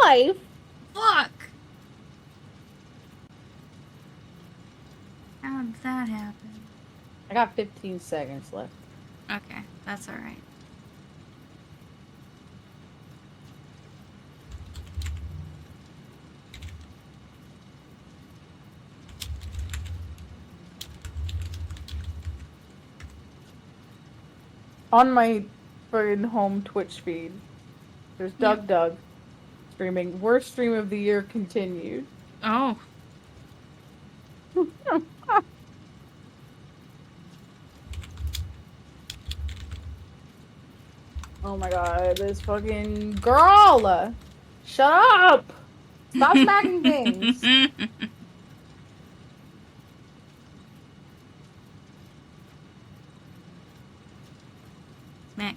life. Fuck! How did that happen? I got 15 seconds left. Okay, that's alright. On my fucking home Twitch feed, there's Doug streaming. Worst stream of the year continued. Oh. Oh my god, this fucking girl! Shut up! Stop smacking things! Smack.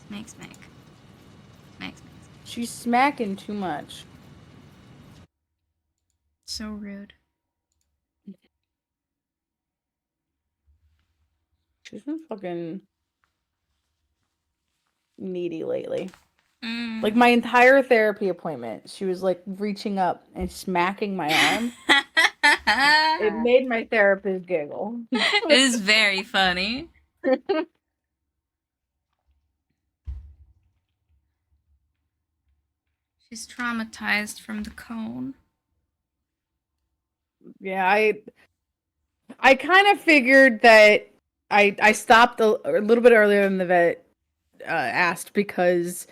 Smack, smack. Smack, smack. She's smacking too much. So rude. She's been fucking needy lately. Like my entire therapy appointment, she was like reaching up and smacking my arm. It made my therapist giggle. It is very funny. She's traumatized from the cone. Yeah, I kind of figured that I stopped a little bit earlier than the vet asked because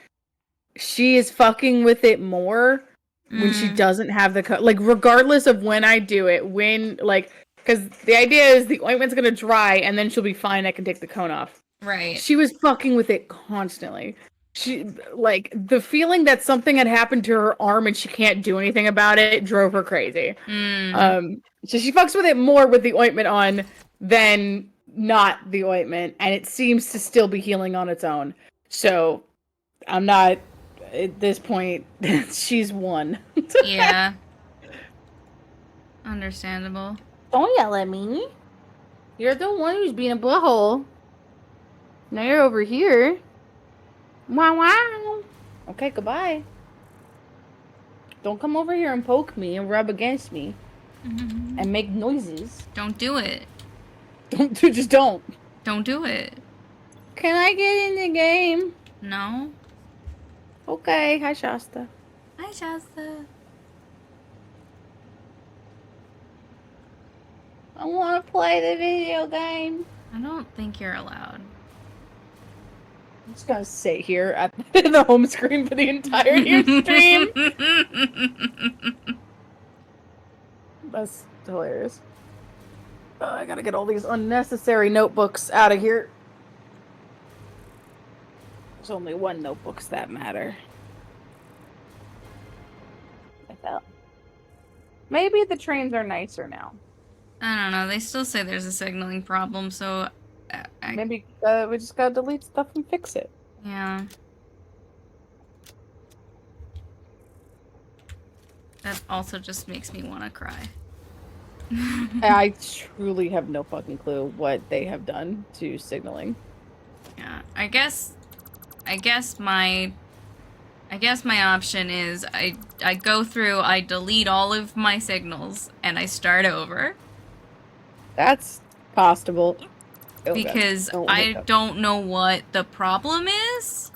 she is fucking with it more when she doesn't have the like regardless of when I do it, because the idea is the ointment's gonna dry and then she'll be fine. I can take the cone off. Right. She was fucking with it constantly. She like the feeling that something had happened to her arm and she can't do anything about it drove her crazy. So she fucks with it more with the ointment on than not the ointment, and it seems to still be healing on its own. So I'm not at this point. She's won. Yeah. Understandable. Don't yell at me. You're the one who's being a butthole. Now you're over here. Wow, wow. Okay, goodbye. Don't come over here and poke me and rub against me and make noises. Don't do it. Just don't. Don't do it. Can I get in the game? No. Okay, hi Shasta. Hi, Shasta. I want to play the video game. I don't think you're allowed. I'm just gonna sit here at the home screen for the entirety of the stream. That's hilarious. I gotta get all these unnecessary notebooks out of here. There's only one notebooks that matter. I felt. Maybe the trains are nicer now. I don't know. They still say there's a signaling problem, so maybe we just gotta delete stuff and fix it. Yeah. That also just makes me want to cry. I truly have no fucking clue what they have done to signaling. Yeah, I guess my option is I go through, I delete all of my signals, and I start over. That's possible. Because I don't know what the problem is,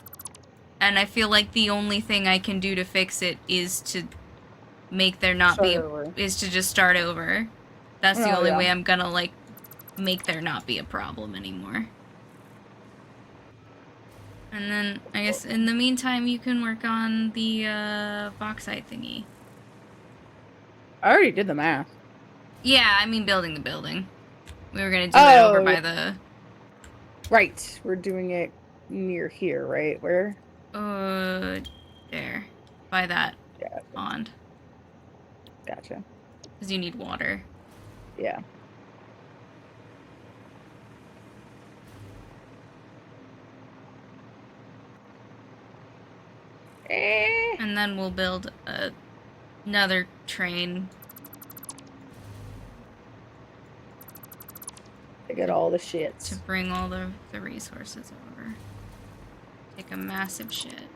and I feel like the only thing I can do to fix it is to make there not be is to just start over. That's the only way I'm gonna like make there not be a problem anymore. And then I guess in the meantime you can work on the bauxite thingy. I already did the math. Yeah, I mean building the building. We were gonna do it over by the... Right, we're doing it near here, right? Where? There. By that pond. Gotcha. Because you need water. Yeah. And then we'll build another train. To get all the shit. To bring all the resources over. Take a massive shit.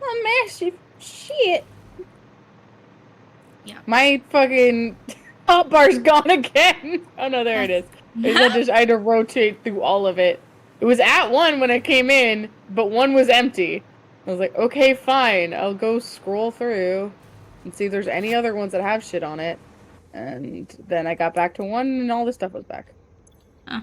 A massive Shit. Yeah. My fucking hot bar's gone again. Oh no, there it is. I had to rotate through all of it. It was at 1 when I came in, but 1 was empty. I was like, okay, fine. I'll go scroll through and see if there's any other ones that have shit on it. And then I got back to 1 and all the stuff was back. Huh.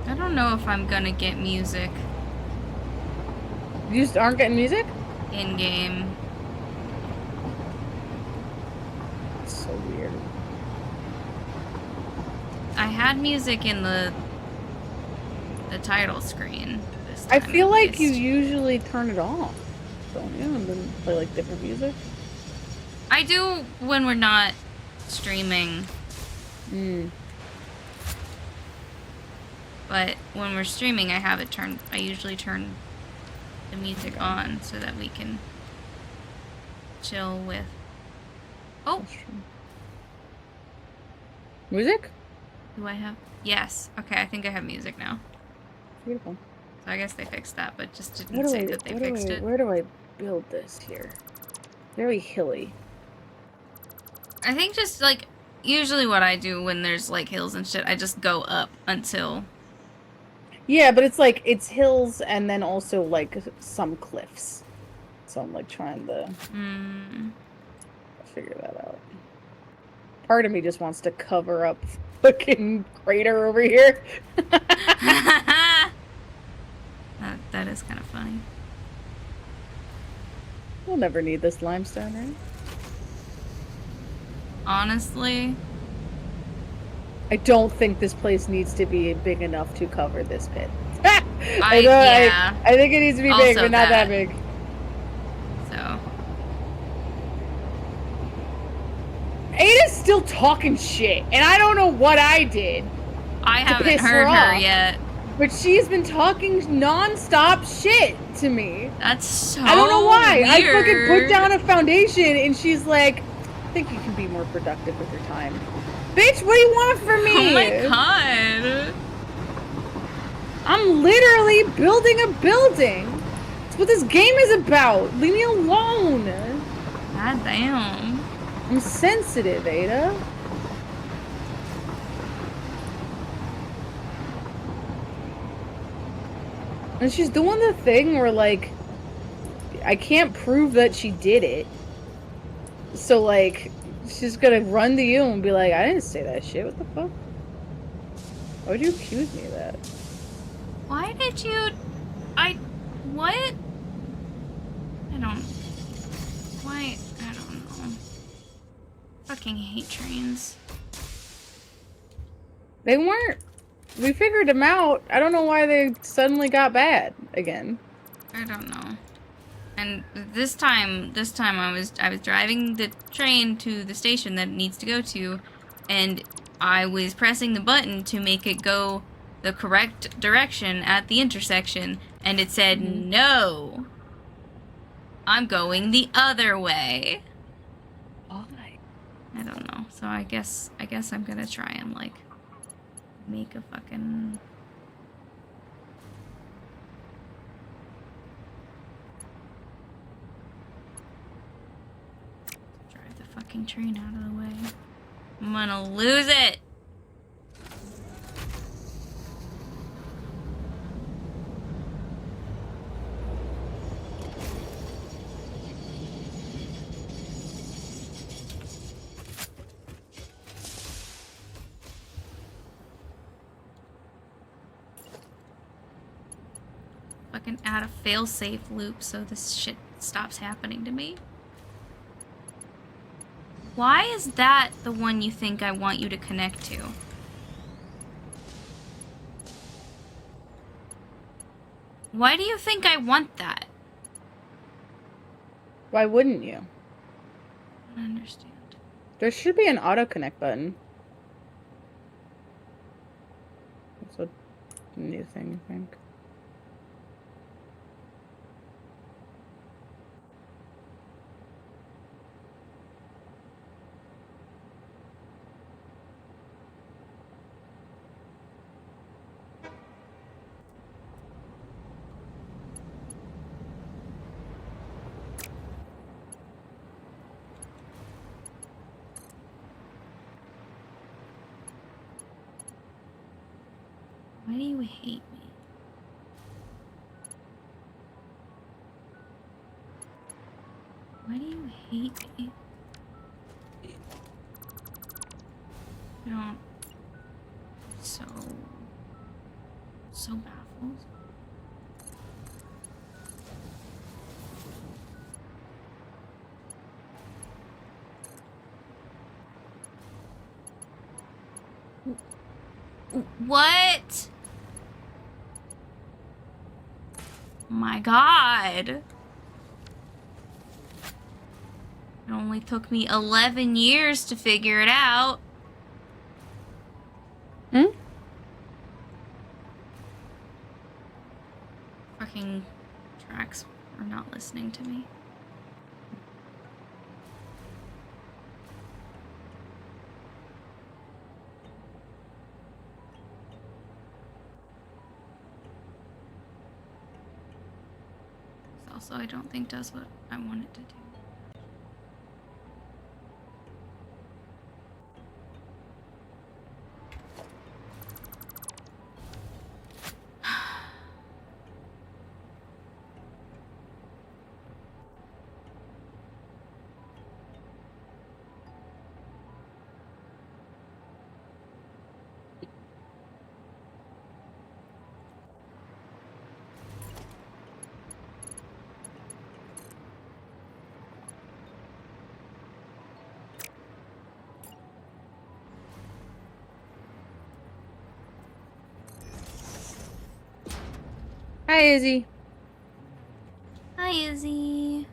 I don't know if I'm gonna get music. You just aren't getting music? In-game. It's so weird. I had music in the title screen this time. I feel like you usually turn it off, don't you? And then play like different music? I do when we're not streaming. But when we're streaming, I usually turn the music on so that we can chill with. Oh! Music? Do I have? Yes. Okay, I think I have music now. Beautiful. So I guess they fixed that, but just didn't say that they fixed it. Where do I build this here? Very hilly. I think just, like, usually what I do when there's, like, hills and shit, I just go up until... Yeah, but it's, like, it's hills and then also, like, some cliffs. So I'm, like, trying to figure that out. Part of me just wants to cover up fucking crater over here. That is kind of funny. We'll never need this limestone, right? Honestly, I don't think this place needs to be big enough to cover this pit. yeah. I think it needs to be big, but not that big. So. Ada's still talking shit, and I don't know what I did. I haven't heard her yet. But she's been talking non-stop shit to me. That's so I don't know why. Weird. I fucking put down a foundation, and she's like, I think you can be more productive with your time. Bitch, what do you want from me? Oh my god. I'm literally building a building. That's what this game is about. Leave me alone. God damn. I'm sensitive, Ada. And she's doing the thing where, like, I can't prove that she did it. So, like, she's gonna run to you and be like, I didn't say that shit. What the fuck? Why would you accuse me of that? Why did you... What? I don't... Why? I don't know. Fucking hate trains. They weren't... We figured them out. I don't know why they suddenly got bad again. I don't know. And this time I was driving the train to the station that it needs to go to, and I was pressing the button to make it go the correct direction at the intersection, and it said, no, I'm going the other way. Why? I don't know. So I guess I'm gonna try and, like, make a fucking... Drive the fucking train out of the way. I'm gonna lose it! Fucking add a failsafe loop so this shit stops happening to me. Why is that the one you think I want you to connect to? Why do you think I want that? Why wouldn't you? I don't understand. There should be an auto connect button. That's a new thing, I think. Why do you hate me? Why do you hate me? I don't... So baffled. What? My God. It only took me 11 years to figure it out. Hmm? Fucking tracks are not listening to me. This also, I don't think does what I want it to do. Hi, Izzy. Hi, Izzy.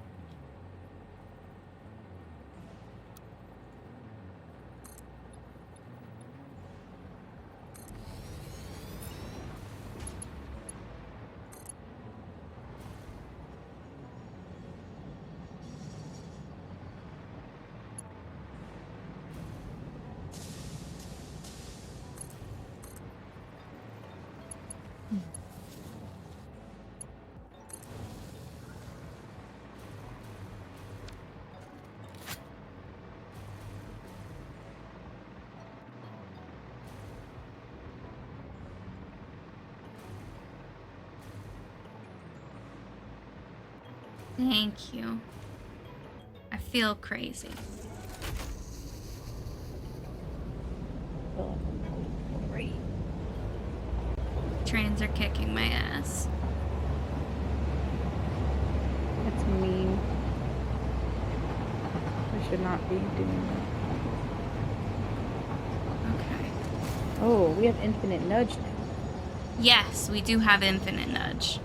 Thank you. I feel crazy. Great. Trains are kicking my ass. That's mean. I should not be doing that. Okay. Oh, we have infinite nudge now. Yes, we do have infinite nudge.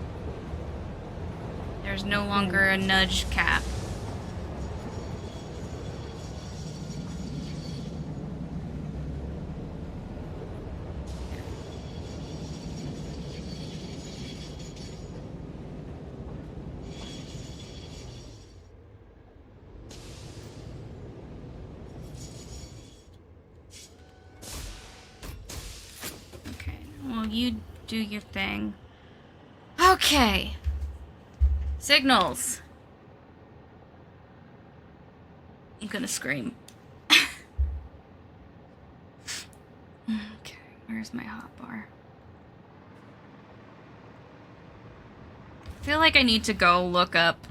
There's no longer a nudge cap. Okay, well, you do your thing. Okay. Signals. I'm gonna scream. Okay, where's my hotbar? I feel like I need to go look up.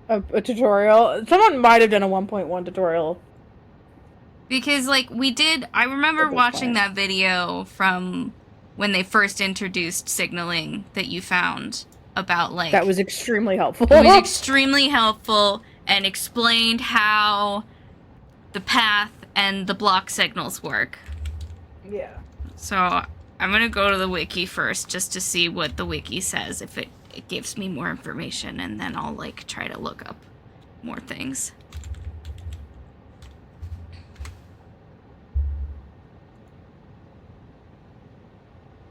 A tutorial? Someone might have done a 1.1 tutorial. Because, like, I remember watching that video from when they first introduced signaling that you found about, like... That was extremely helpful. It was extremely helpful and explained how the path and the block signals work. Yeah. So I'm gonna go to the wiki first just to see what the wiki says, if it gives me more information, and then I'll, like, try to look up more things.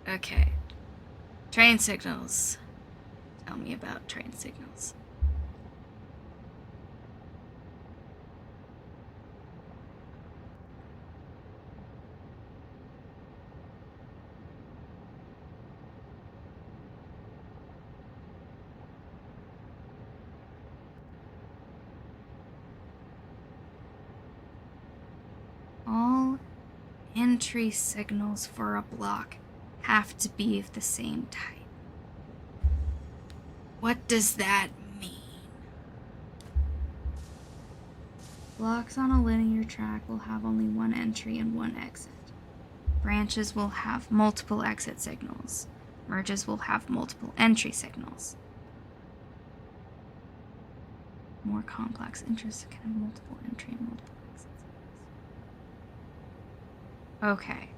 Okay. Train signals. Tell me about train signals. All entry signals for a block have to be of the same type. What does that mean? Blocks on a linear track will have only one entry and one exit. Branches will have multiple exit signals. Merges will have multiple entry signals. More complex interests can have multiple entry and multiple exit signals. Okay.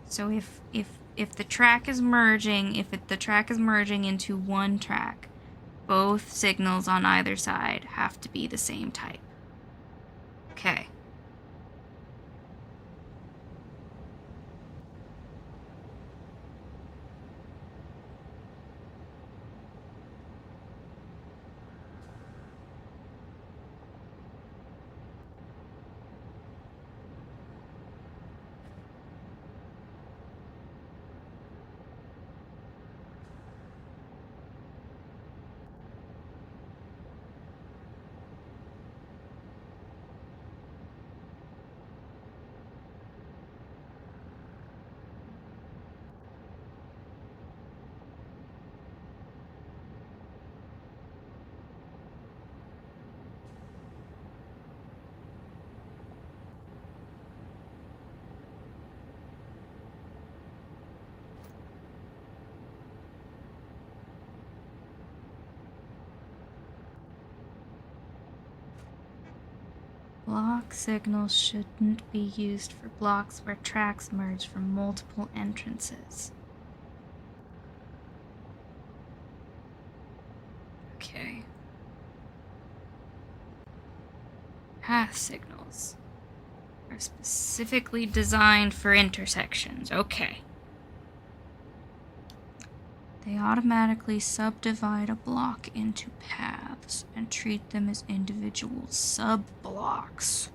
So if the track is merging, the track is merging into one track, both signals on either side have to be the same type. Okay. Block signals shouldn't be used for blocks where tracks merge from multiple entrances. Okay. Path signals are specifically designed for intersections. Okay. They automatically subdivide a block into paths and treat them as individual sub-blocks.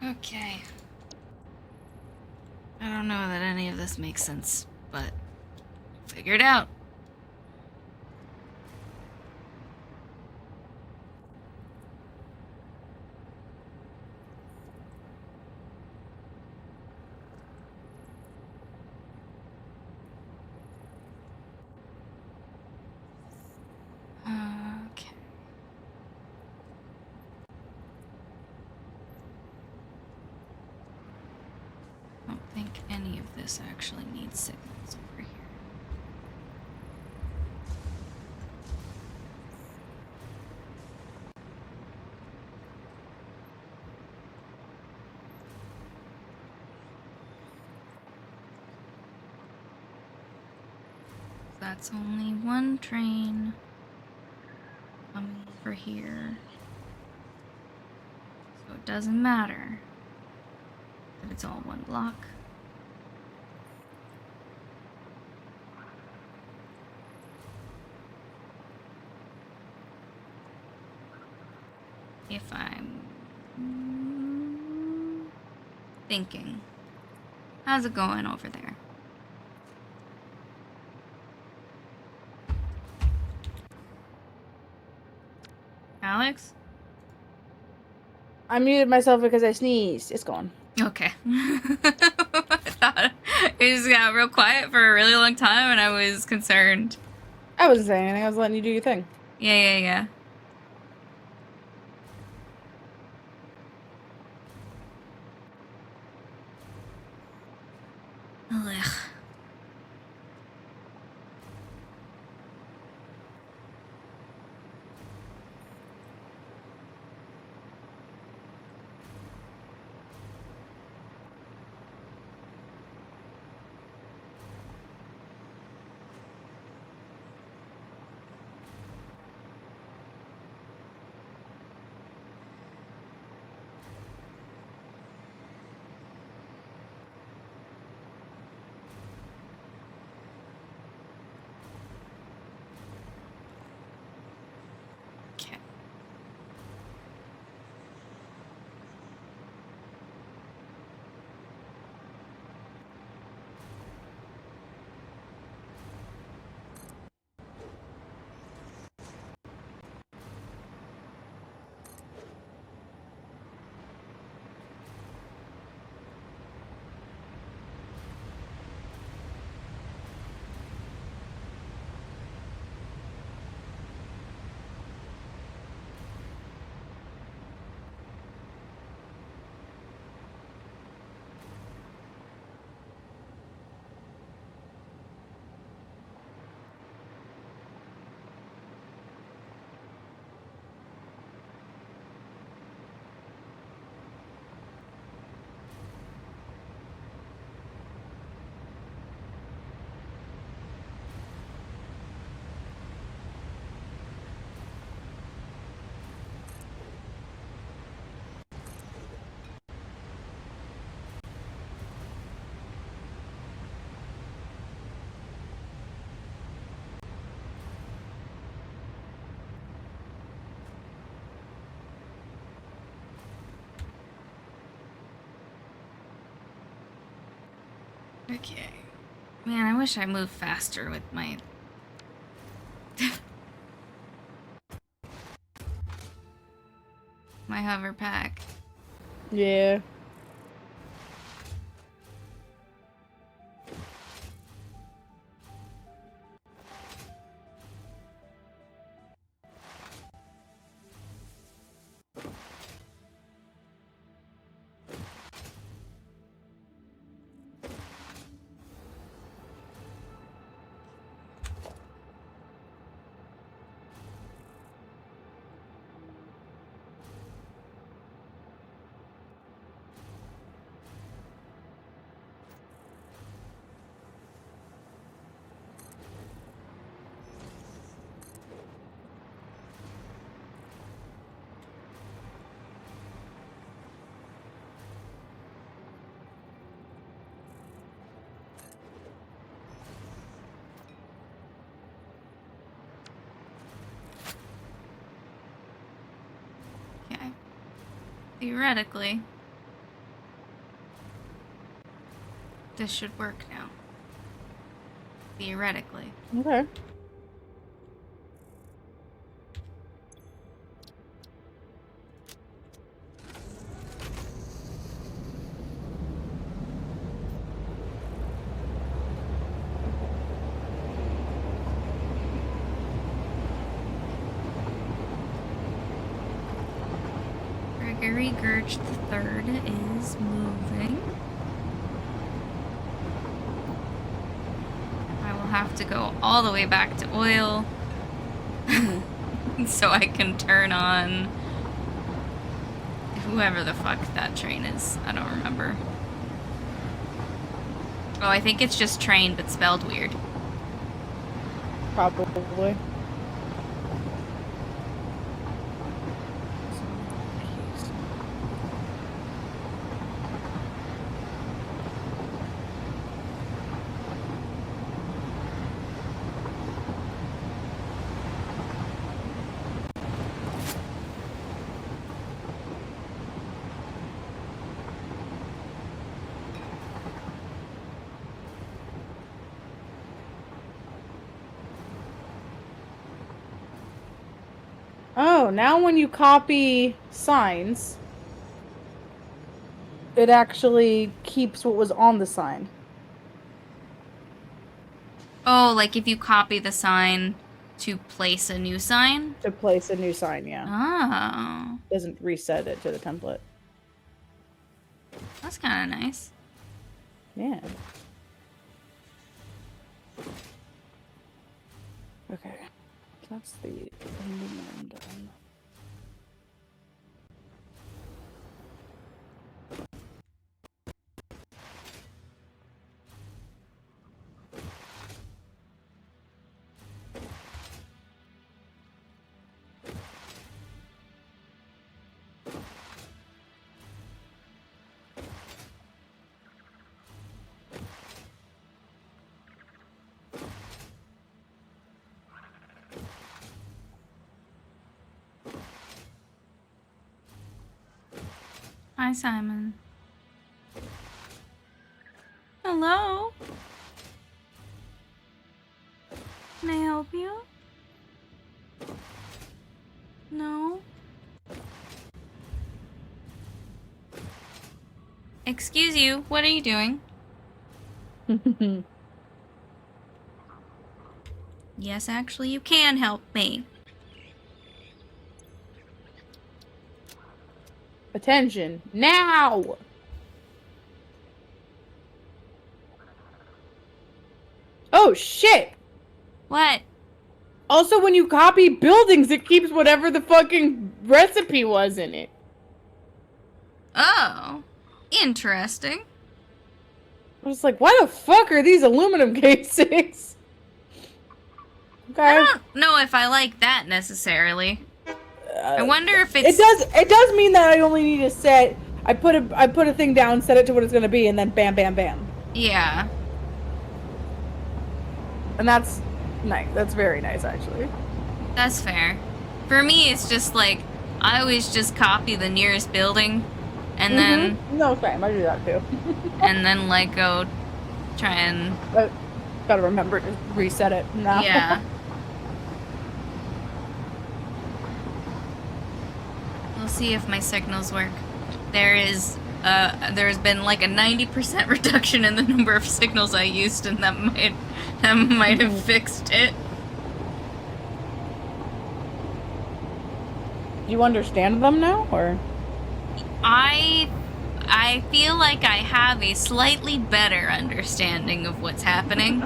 Okay. I don't know that any of this makes sense, but figure it out. Okay. I don't think any of this actually needs signals over here. That's only one train coming over here. So it doesn't matter that it's all one block. If I'm thinking. How's it going over there? Alex? I muted myself because I sneezed. It's gone. Okay. I thought it just got real quiet for a really long time and I was concerned. I wasn't saying anything. I was letting you do your thing. Yeah. Ugh. Okay. Okay. Man, I wish I moved faster with my... my hover pack. Yeah. Okay. Theoretically, this should work now. Theoretically. Okay. Gregory Gurch III is moving. I will have to go all the way back to oil so I can turn on whoever the fuck that train is. I don't remember. Oh, I think it's just train, but spelled weird. Probably. Oh, now when you copy signs, it actually keeps what was on the sign. Oh, like if you copy the sign to place a new sign? To place a new sign, yeah. Oh. Doesn't reset it to the template. That's kind of nice. Yeah. Okay. That's the aluminum done. Hi, Simon. Hello? Can I help you? No? Excuse you, what are you doing? Yes, actually, you can help me. Attention, now! Oh, shit! What? Also, when you copy buildings, it keeps whatever the fucking recipe was in it. Oh, interesting. I was like, why the fuck are these aluminum casings? Okay. I don't know if I like that necessarily. I wonder if it's... It does mean that I only need to set... I put a thing down, set it to what it's gonna be, and then bam, bam, bam. Yeah. And that's nice. That's very nice, actually. That's fair. For me, it's just like, I always just copy the nearest building, and then... No, same. I do that, too. And then, like, go try and... Gotta remember to reset it now. Yeah. We'll see if my signals work. There's been like a 90% reduction in the number of signals I used, and that might have fixed it. Do you understand them now, or? I feel like I have a slightly better understanding of what's happening.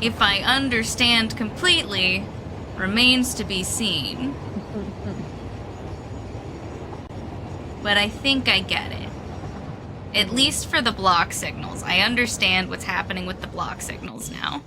If I understand completely, remains to be seen. But I think I get it. At least for the block signals. I understand what's happening with the block signals now.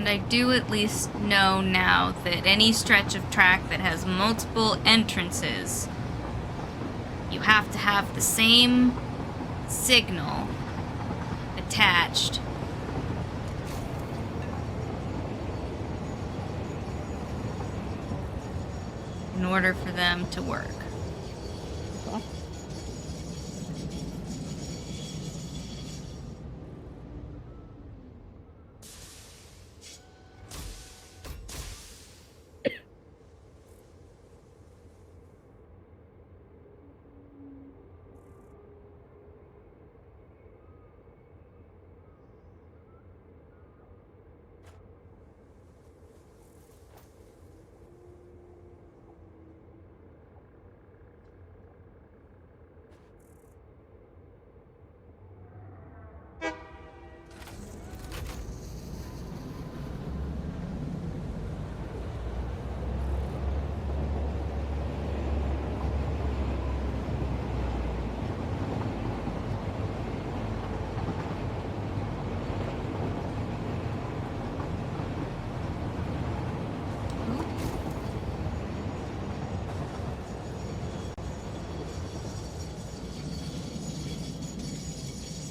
And I do at least know now that any stretch of track that has multiple entrances, you have to have the same signal attached. In order for them to work.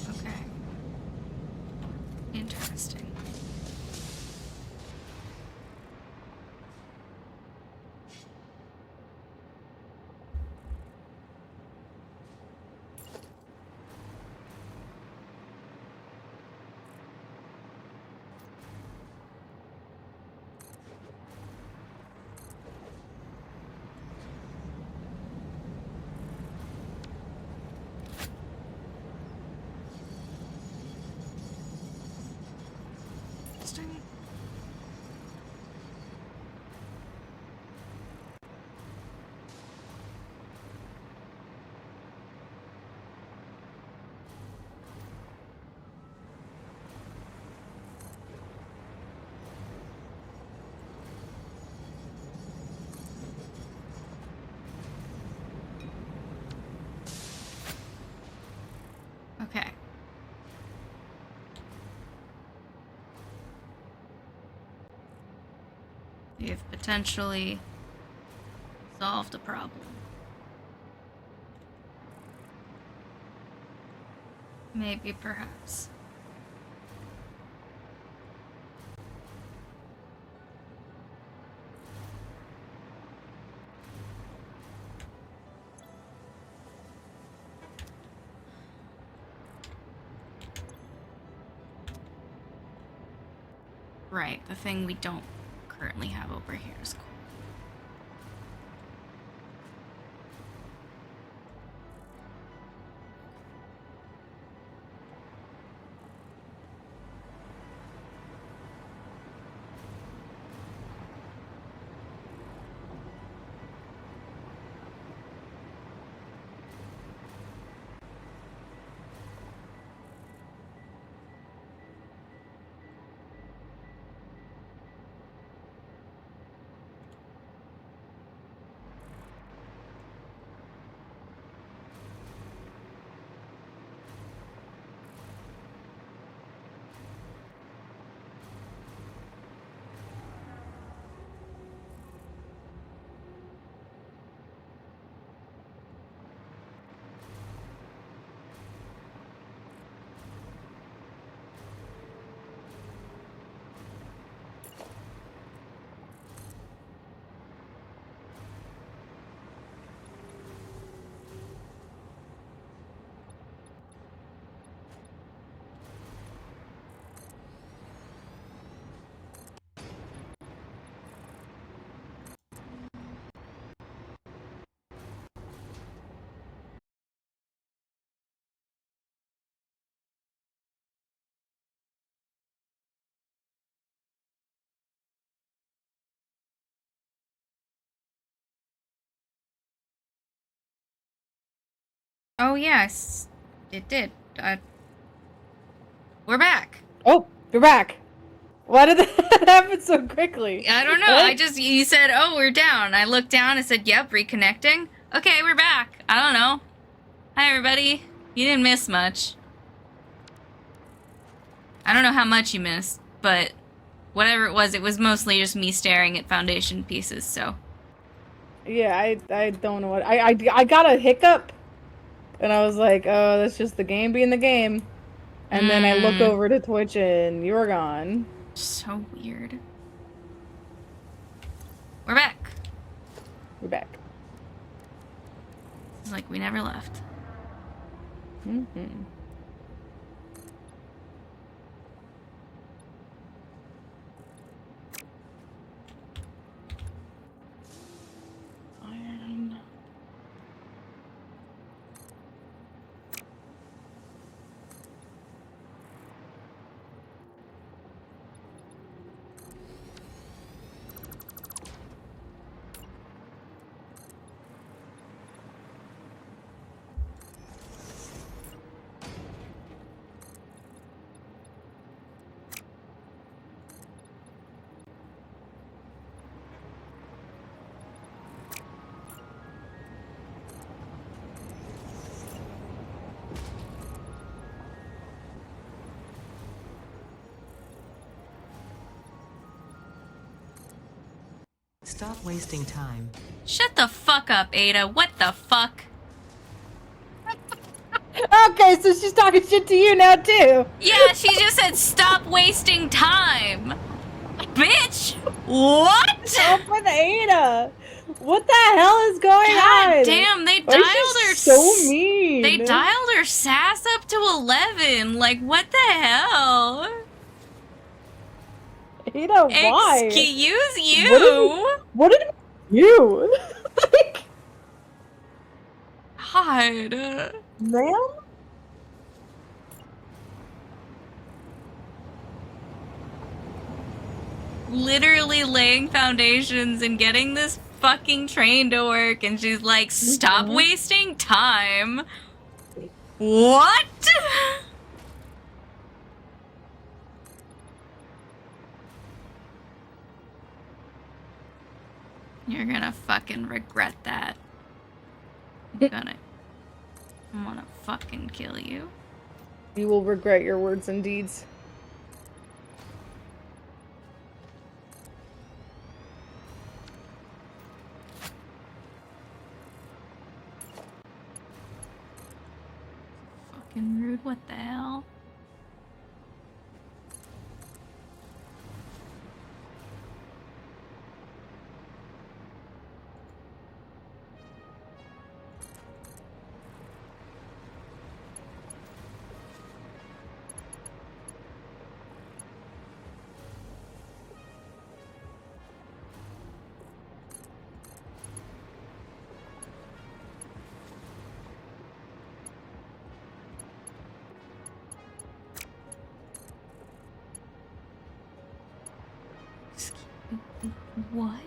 Okay. Interesting. Okay. We've potentially solved a problem. Maybe, perhaps. Right, the thing we don't currently have over here is cool. Oh, yes. It did. We're back. Oh, you're back. Why did that happen so quickly? I don't know. What? You said, oh, we're down. I looked down and said, yep, reconnecting. Okay, we're back. I don't know. Hi, everybody. You didn't miss much. I don't know how much you missed, but whatever it was mostly just me staring at foundation pieces, so. Yeah, I don't know what I got a hiccup and I was like, oh, that's just the game being the game. And then I look over to Twitch and you're gone. So weird. We're back. We're back. It's like we never left. Mm-hmm. Iron. Stop wasting time. Shut the fuck up, Ada. What the fuck? Okay, so she's talking shit to you now too. Yeah, she just said stop wasting time. Bitch! What? Stop with Ada. What the hell is going God on? damn, they Why dialed is she her so mean. They dialed her sass up to 11. Like, what the hell? Ada, why? Excuse you. What did you? Like, God. ma'am? Literally laying foundations and getting this fucking train to work, and she's like, stop wasting time. What? You're gonna fucking regret that. I'm gonna fucking kill you. You will regret your words and deeds. Fucking rude, what the hell? What?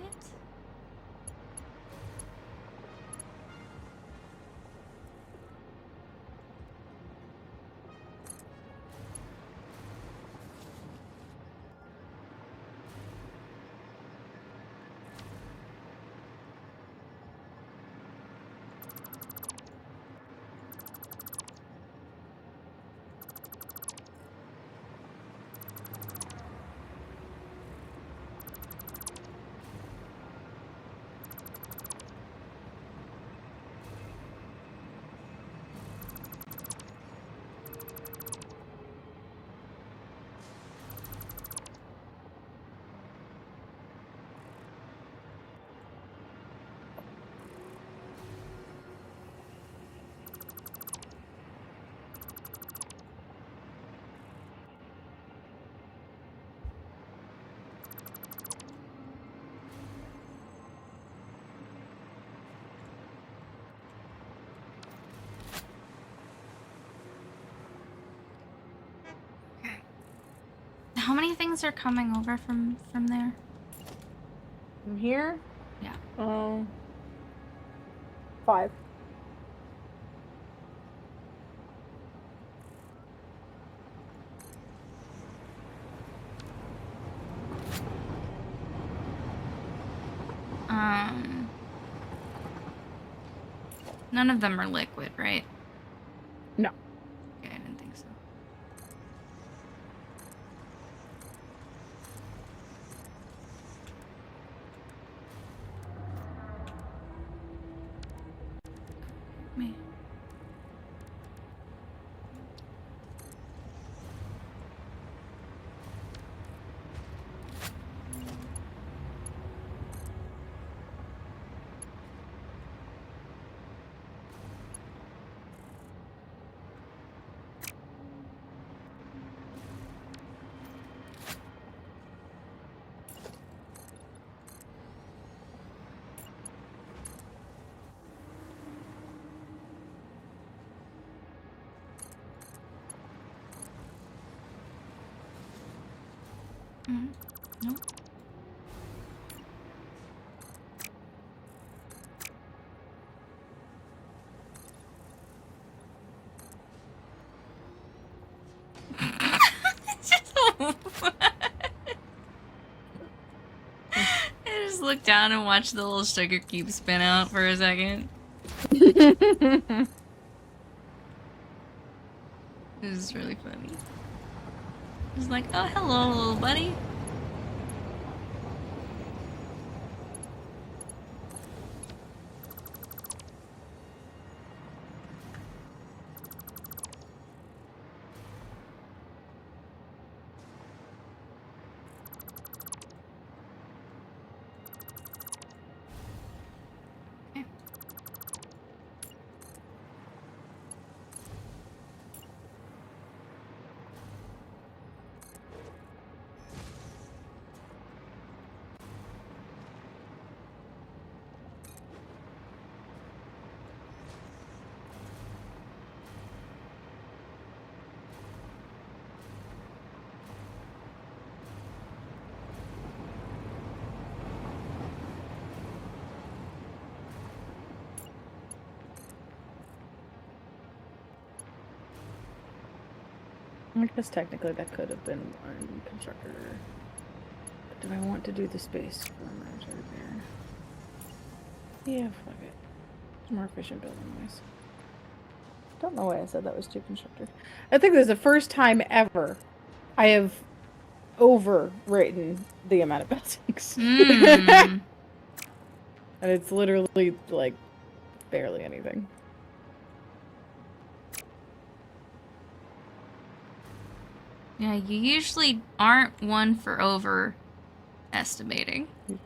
How many things are coming over from there? From here? Yeah. 5. None of them are liquid, right? No. Okay, I didn't think so. me. Nope. I just looked down and watched the little sugar cube spin out for a second. It was really funny. It was like, oh, hello, little buddy. I guess technically that could have been one constructor. But do I want to do the space for merge right there? Yeah, fuck it. It's more efficient building wise. Don't know why I said that was two constructors. I think this is the first time ever I have overwritten the amount of buildings. And it's literally like barely anything. Yeah, you usually aren't one for overestimating. Yep.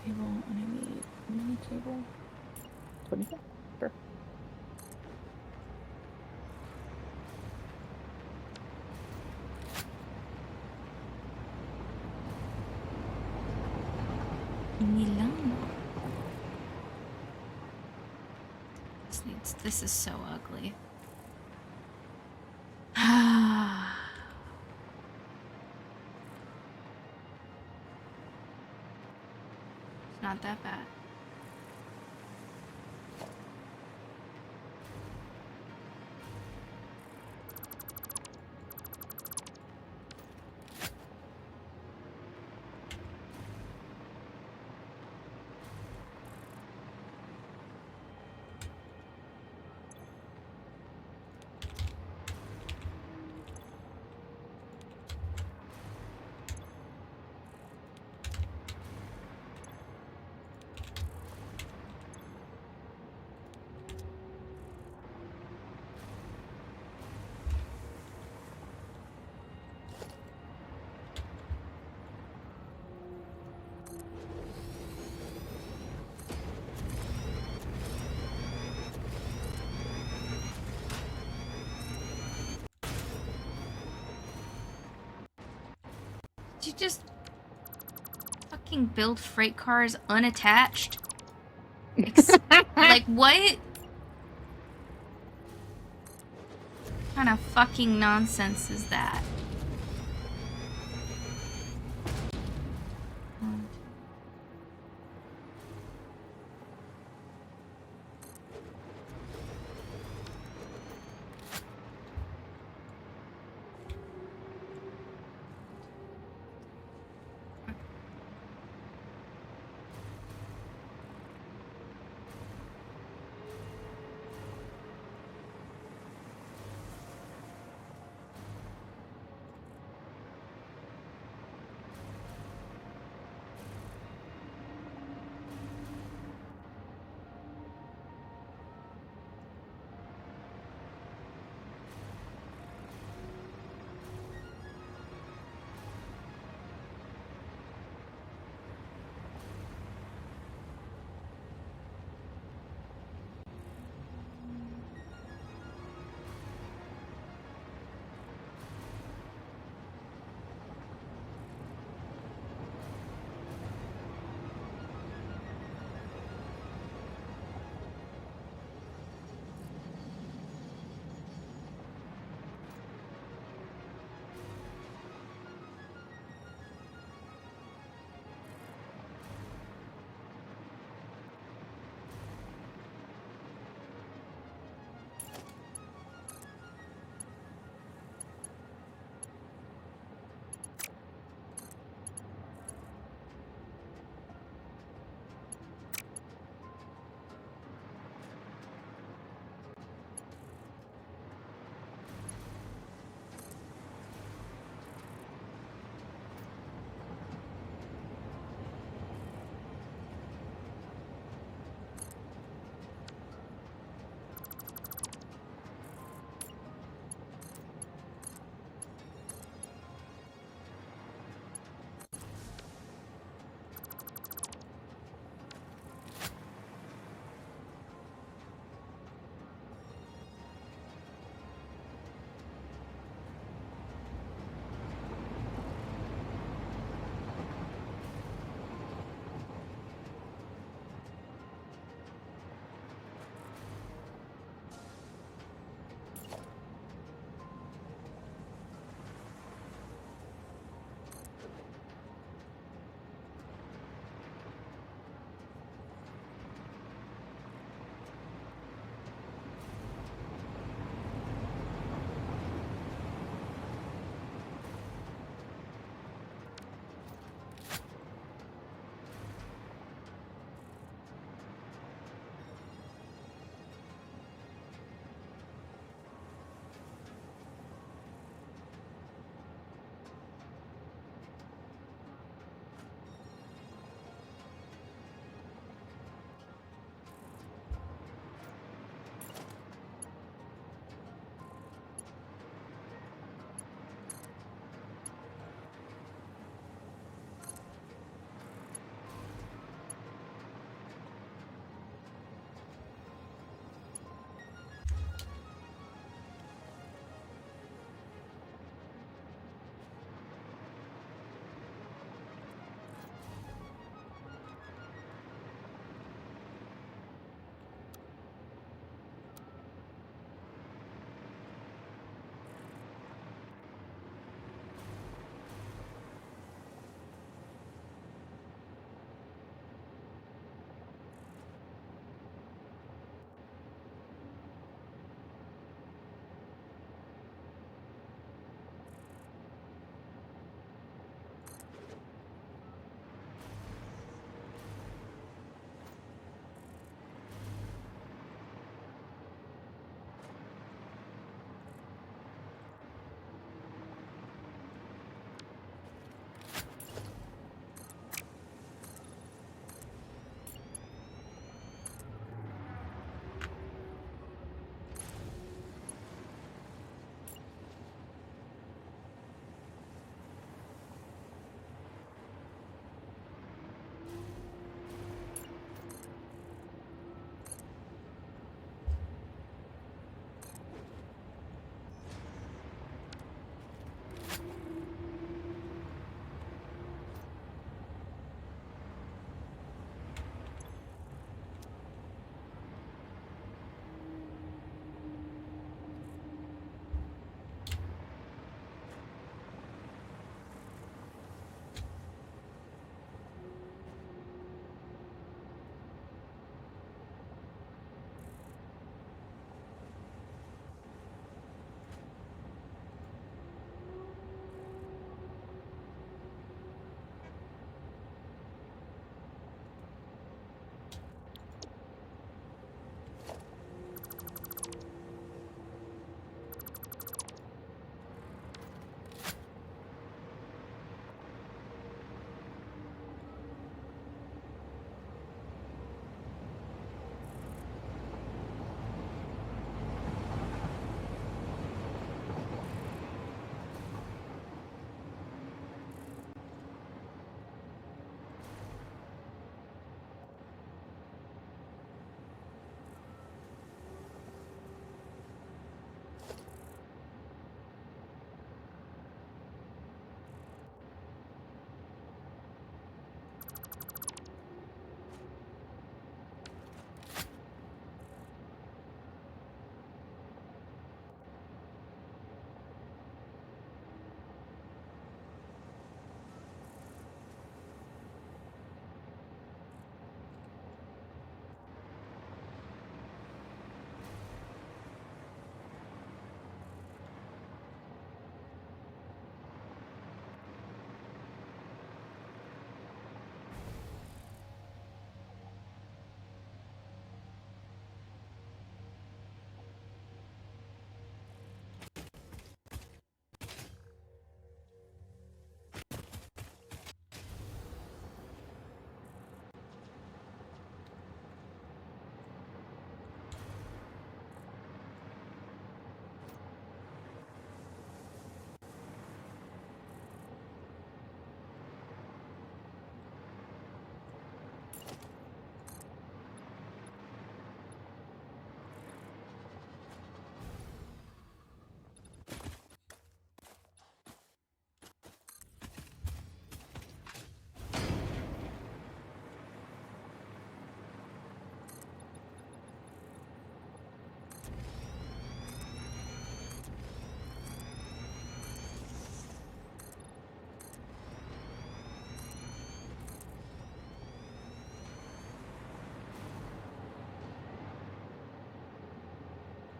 Table, and I need mini table. 25. Sure. Milano. This is so ugly. It's not that bad. Did you just fucking build freight cars unattached? Like, what kind of fucking nonsense is that?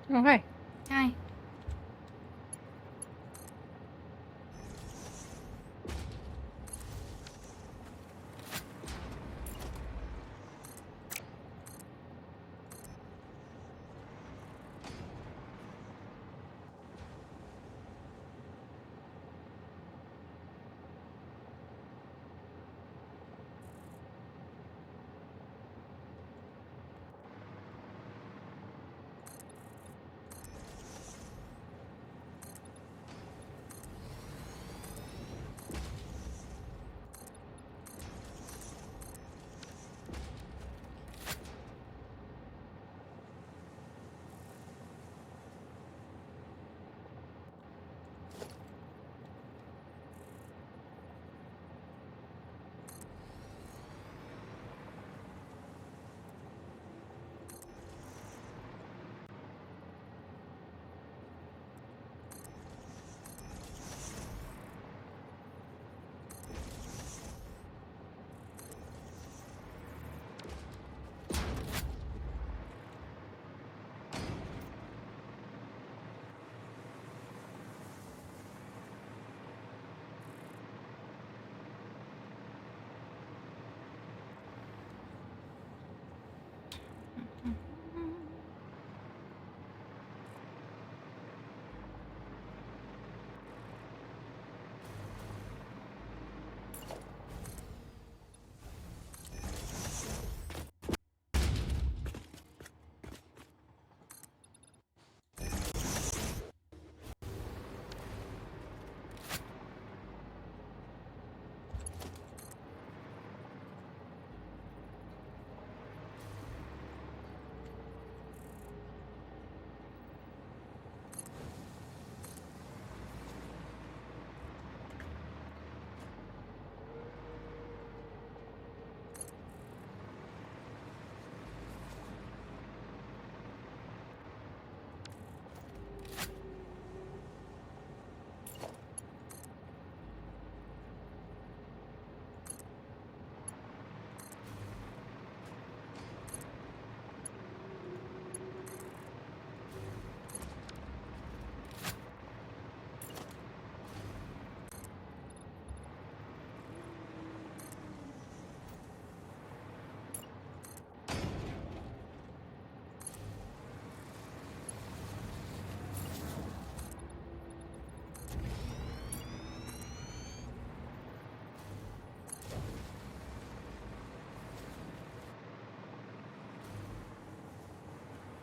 Oh, hi. Hi.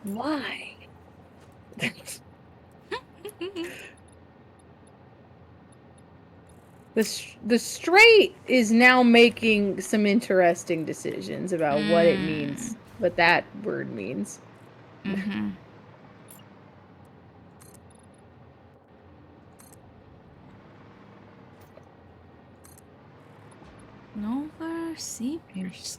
Why? The straight is now making some interesting decisions about what it means, what that word means. Mm-hmm. Novosibirsk.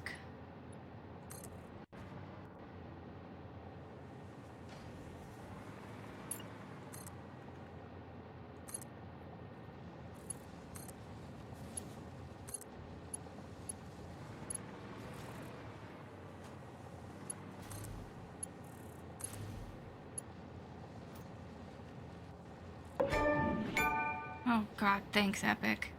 Oh god, thanks, Epic.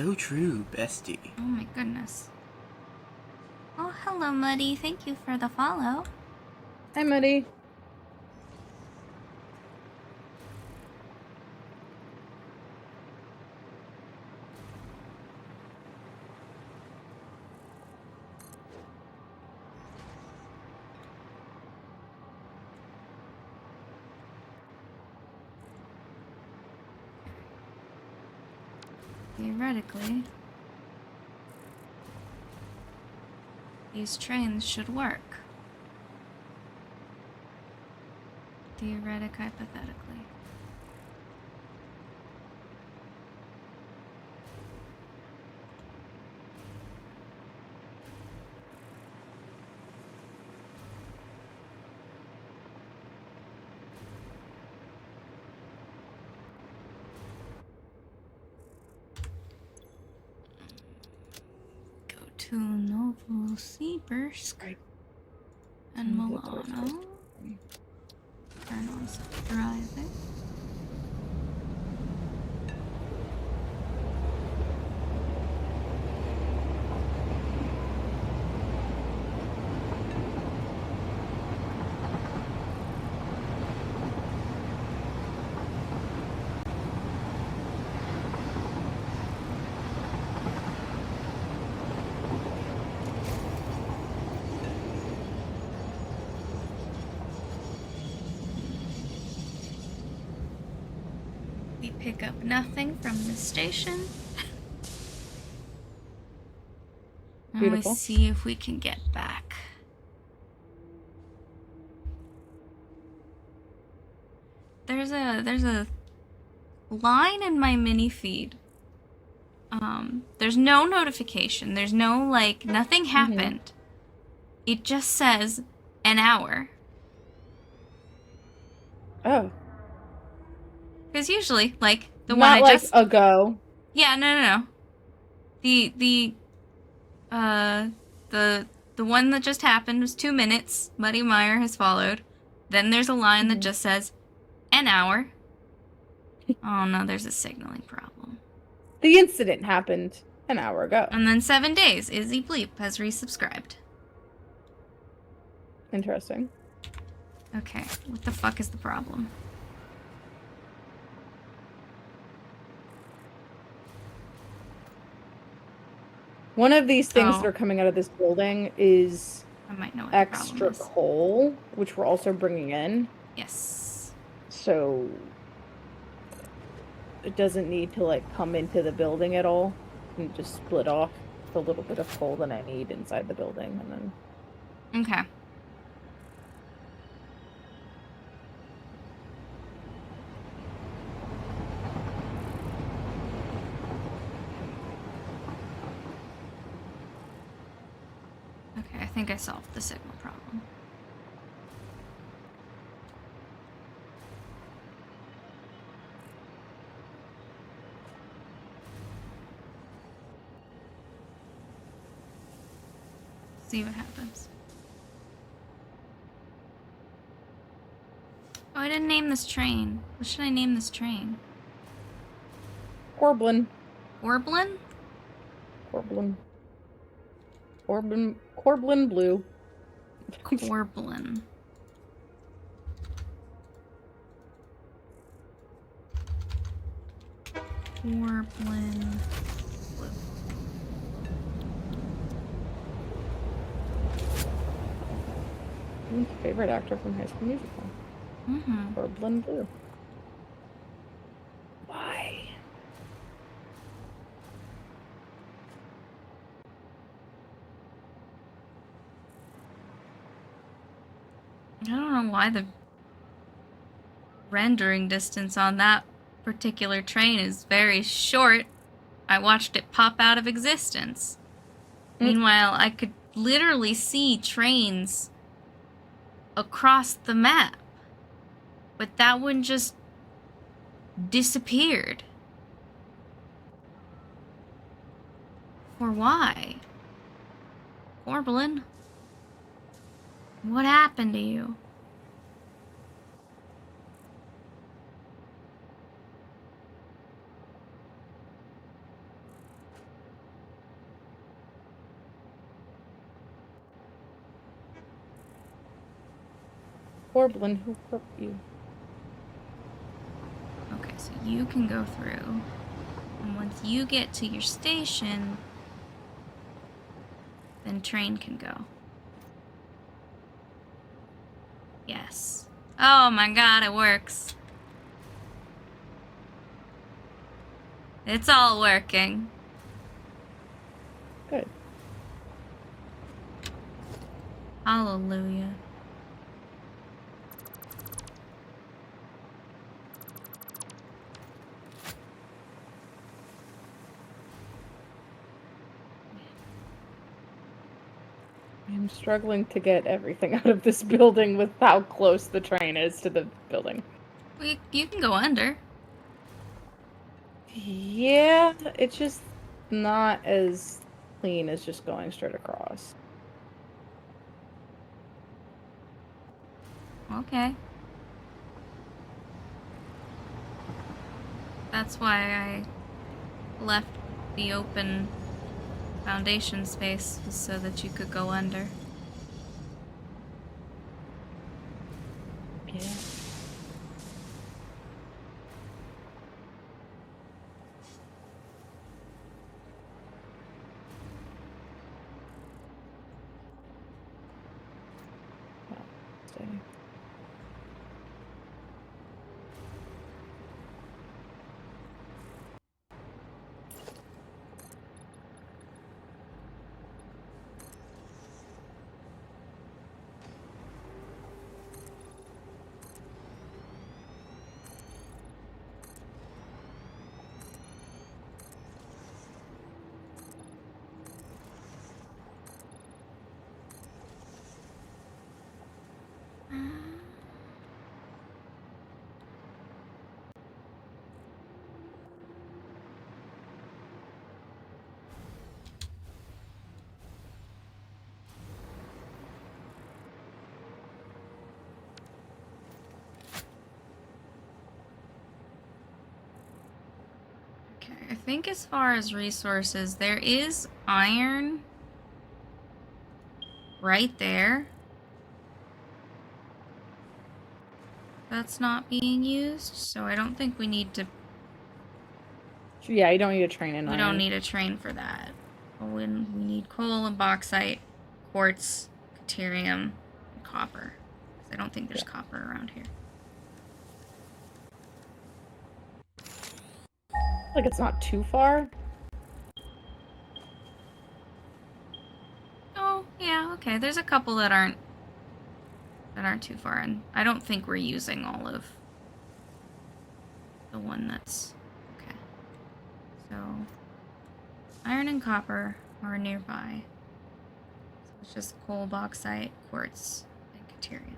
So true, bestie. Oh my goodness. Oh, hello, Muddy. Thank you for the follow. Hi, Muddy. Theoretically, these trains should work. Theoretic, hypothetically. To Novosibirsk and Milano. Turn on driving. We pick up nothing from the station. And we see if we can get back. There's a line in my mini feed. There's no notification. There's no, like, nothing happened. It just says an hour. Oh. Because usually, like, the Not one I like just... ago. Yeah, no. The one that just happened was 2 minutes. Muddy Meyer has followed. Then there's a line that just says an hour. Oh no, there's a signaling problem. The incident happened an hour ago. And then 7 days. Izzy Bleep has resubscribed. Interesting. Okay, what the fuck is the problem? One of these things that are coming out of this building is I might know what extra coal, which we're also bringing in. Yes. So it doesn't need to, like, come into the building at all. You can just split off the little bit of coal that I need inside the building, and then... Okay. Okay, I think I solved the signal problem. See what happens. Oh, I didn't name this train. What should I name this train? Corblin. Orblin? Corblin. Corblin Blue. Corblin. Corblin Blue. My favorite actor from High School Musical. Corblin Blue. Why? I don't know why the rendering distance on that particular train is very short. I watched it pop out of existence. Meanwhile, I could literally see trains across the map. But that one just disappeared. For why? Corblin? What happened to you? Orblin, who hurt you? Okay, so you can go through. And once you get to your station, then train can go. Yes. Oh my god, it works. It's all working. Good. Hallelujah. I'm struggling to get everything out of this building with how close the train is to the building. You can go under. Yeah, it's just not as clean as just going straight across. Okay. That's why I left the open foundation space, so that you could go under. Yeah. Stay. Okay, I think as far as resources, there is iron right there. That's not being used, so I don't think we need to... Yeah, you don't need a train in We iron. don't need a train for that. We need coal and bauxite, quartz, deuterium, and copper. 'Cause I don't think there's copper around here. Like it's not too far. Oh, yeah, okay. There's a couple that aren't too far, and I don't think we're using all of the one that's... Okay. So, iron and copper are nearby. So it's just coal, bauxite, quartz, and deuterium.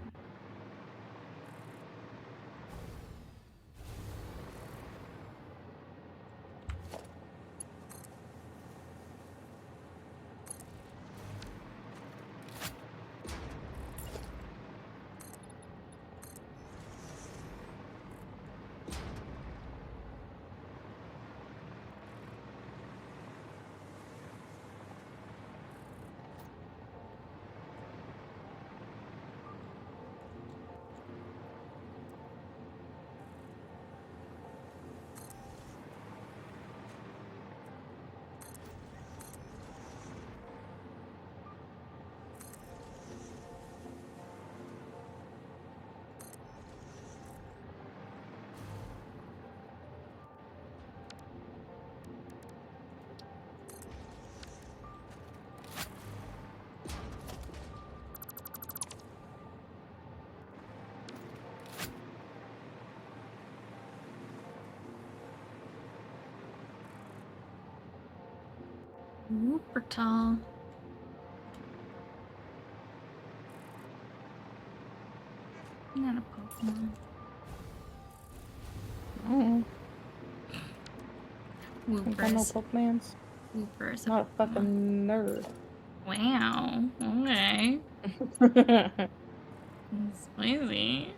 Super tall. Not a Pokemon. Oh. Wooper I know is... Pokemans. Wooper is a Not a Pokemon. fucking nerd. Wow. Okay. Spicy.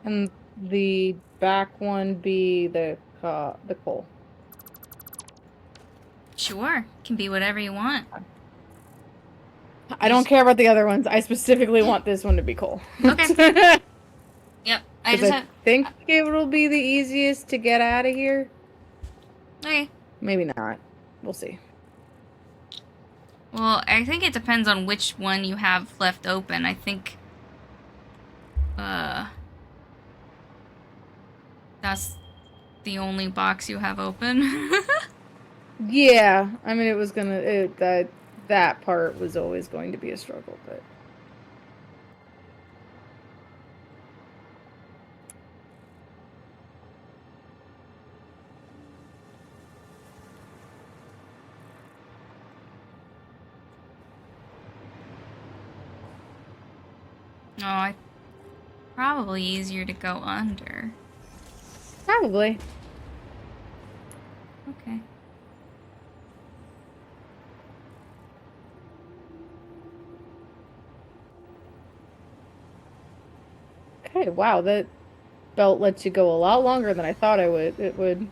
And the back one be the coal. Sure, can be whatever you want. I don't care about the other ones. I specifically want this one to be coal. Okay. Yep. I just have. Think it'll be the easiest to get out of here. Okay. Maybe not. We'll see. Well, I think it depends on which one you have left open. I think. That's the only box you have open. Yeah, I mean, it was gonna that part was always going to be a struggle, but. Oh, probably easier to go under. Probably. Okay. Okay, wow, that belt lets you go a lot longer than I thought it would.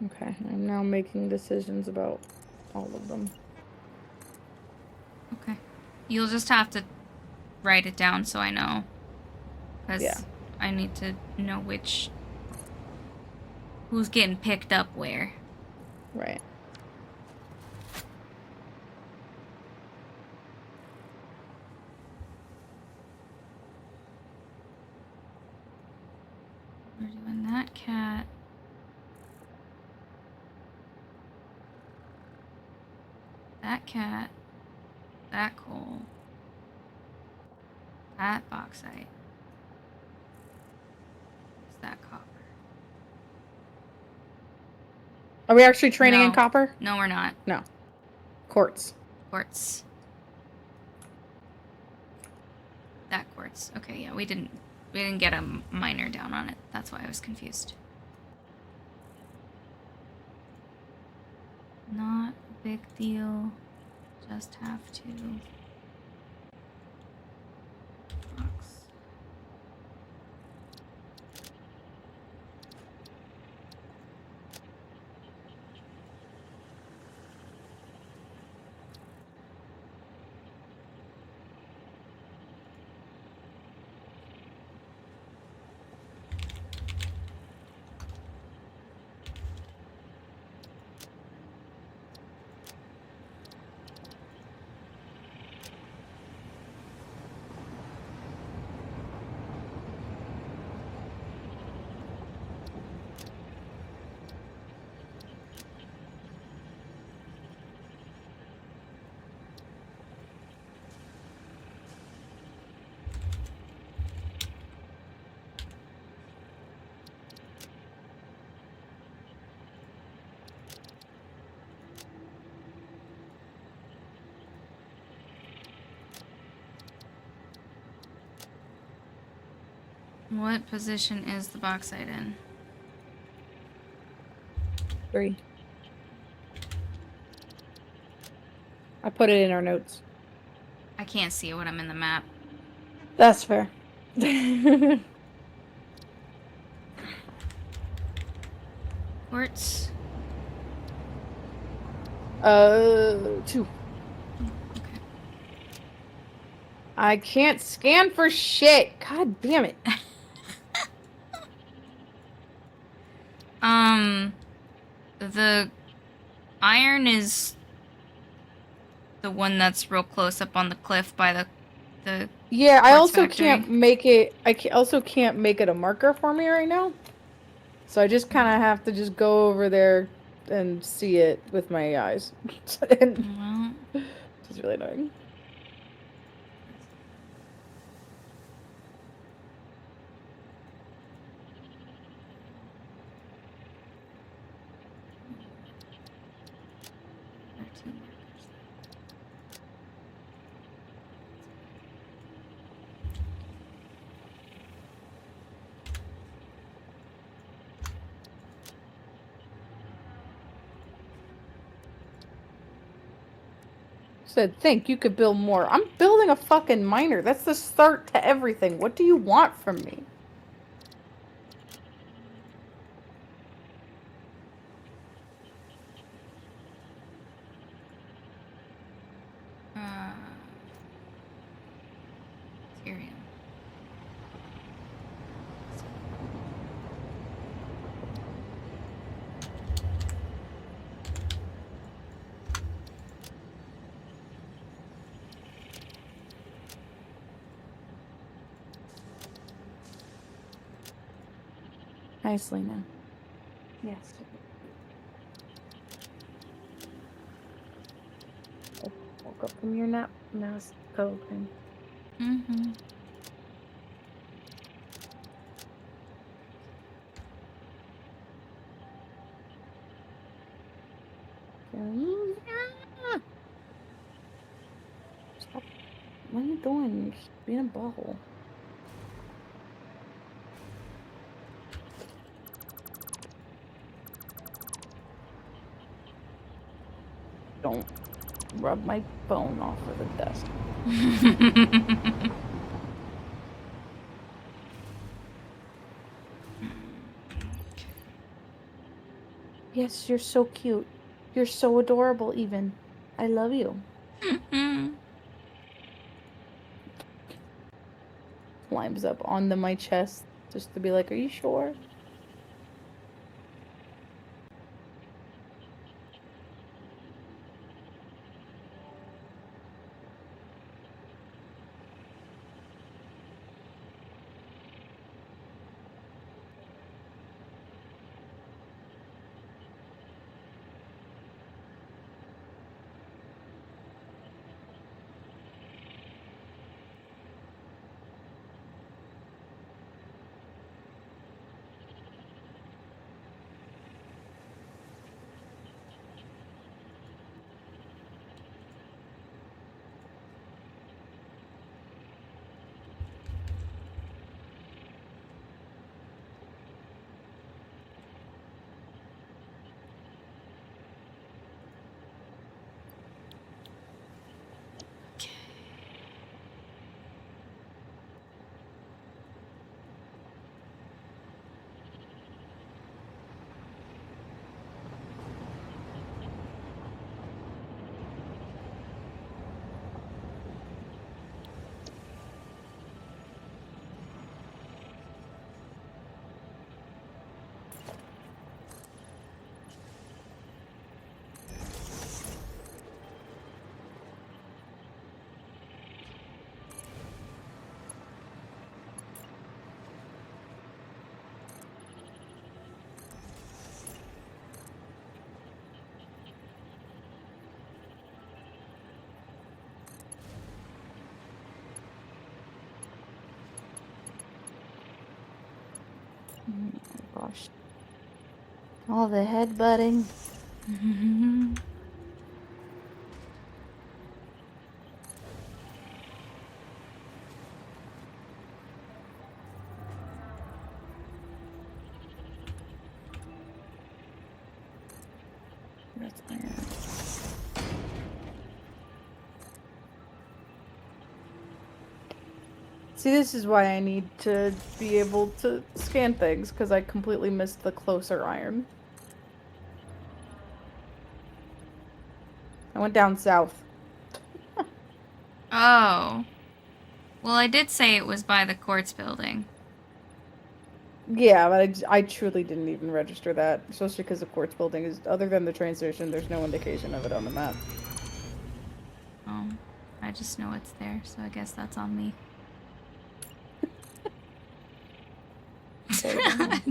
Okay, I'm now making decisions about all of them. Okay. You'll just have to write it down so I know. Because I need to know who's getting picked up where. Right. We're doing that cat. That cat. That coal. That bauxite. It's that copper. Are we actually training in copper? No, we're not. No. Quartz. Quartz. That quartz. Okay, yeah, we didn't get a miner down on it. That's why I was confused. Not a big deal. Just have to. Box. What position is the bauxite in? 3. I put it in our notes. I can't see it when I'm in the map. That's fair. Quartz. 2. Okay. I can't scan for shit. God damn it. The iron is the one that's real close up on the cliff by the Yeah, I quartz also factory. can't make it. Also can't make it a marker for me right now. So I just kind of have to just go over there and see it with my eyes. And Well, which is really annoying. there are 2 markers. Said, think you could build more. I'm building a fucking miner. That's the start to everything. What do you want from me? Tyrion. Nicely now. Yes. I woke up from your nap. Now it's cuddle time. Mm-hmm. Stop. What are you doing? You're just being a butthole. Don't rub my phone off of the desk. Yes, you're so cute. You're so adorable, even. I love you. Climbs up onto my chest just to be like, are you sure? Oh my gosh. All the headbutting. That's iron. See, this is why I need to be able to scan things, because I completely missed the closer iron. I went down south. Oh. Well, I did say it was by the quartz building. Yeah, but I truly didn't even register that, especially because the quartz building is, other than the train station, there's no indication of it on the map. Oh. I just know it's there, so I guess that's on me. I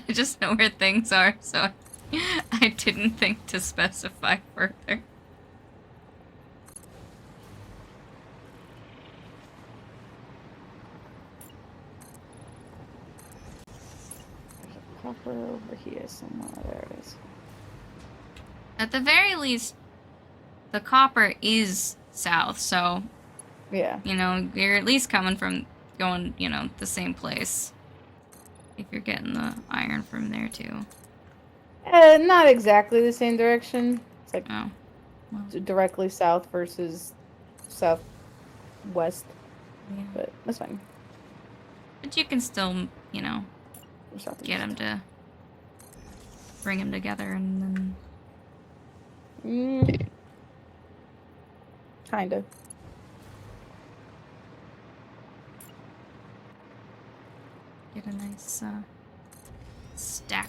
just know where things are, so I didn't think to specify further. There's a copper over here somewhere. There it is. At the very least, the copper is south, so Yeah. you know, you're at least coming from going, you know, the same place. If you're getting the iron from there too. Not exactly the same direction. It's like Oh. Well. directly south versus southwest. Yeah. But that's fine. But you can still, you know, get them to bring them together and then. Kinda. Get a nice stack.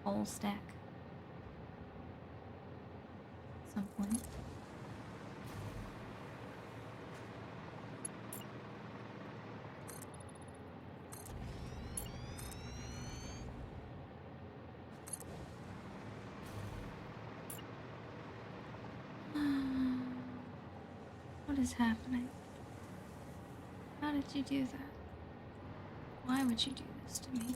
Whole stack. At some point. What is happening? How did you do that? Why would you do this to me?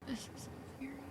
This is infuriating.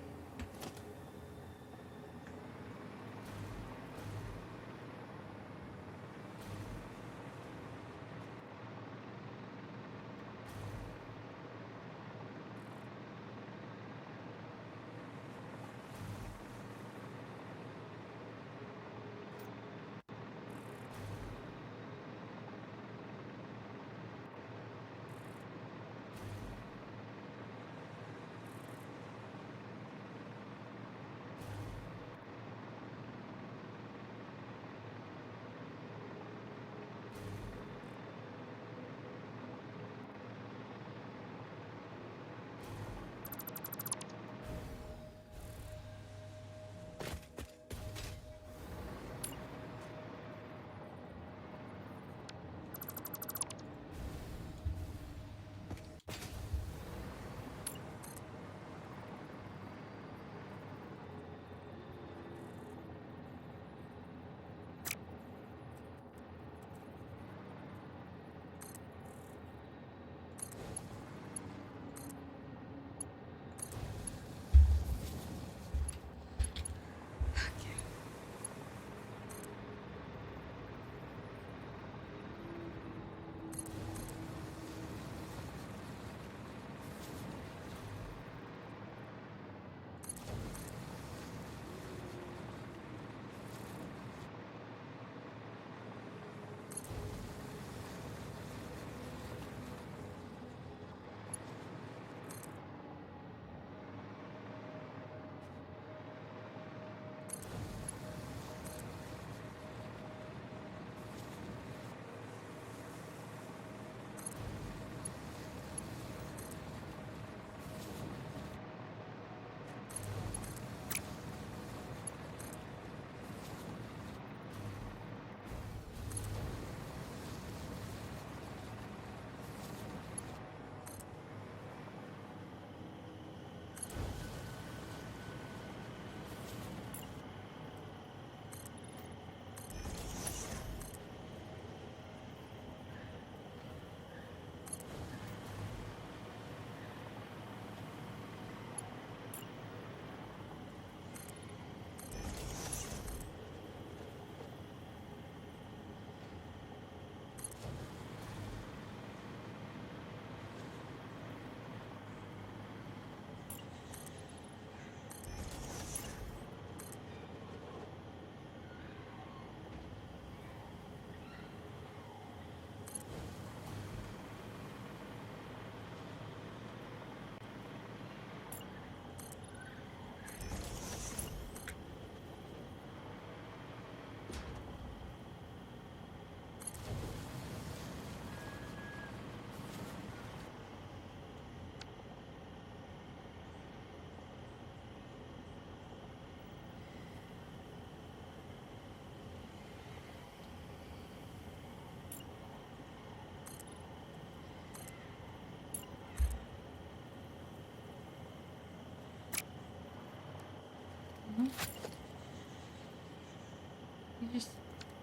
You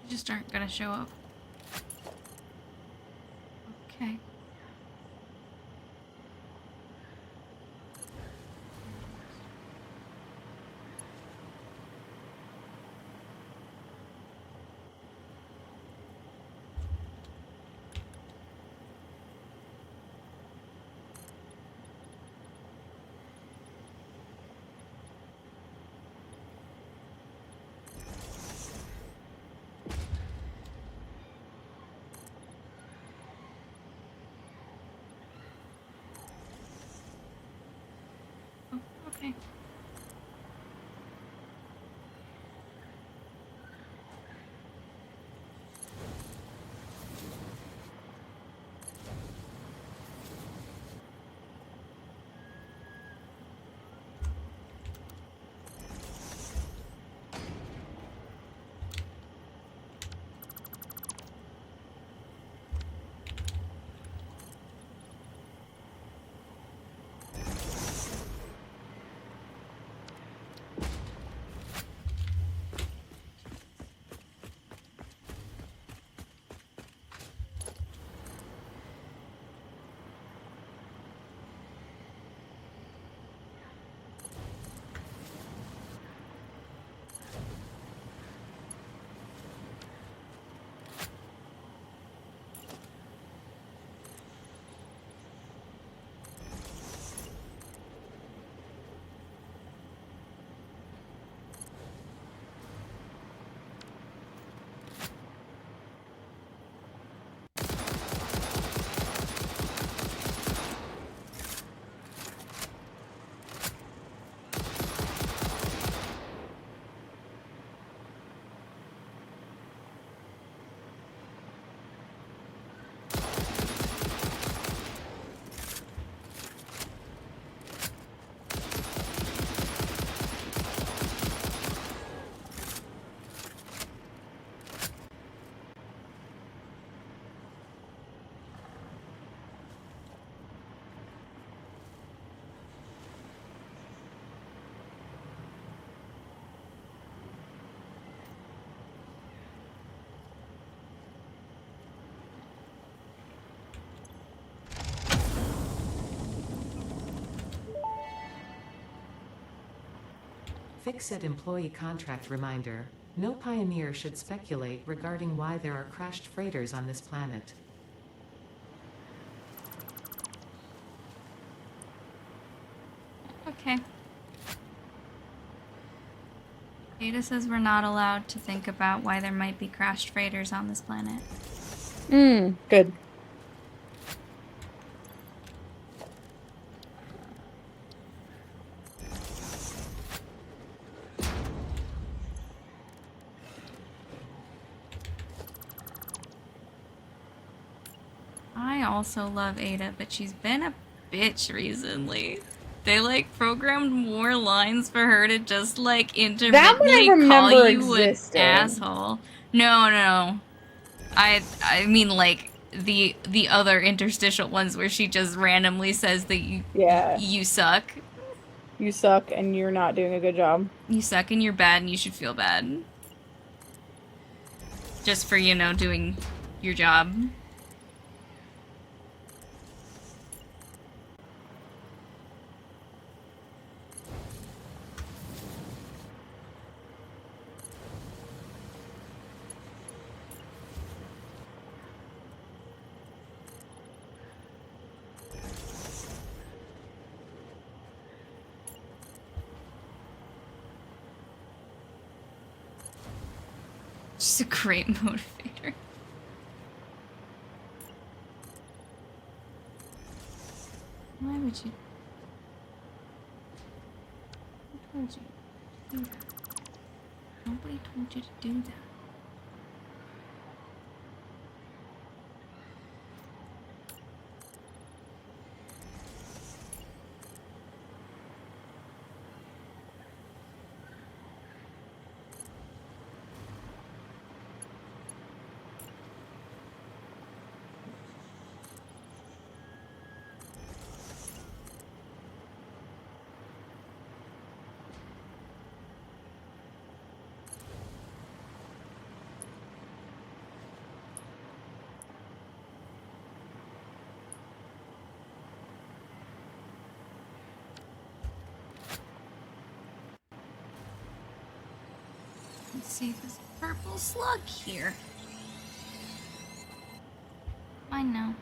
just aren't gonna show up. Okay. Oh, okay. Fix-It employee contract reminder. No pioneer should speculate regarding why there are crashed freighters on this planet. Okay. Ada says we're not allowed to think about why there might be crashed freighters on this planet. Good. I also love Ada, but she's been a bitch recently. They, like, programmed more lines for her to just, like, intermittently call you an asshole. No. I mean, like, the other interstitial ones where she just randomly says that you suck. You suck and you're not doing a good job. You suck and you're bad and you should feel bad. Just for, you know, doing your job. She's a great motivator. Why would you? Who told you to do that? Nobody told you to do that. see this purple slug here. Mine now.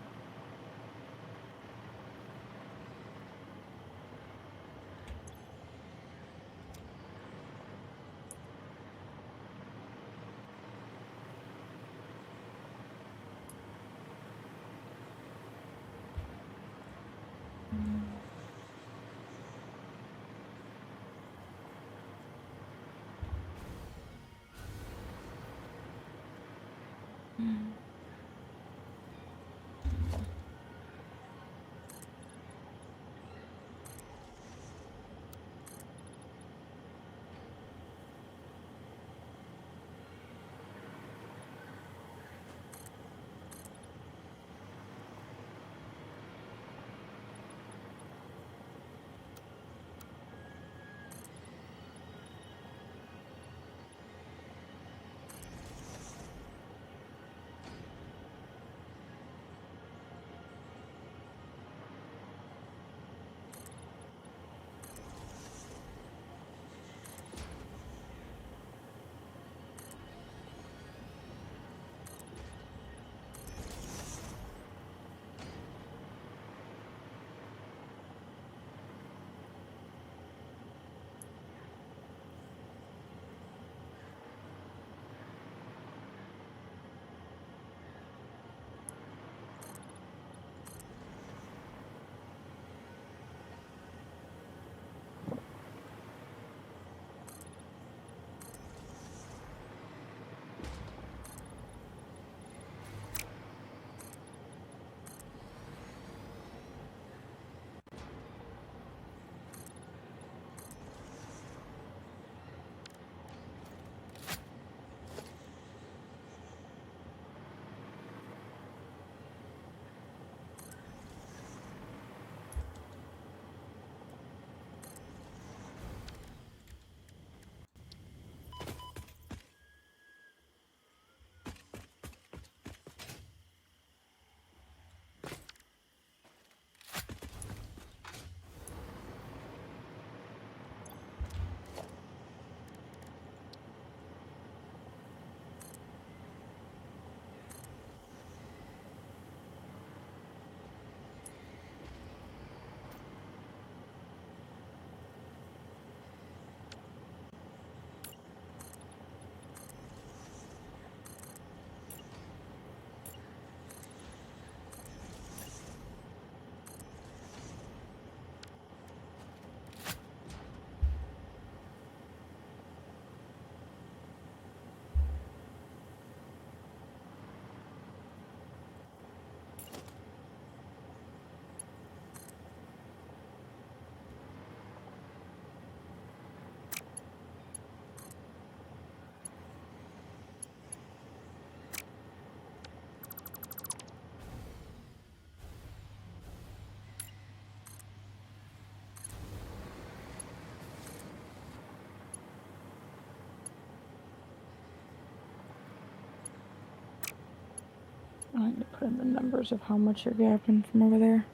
I need to put in the numbers of how much you're gapping from over there.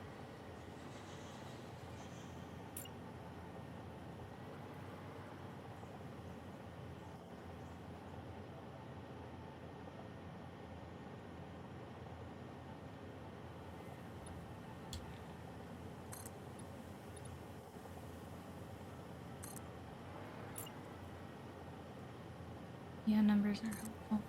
Yeah, numbers are helpful.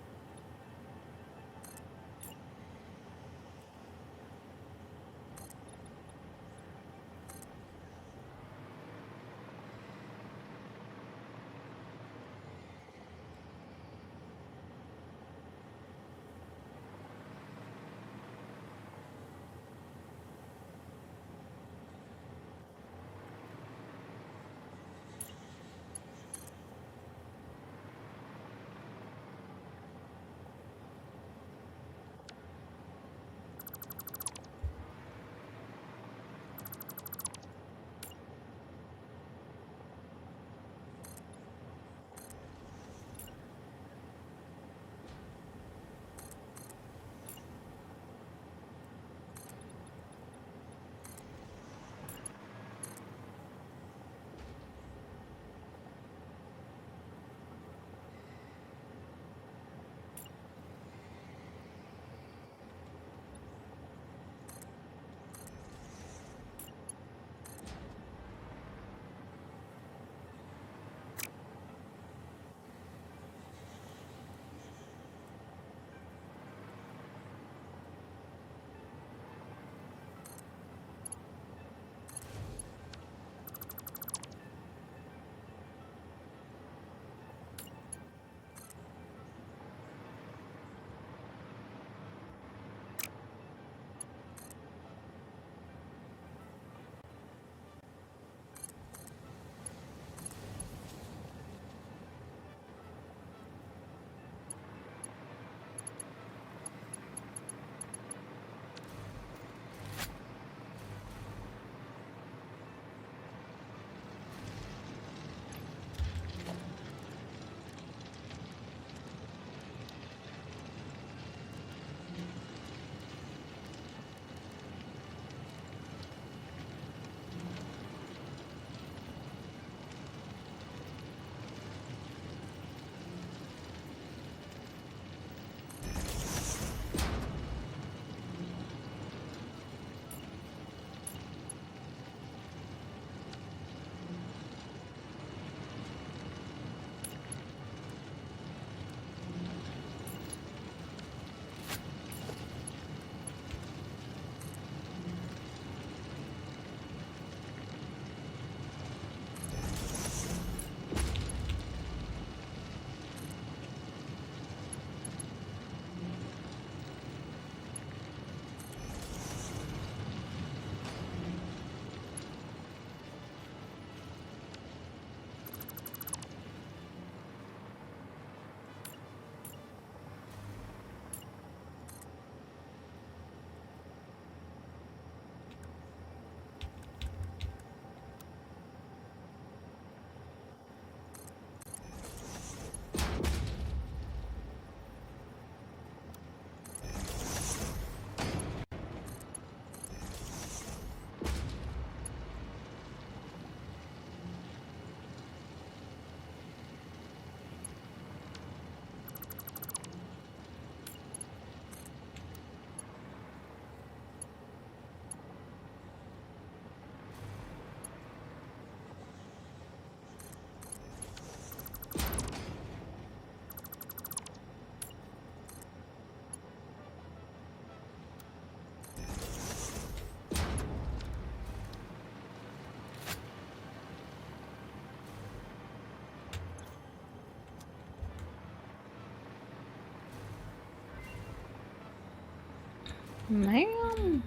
Ma'am.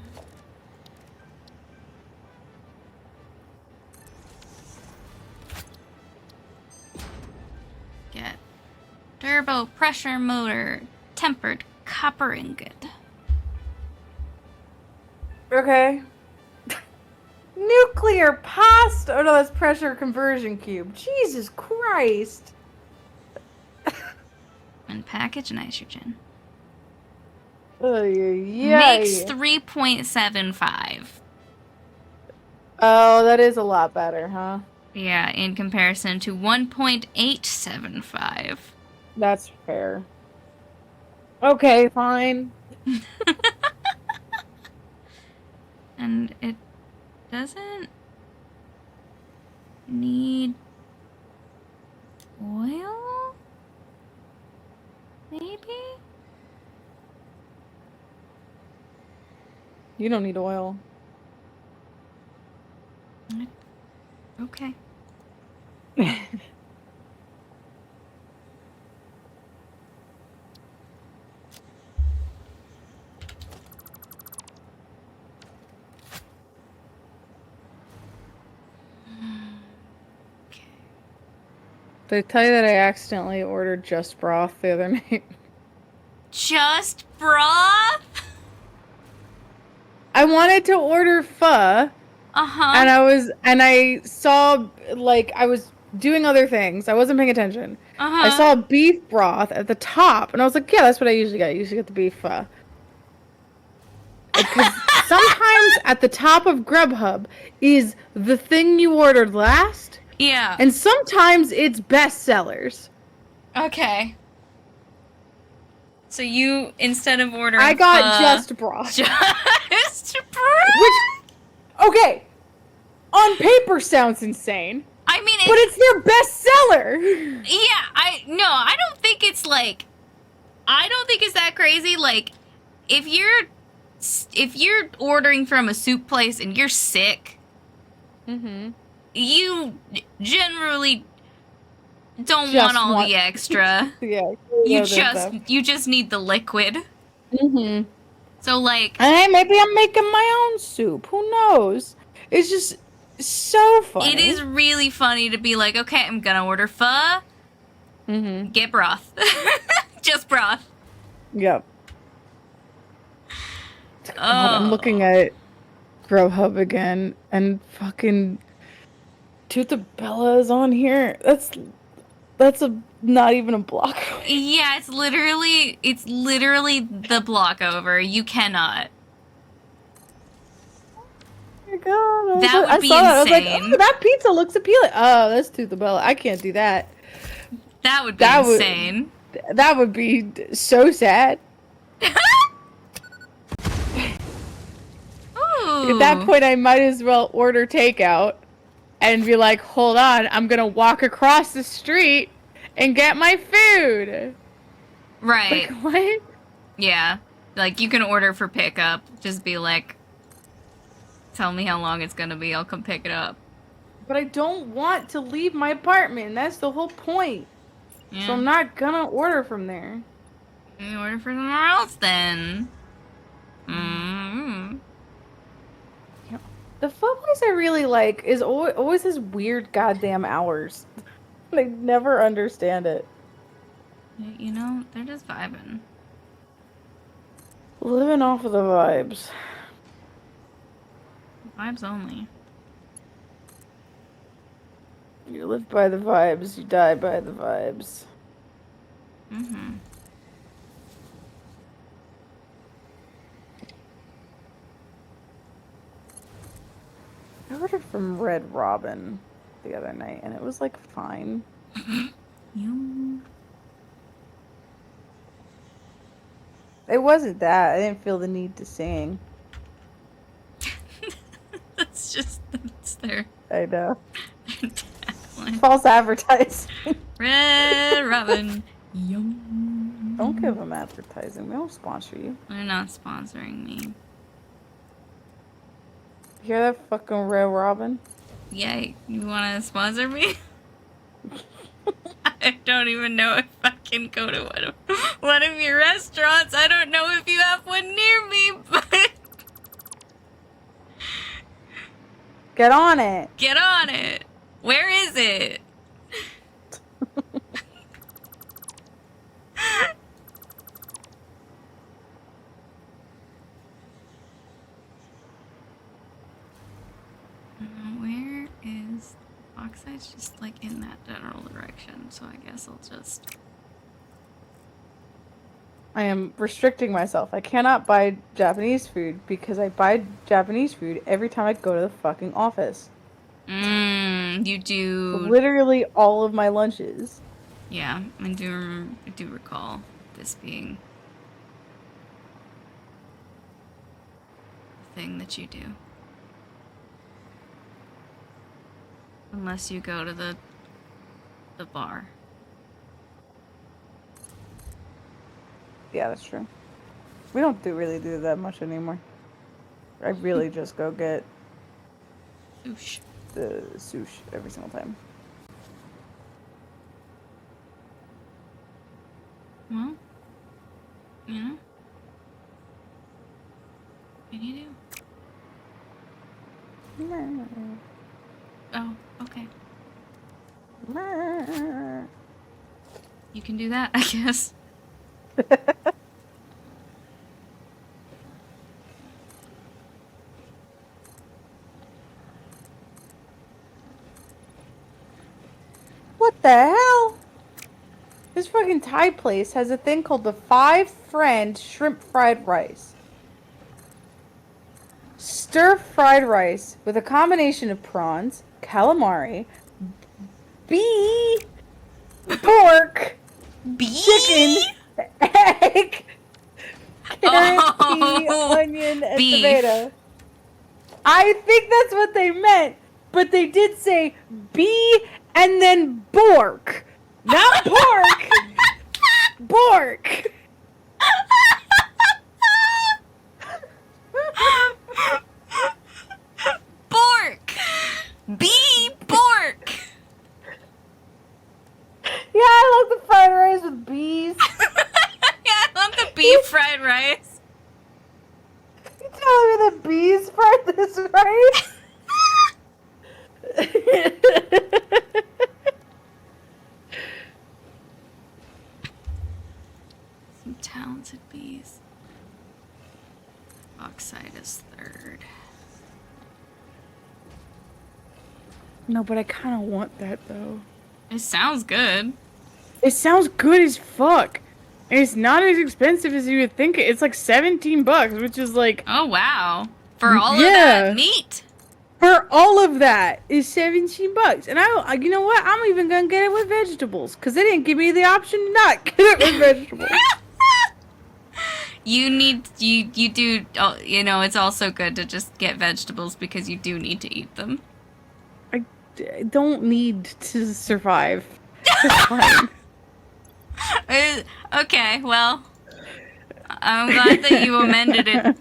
Get turbo pressure motor, tempered copper ingot. Okay. Nuclear pasta. Oh no, that's pressure conversion cube. Jesus Christ. And package nitrogen. Makes 3.75. Oh, that is a lot better, huh? Yeah, in comparison to 1.875. That's fair. Okay, fine. And it doesn't need oil? Maybe? You don't need oil. Okay. Did I tell you that I accidentally ordered just broth the other night? Just broth? I wanted to order pho. Uh-huh. And I saw, like, I was doing other things. I wasn't paying attention. Uh-huh. I saw beef broth at the top, and I was like, yeah, that's what I usually get. I usually get the beef pho. Because sometimes at the top of Grubhub is the thing you ordered last. Yeah. And sometimes it's bestsellers. Okay. So you, instead of ordering I got just broth. Just broth? Which, okay, on paper sounds insane. I mean, but it's their bestseller. Yeah, I don't think it's like, I don't think it's that crazy. Like, if you're ordering from a soup place and you're sick, you generally don't want all the extra. Yeah. You just need the liquid. So like, hey, maybe I'm making my own soup. Who knows? It's just so funny. It is really funny to be like, okay, I'm gonna order pho. Get broth. Just broth. Yep. God, I'm looking at Grubhub again, and fucking Tutabella is on here. That's not even a block away. Yeah, it's literally the block over. You cannot. Oh my God, that would be insane. I was like, oh, that pizza looks appealing. Oh, that's Tutabella. I can't do that. That would be insane. That would be so sad. At that point, I might as well order takeout and be like, hold on, I'm gonna walk across the street and get my food. Right. Like, what? Yeah. Like, you can order for pickup. Just be like, tell me how long it's gonna be, I'll come pick it up. But I don't want to leave my apartment, and that's the whole point. Yeah. So I'm not gonna order from there. You order from somewhere else then. The pho place I really like is always has weird goddamn hours. I never understand it. You know, they're just vibing. Living off of the vibes. Vibes only. You live by the vibes, you die by the vibes. I ordered from Red Robin the other night, and it was, like, fine. It wasn't that. I didn't feel the need to sing. That's there. I know. False advertising. Red Robin. Yum. Don't give them advertising. We don't sponsor you. They're not sponsoring me. Hear that, fucking Red Robin? Yeah, you wanna sponsor me? I don't even know if I can go to one of your restaurants. I don't know if you have one near me, but Get on it. Get on it. Where is it? Where is oxide's just like in that general direction, so I guess I'll just. I am restricting myself. I cannot buy Japanese food because I buy Japanese food every time I go to the fucking office. You do. Literally all of my lunches. Yeah, I do recall this being the thing that you do. Unless you go to the bar. Yeah, that's true. We don't really do that much anymore. I really just go get Sush. the sushi every single time. Well, you know, what can you do? Oh, okay. You can do that, I guess. What the hell? This fucking Thai place has a thing called the 5 Friend Shrimp Fried Rice. Stir-fried rice with a combination of prawns, calamari, pork, chicken, egg, carrot, pea, onion, and tomato. I think that's what they meant, but they did say bee and then bork. Not pork. Bork. Bork! Bee bork! Yeah, I love the fried rice with bees. Yeah, I love the beef fried rice. You telling me the bees fried this rice? Some talented bees. Oxide is third. No, but I kind of want that though. It sounds good. It sounds good as fuck. And it's not as expensive as you would think. It's like $17, which is like... Oh, wow. For all of that meat? For all of that is $17. And I, you know what? I'm even gonna get it with vegetables. Because they didn't give me the option to not get it with vegetables. You do, you know, it's also good to just get vegetables because you do need to eat them. I don't need to survive. It's fine. Okay, well, I'm glad that you amended it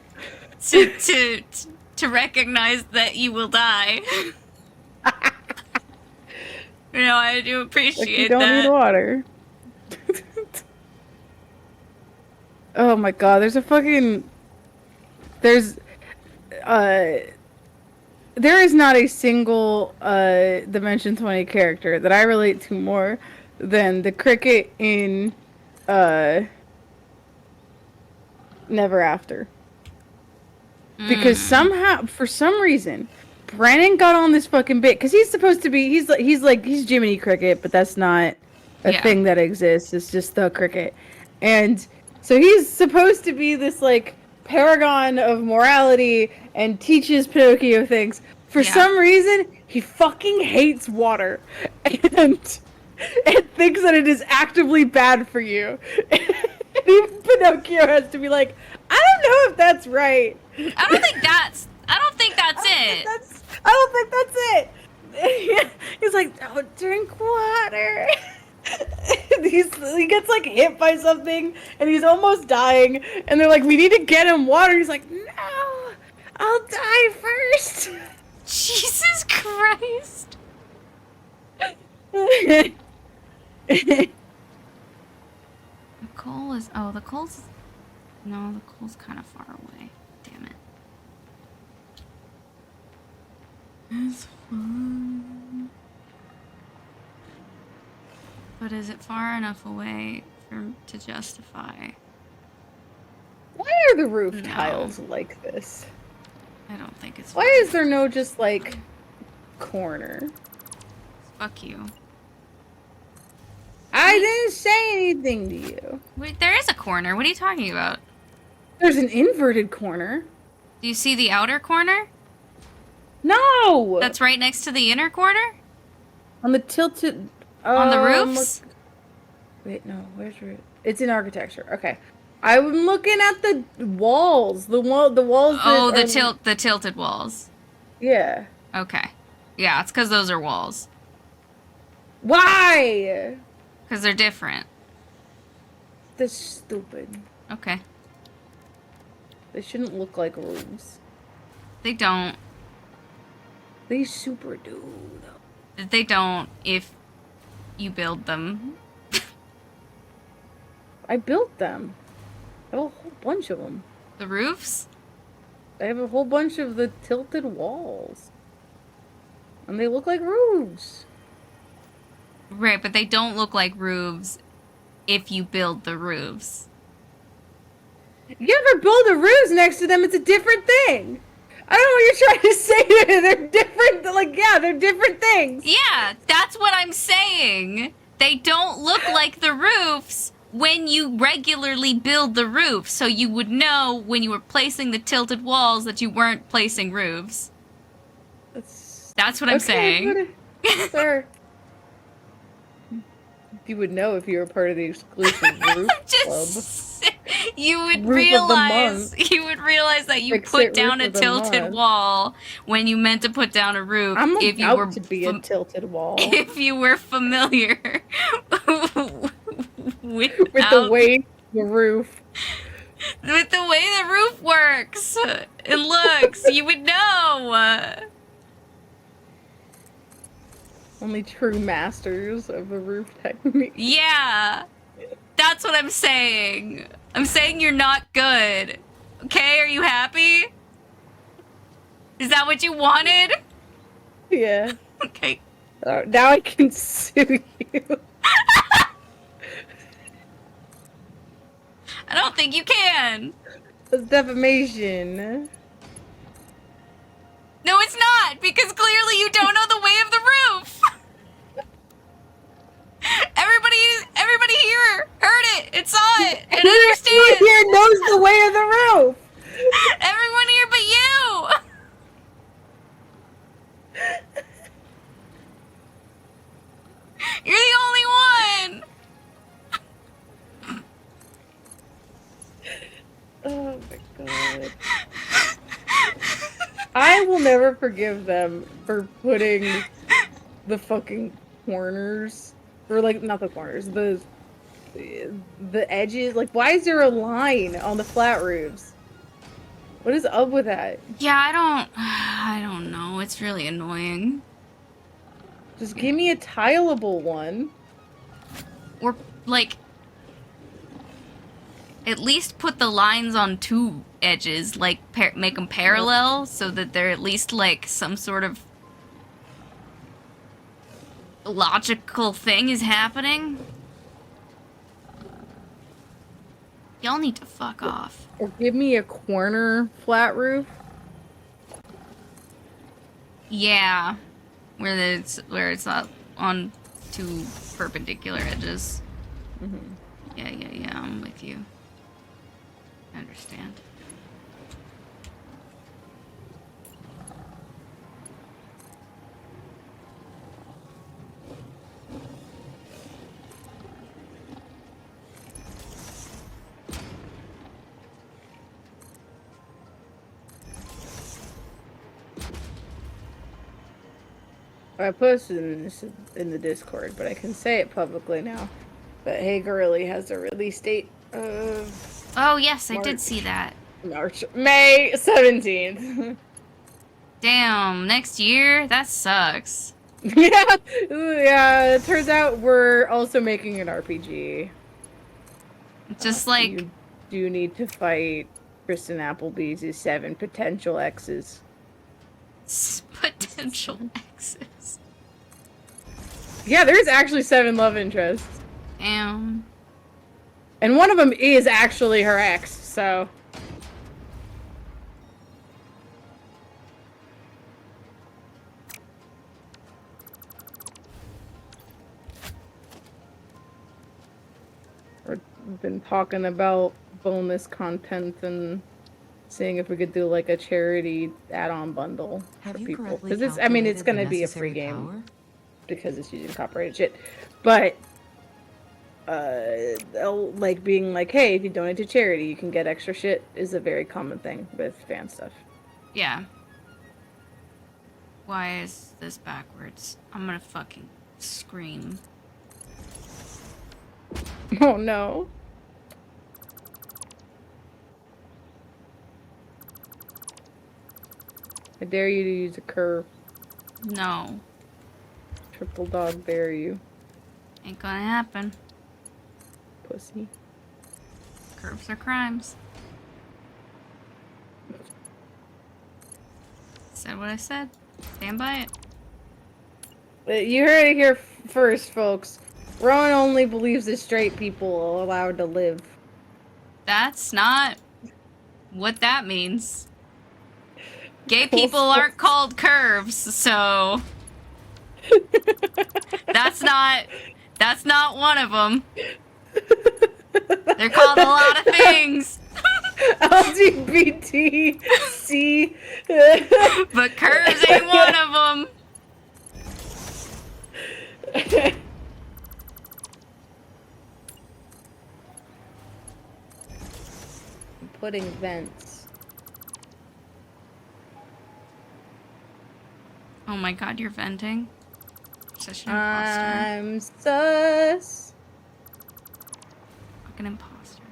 to recognize that you will die. You know, I do appreciate that. You don't need water. Oh my god, there's there is not a single Dimension 20 character that I relate to more than the cricket in Never After. Because somehow, for some reason, Brennan got on this fucking bit because he's supposed to be he's Jiminy Cricket, but that's not a thing that exists. It's just the cricket. And so he's supposed to be this like paragon of morality and teaches Pinocchio things. For some reason, he fucking hates water and thinks that it is actively bad for you. And even Pinocchio has to be like, I don't know if that's right. I don't think that's it. I don't think that's it. He's like, don't drink water. He gets like hit by something and he's almost dying. And they're like, we need to get him water. He's like, no, I'll die first. Jesus Christ. The coal is, the coal's kind of far away. Damn it. It's fun. But is it far enough away to justify? Why are the roof tiles like this? I don't think it's Why is there no just, like, corner? Fuck you. I didn't say anything to you. Wait, there is a corner. What are you talking about? There's an inverted corner. Do you see the outer corner? No! That's right next to the inner corner? On the tilted... On the roofs? Wait, no. Where's roof? It's in architecture. Okay. I'm looking at the walls. The walls Oh, the tilted walls. Yeah. Okay. Yeah, it's because those are walls. Why? Because they're different. That's stupid. Okay. They shouldn't look like rooms. They don't. They super do, though. They don't if you build them. I built them. I have a whole bunch of them. The roofs? I have a whole bunch of the tilted walls. And they look like roofs. Right, but they don't look like roofs if you build the roofs. You ever build the roofs next to them, it's a different thing. I don't know what you're trying to say. They're different. Like, yeah, they're different things. Yeah, that's what I'm saying. They don't look like the roofs when you regularly build the roof, so you would know when you were placing the tilted walls that you weren't placing roofs. That's what I'm saying. Sir. You would know if you were part of the exclusive roof club. You would realize that you put down a tilted wall when you meant to put down a roof. I'm if you about were to be a tilted wall. If you were familiar with the way the roof. With the way the roof works and looks, you would know. Only true masters of the roof technique. Yeah. That's what I'm saying. I'm saying you're not good. Okay, are you happy? Is that what you wanted? Yeah. Okay. Now I can sue you. I don't think you can. It's defamation. No, it's not, because clearly you don't know the way of the roof. Everybody here heard it and saw it and understands. Everyone here knows the way of the roof. Everyone here but you. You're the only one. Oh my god. I will never forgive them for putting the fucking corners, or like, not the corners, the edges. Like, why is there a line on the flat roofs? What is up with that? Yeah, I don't know. It's really annoying. Just give me a tileable one. Or, like, at least put the lines on two edges, like, make them parallel, so that they're at least, like, some sort of logical thing is happening. Y'all need to fuck off. Or give me a corner flat roof. Yeah. Where it's not on two perpendicular edges. Mm-hmm. Yeah, I'm with you. I understand. I posted in the Discord, but I can say it publicly now. But Hey Girly has a release date of... Oh, yes, I did see that. May 17th. Damn, next year? That sucks. Yeah, it turns out we're also making an RPG. Just like... You do need to fight Kristen Appleby's 7 potential exes. Potential exes. Yeah, there's actually 7 love interests. Damn. And one of them is actually her ex, so... We've been talking about bonus content and seeing if we could do like a charity add-on bundle Have for you people. correctly Because I mean, it's calculated gonna the be a free necessary game power? because it's using copyrighted shit. But like being like, hey, if you donate to charity, you can get extra shit is a very common thing with fan stuff. Yeah. Why is this backwards? I'm gonna fucking scream. Oh no. I dare you to use a curve. No. Triple dog dare you. Ain't gonna happen. Pussy. Curves are crimes. Said what I said. Stand by it. But you heard it here first, folks. Rowan only believes that straight people are allowed to live. That's not what that means. Gay people aren't called curves, so that's not one of them. They're called a lot of things. LGBTC. But curves ain't one of them. Putting vents. Oh my god, you're venting? Such an imposter. I'm sus. Fucking imposter.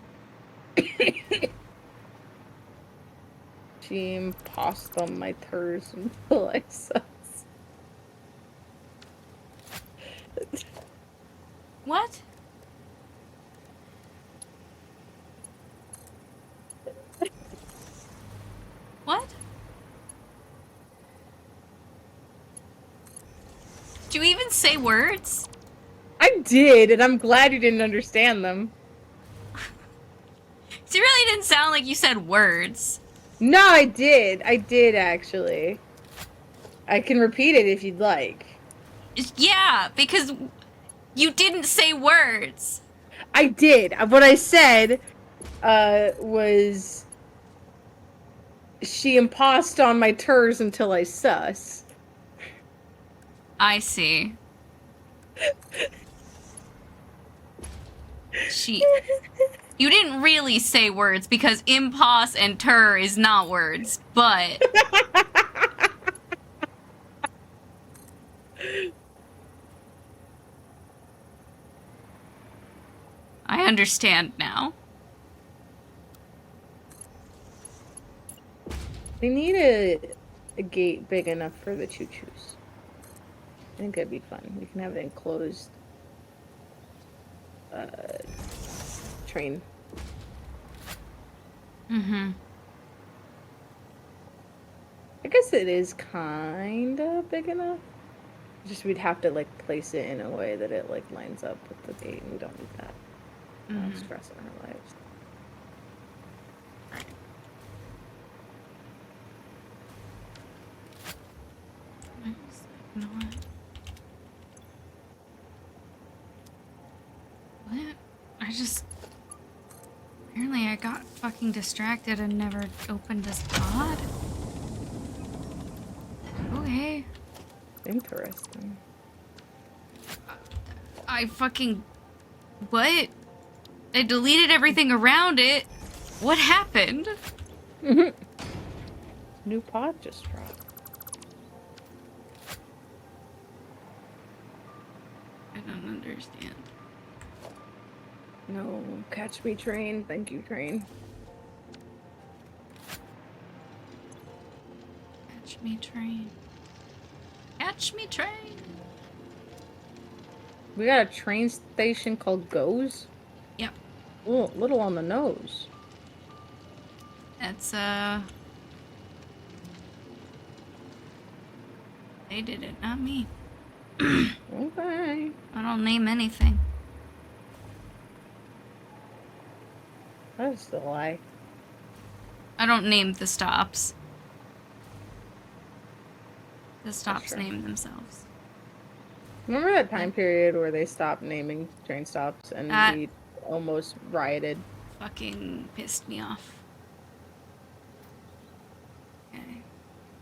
She impost on my turs until I sus. What? What? Did you even say words? I did, and I'm glad you didn't understand them. It really didn't sound like you said words. No, I did. I did, actually. I can repeat it if you'd like. Yeah, because you didn't say words. I did. What I said, was... She impost on my turs until I sus. I see. You didn't really say words because impos and tur is not words, but... I understand now. We need a gate big enough for the choo-choos. I think that'd be fun. We can have an enclosed train. Mm-hmm. I guess it is kind of big enough. Just we'd have to like place it in a way that it like lines up with the gate, and we don't need that. Mm-hmm. Stress in our lives. What? Apparently I got fucking distracted and never opened this pod. Okay. Interesting. I fucking... What? I deleted everything around it. What happened? New pod just dropped. I don't understand. No, catch me train. Thank you, train. Catch me train. Catch me train. We got a train station called Goes? Yep. Ooh, little on the nose. That's They did it, not me. Okay. I don't name anything. That's a lie. I don't name the stops. The stops name themselves. Remember that time period where they stopped naming train stops and we almost rioted? Fucking pissed me off. Okay.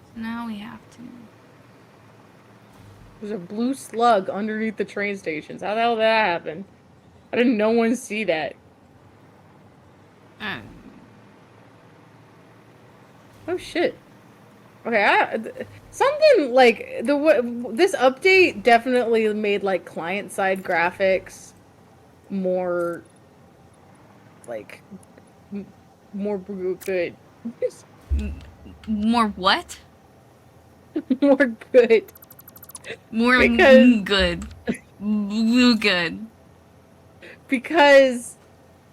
So now we have to... There's a blue slug underneath the train stations. How the hell did that happen? How did no one see that? Oh shit. Okay, something like this update definitely made like client side graphics more like more good. More what? More good. More because good. Good. Because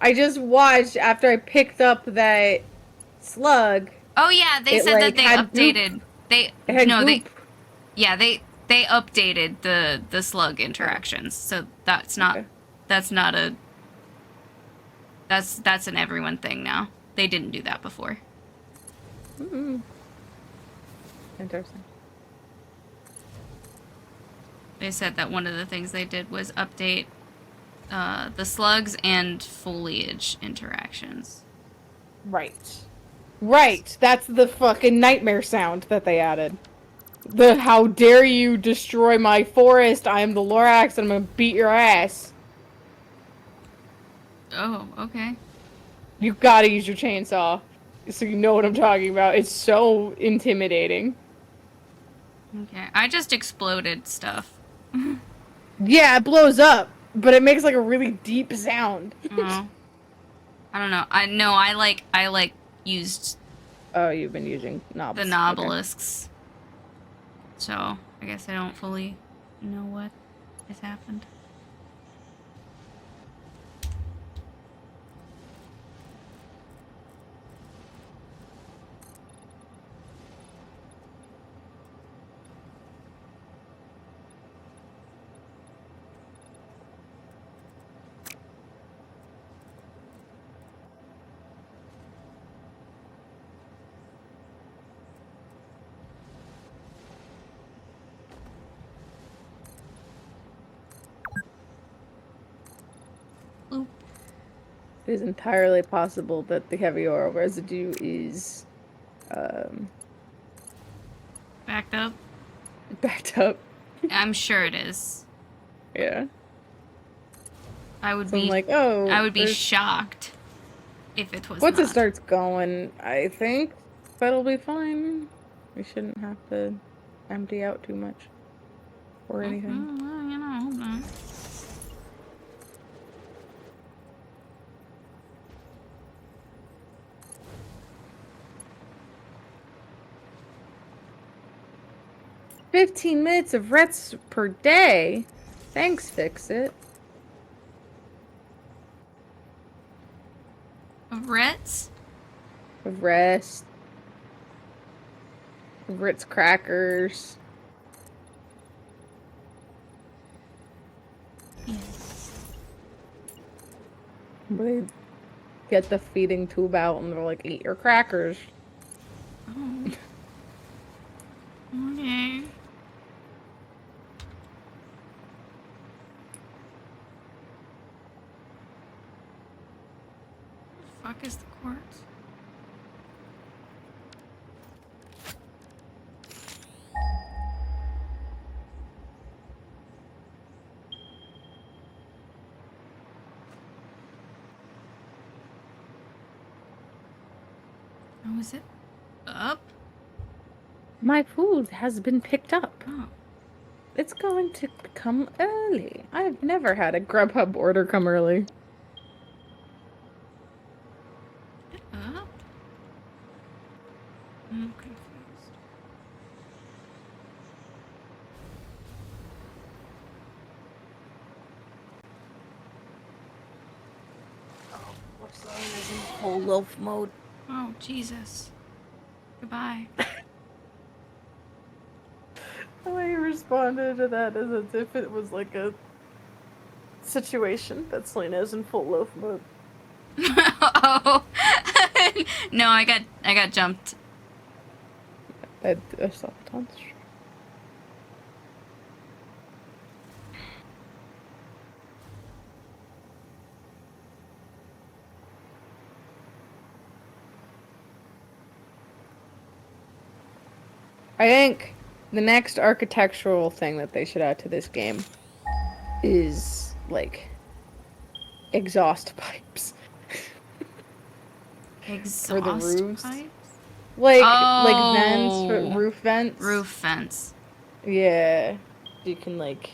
I just watched after I picked up that slug. Oh yeah, they said that they updated. Goop. They updated the slug interactions. So that's not that's an everyone thing now. They didn't do that before. Interesting. They said that one of the things they did was update the slugs and foliage interactions. Right. That's the fucking nightmare sound that they added. The how dare you destroy my forest, I am the Lorax and I'm gonna beat your ass. Oh, okay. You gotta use your chainsaw. So you know what I'm talking about. It's so intimidating. Okay, I just exploded stuff. Yeah, it blows up, but it makes like a really deep sound. Oh. I don't know. I used... Oh, you've been using knobs. The knobelisks. Okay. So, I guess I don't fully know what has happened. Oop. It is entirely possible that the heavy oil residue is backed up. Backed up. I'm sure it is. Yeah. I would be like, oh, I would be shocked if it was once not. It starts going, I think that'll be fine. We shouldn't have to empty out too much or anything. Well, you know, I hope not. "15 minutes of rest per day? Thanks, Fix-It." Of Ritz? Of rest. Of Ritz crackers. Yes. They get the feeding tube out and they're like, eat your crackers. Oh. Okay. What the fuck is the quartz? Oh, is it up? My food has been picked up. Oh. It's going to come early. I've never had a Grubhub order come early. Up? I'm confused. What's the in whole loaf mode? Oh, Jesus. Goodbye. The way he responded to that is as if it was like a situation that Selena is in full loaf mode. Oh. No, I got jumped. I saw tons. I think the next architectural thing that they should add to this game is like exhaust pipes. Exhaust for the roofs. pipes? Like vents, roof vents. Roof vents. Yeah. You can like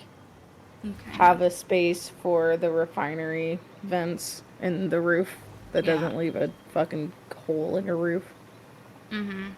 have a space for the refinery vents in the roof that doesn't leave a fucking hole in your roof. Mm-hmm.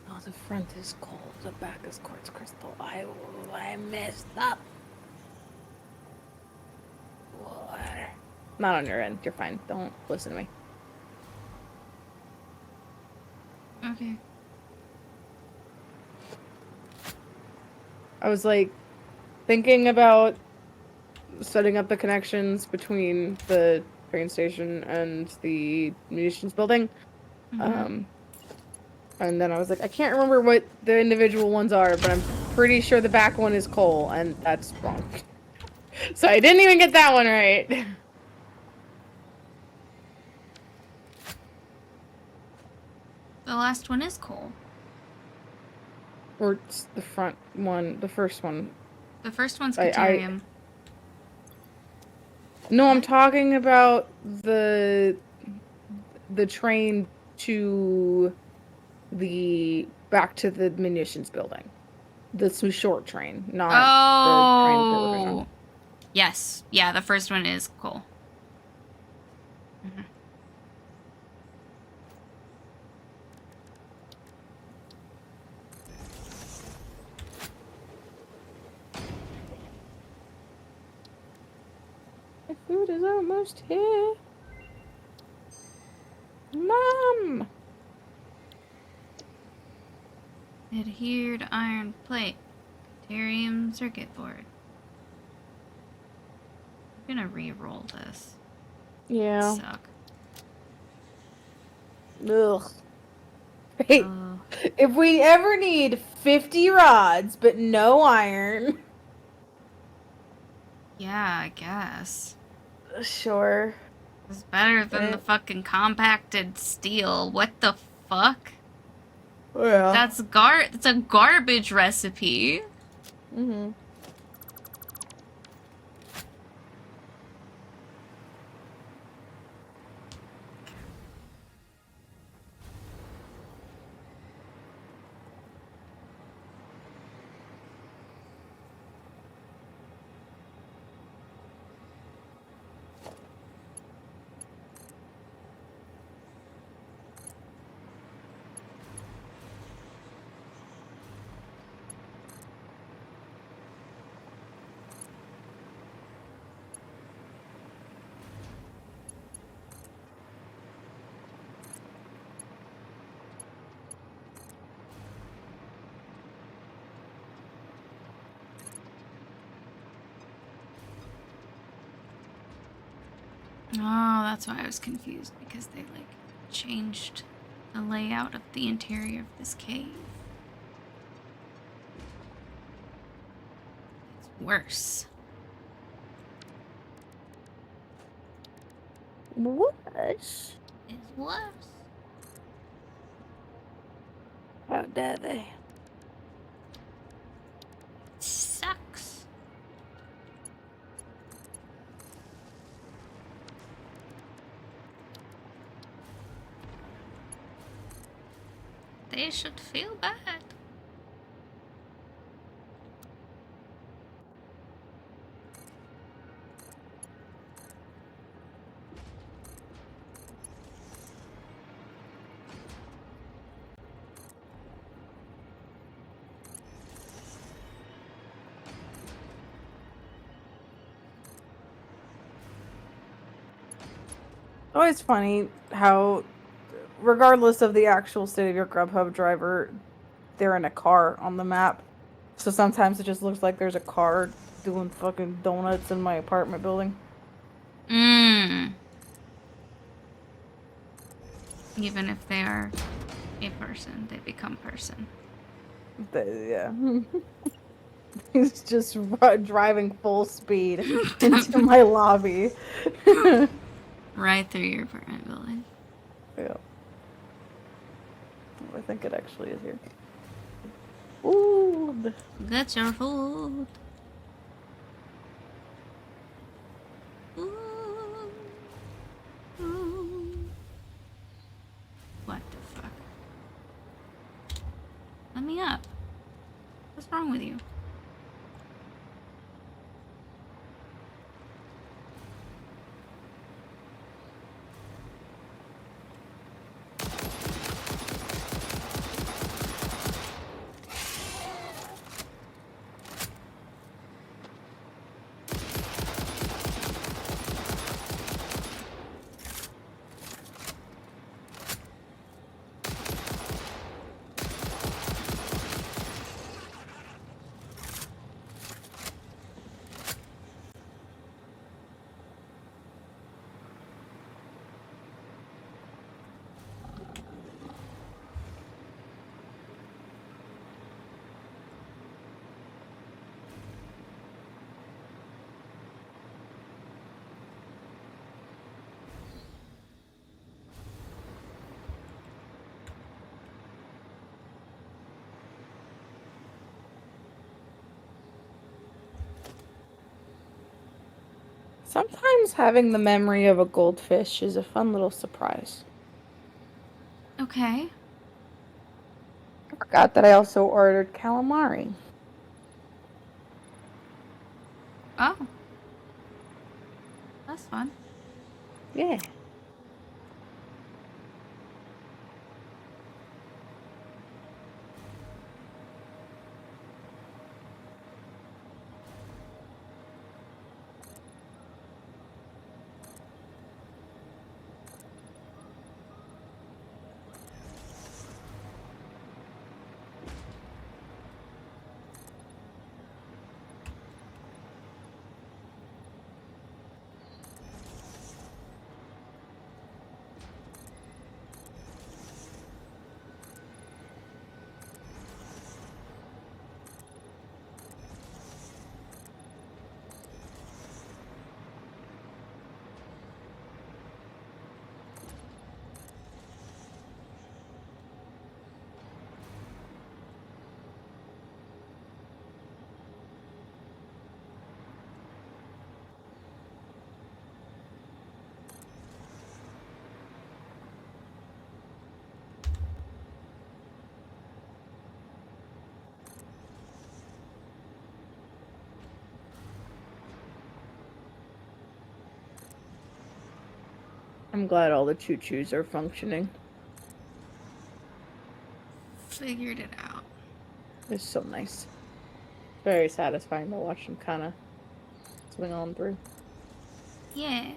Oh, the front is cold, the back is quartz crystal. I messed up. Water. Not on your end. You're fine. Don't listen to me. Okay. I was like thinking about setting up the connections between the train station and the munitions building. Mm-hmm. And then I was like, I can't remember what the individual ones are, but I'm pretty sure the back one is coal, and that's wrong. So I didn't even get that one right. The last one is coal. Or it's the front one, the first one. The first one's Caterium. No, I'm talking about the train to back to the munitions building. This was short train, not the train that we're going on. Yes. Yeah, the first one is coal. Mm-hmm. My food is almost here. Mom! Adhered iron plate. Caterium circuit board. I'm gonna re-roll this. Yeah. Suck. Ugh. Hey, if we ever need 50 rods but no iron. Yeah, I guess. Sure. It's better than the fucking compacted steel. What the fuck? Yeah. That's it's a garbage recipe. Mm-hmm. Oh, that's why I was confused, because they, like, changed the layout of the interior of this cave. It's worse. Worse? It's worse. How dare they? It sucks. They should feel bad. Always funny how, regardless of the actual state of your Grubhub driver, they're in a car on the map. So sometimes it just looks like there's a car doing fucking donuts in my apartment building. Even if they are a person, they become person. Yeah. He's just driving full speed into my lobby. Right through your apartment building. Yeah. I think it actually is here. Ooh. Get your food. Ooh. Ooh. What the fuck? Let me up. What's wrong with you? Sometimes having the memory of a goldfish is a fun little surprise. Okay. I forgot that I also ordered calamari. Oh. That's fun. Yeah. I'm glad all the choo-choos are functioning. Figured it out. It's so nice. Very satisfying to watch them kind of swing on through. Yeah.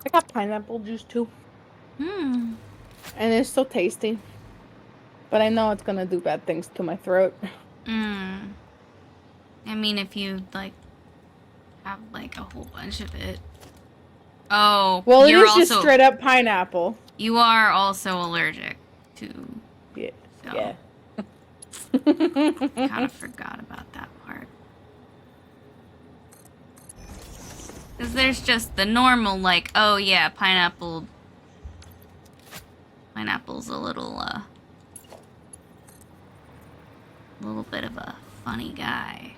I got pineapple juice too. Hmm. And it's so tasty. But I know it's gonna do bad things to my throat. Hmm. I mean, if you, like, have, like, a whole bunch of it. Oh, Well, it you're is just straight up pineapple. You are also allergic to... Yeah. So. Yeah. Kind of forgot about that part. Because there's just the normal, like, oh yeah, pineapple's a little bit of a funny guy.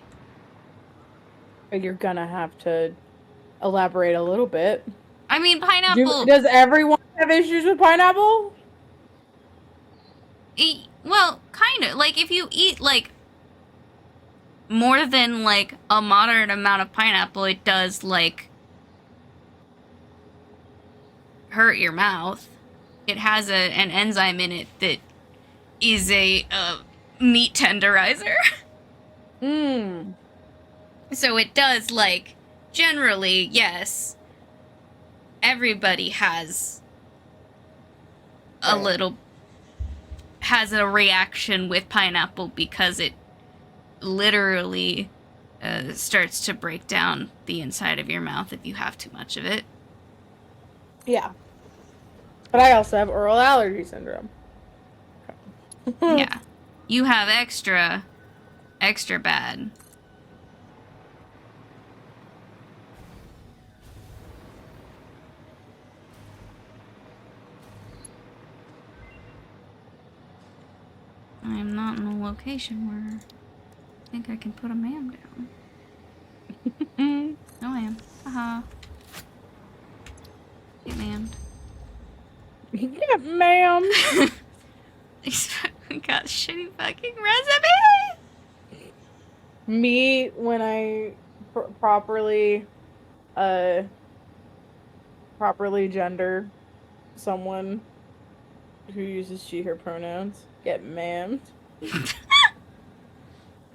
But you're gonna have to elaborate a little bit. I mean, pineapple... Does everyone have issues with pineapple? Well, kind of. Like, if you eat, like, more than, like, a moderate amount of pineapple, it does, like, hurt your mouth. It has an enzyme in it that is a meat tenderizer. Mmm. So it does, like, generally, yes, everybody has has a reaction with pineapple because it literally starts to break down the inside of your mouth if you have too much of it. Yeah. But I also have oral allergy syndrome. Yeah. You have extra bad. I am not in a location where I think I can put a ma'am down. No, I am. Haha. Get ma'am. Yeah, ma'am. We got shitty fucking recipe. Me, when I properly gender someone who uses she, her pronouns, get ma'am.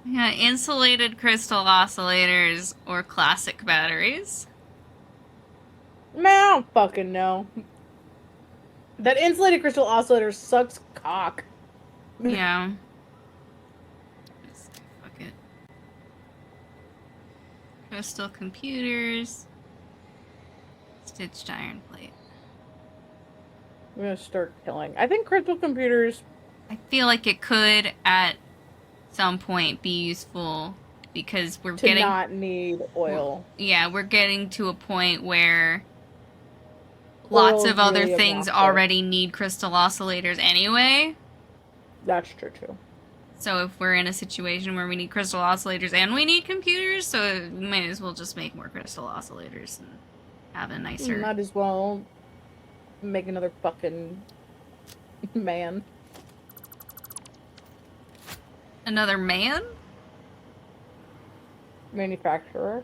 Yeah, insulated crystal oscillators or classic batteries. Man, I don't fucking know. That insulated crystal oscillator sucks cock. Yeah. Fuck it. Crystal computers. Stitched iron plate. I'm gonna start killing. I think crystal computers... I feel like it could, at some point, be useful, because we're to not need oil. Yeah, we're getting to a point where lots of other really things already need crystal oscillators anyway. That's true, too. So if we're in a situation where we need crystal oscillators and we need computers, so we might as well just make more crystal oscillators and have a nicer... Might as well make another fucking man. Another man? Manufacturer.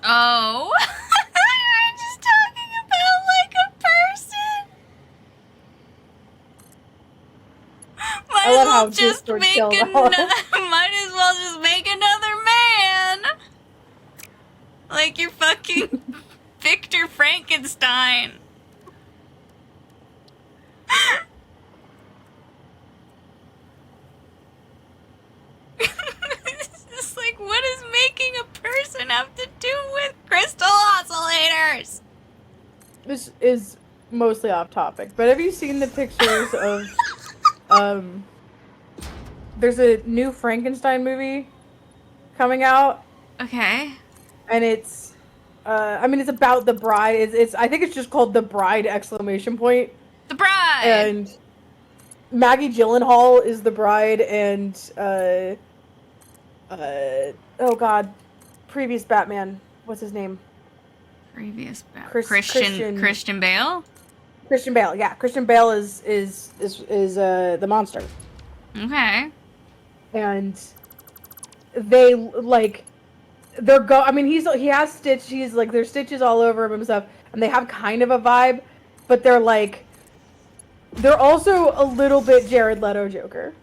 Oh. We're just talking about like a person. Might as well just make might as well just make another man. Like you're fucking Victor Frankenstein. It's just like, what does making a person have to do with crystal oscillators? This is mostly off topic, but have you seen the pictures of there's a new Frankenstein movie coming out? Okay. And it's it's about the bride. It's I think it's just called The Bride ! The Bride. And Maggie Gyllenhaal is the bride, and oh god, previous Batman, what's his name? Previous Batman. Christian Bale? Christian Bale, yeah. Christian Bale is the monster. Okay. And they he has stitch. He's like there's stitches all over him and stuff, and they have kind of a vibe, but they're also a little bit Jared Leto Joker.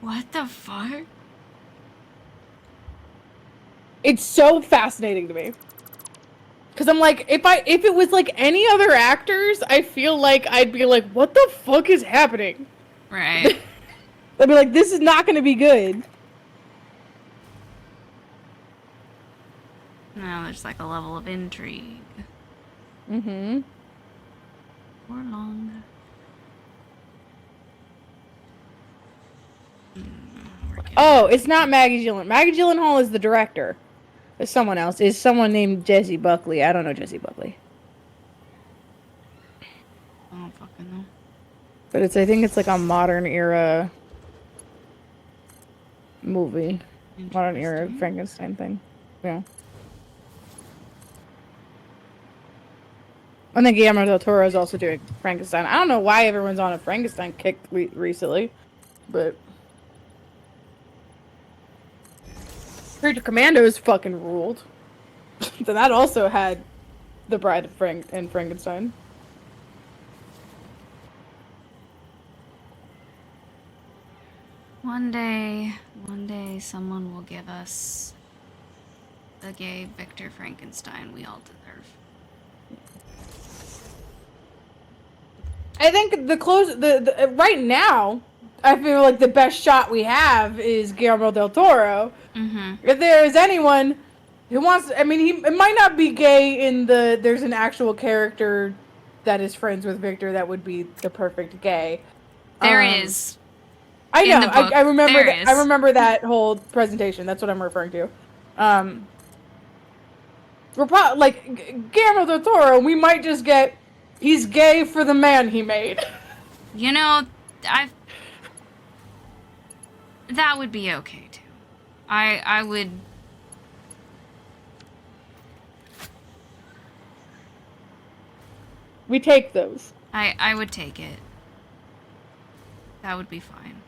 What the fuck? It's so fascinating to me. Cause I'm like, if it was like any other actors, I feel like I'd be like, what the fuck is happening? Right. I'd be like, this is not gonna be good. No, there's like a level of intrigue. Mm-hmm. Or long. Oh, it's not Maggie Gyllenhaal. Maggie Gyllenhaal is the director. It's someone else. It's someone named Jesse Buckley. I don't know Jesse Buckley. I don't fucking know. But I think it's like a modern era movie. Modern era Frankenstein thing. Yeah. I think Guillermo del Toro is also doing Frankenstein. I don't know why everyone's on a Frankenstein kick recently, but Creature Commandos fucking ruled. Then that also had The Bride of Frankenstein. One day, someone will give us the gay Victor Frankenstein we all deserve. I think the right now, I feel like the best shot we have is Guillermo del Toro. Mm-hmm. If there is anyone who wants, it might not be gay in there's an actual character that is friends with Victor that would be the perfect gay. There is. I know. I remember that. I remember that whole presentation. That's what I'm referring to. We're probably like Guillermo del Toro. We might just get. He's gay for the man he made. You know, that would be okay too. I would. We take those. I would take it. That would be fine.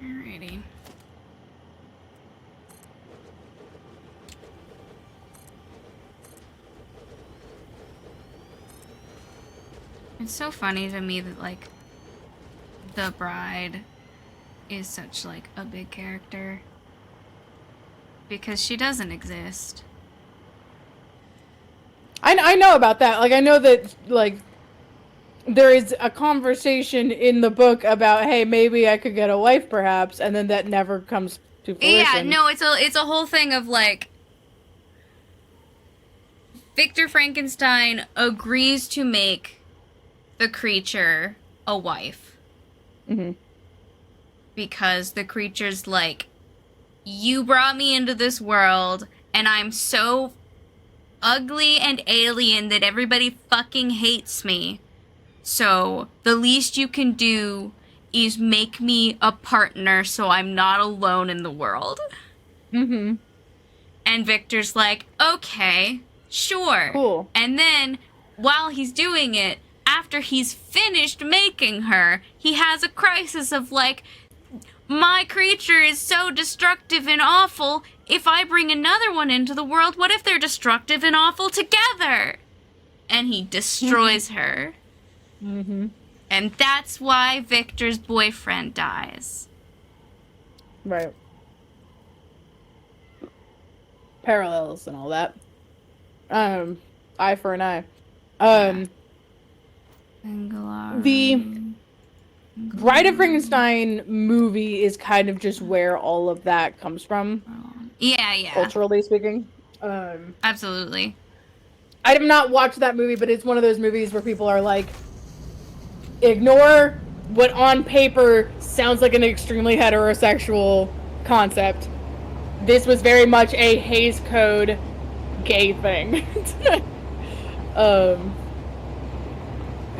Alrighty. It's so funny to me that, like, the bride is such, like, a big character. Because she doesn't exist. I know about that. Like, I know that, like, there is a conversation in the book about, hey, maybe I could get a wife, perhaps, and then that never comes to fruition. Yeah, no, it's a whole thing of, like, Victor Frankenstein agrees to make the creature a wife. Mm-hmm. Because the creature's like, you brought me into this world, and I'm so ugly and alien that everybody fucking hates me. So the least you can do is make me a partner so I'm not alone in the world. Mm-hmm. And Victor's like, okay, sure. Cool. And then, while he's doing it, after he's finished making her, he has a crisis of like, my creature is so destructive and awful. If I bring another one into the world, what if they're destructive and awful together? And he destroys her. Mm-hmm. And that's why Victor's boyfriend dies. Right. Parallels and all that. Eye for an eye. The Bride of Frankenstein movie is kind of just where all of that comes from. Yeah. Culturally speaking. Absolutely. I have not watched that movie, but it's one of those movies where people are like, ignore what on paper sounds like an extremely heterosexual concept. This was very much a Hays Code gay thing.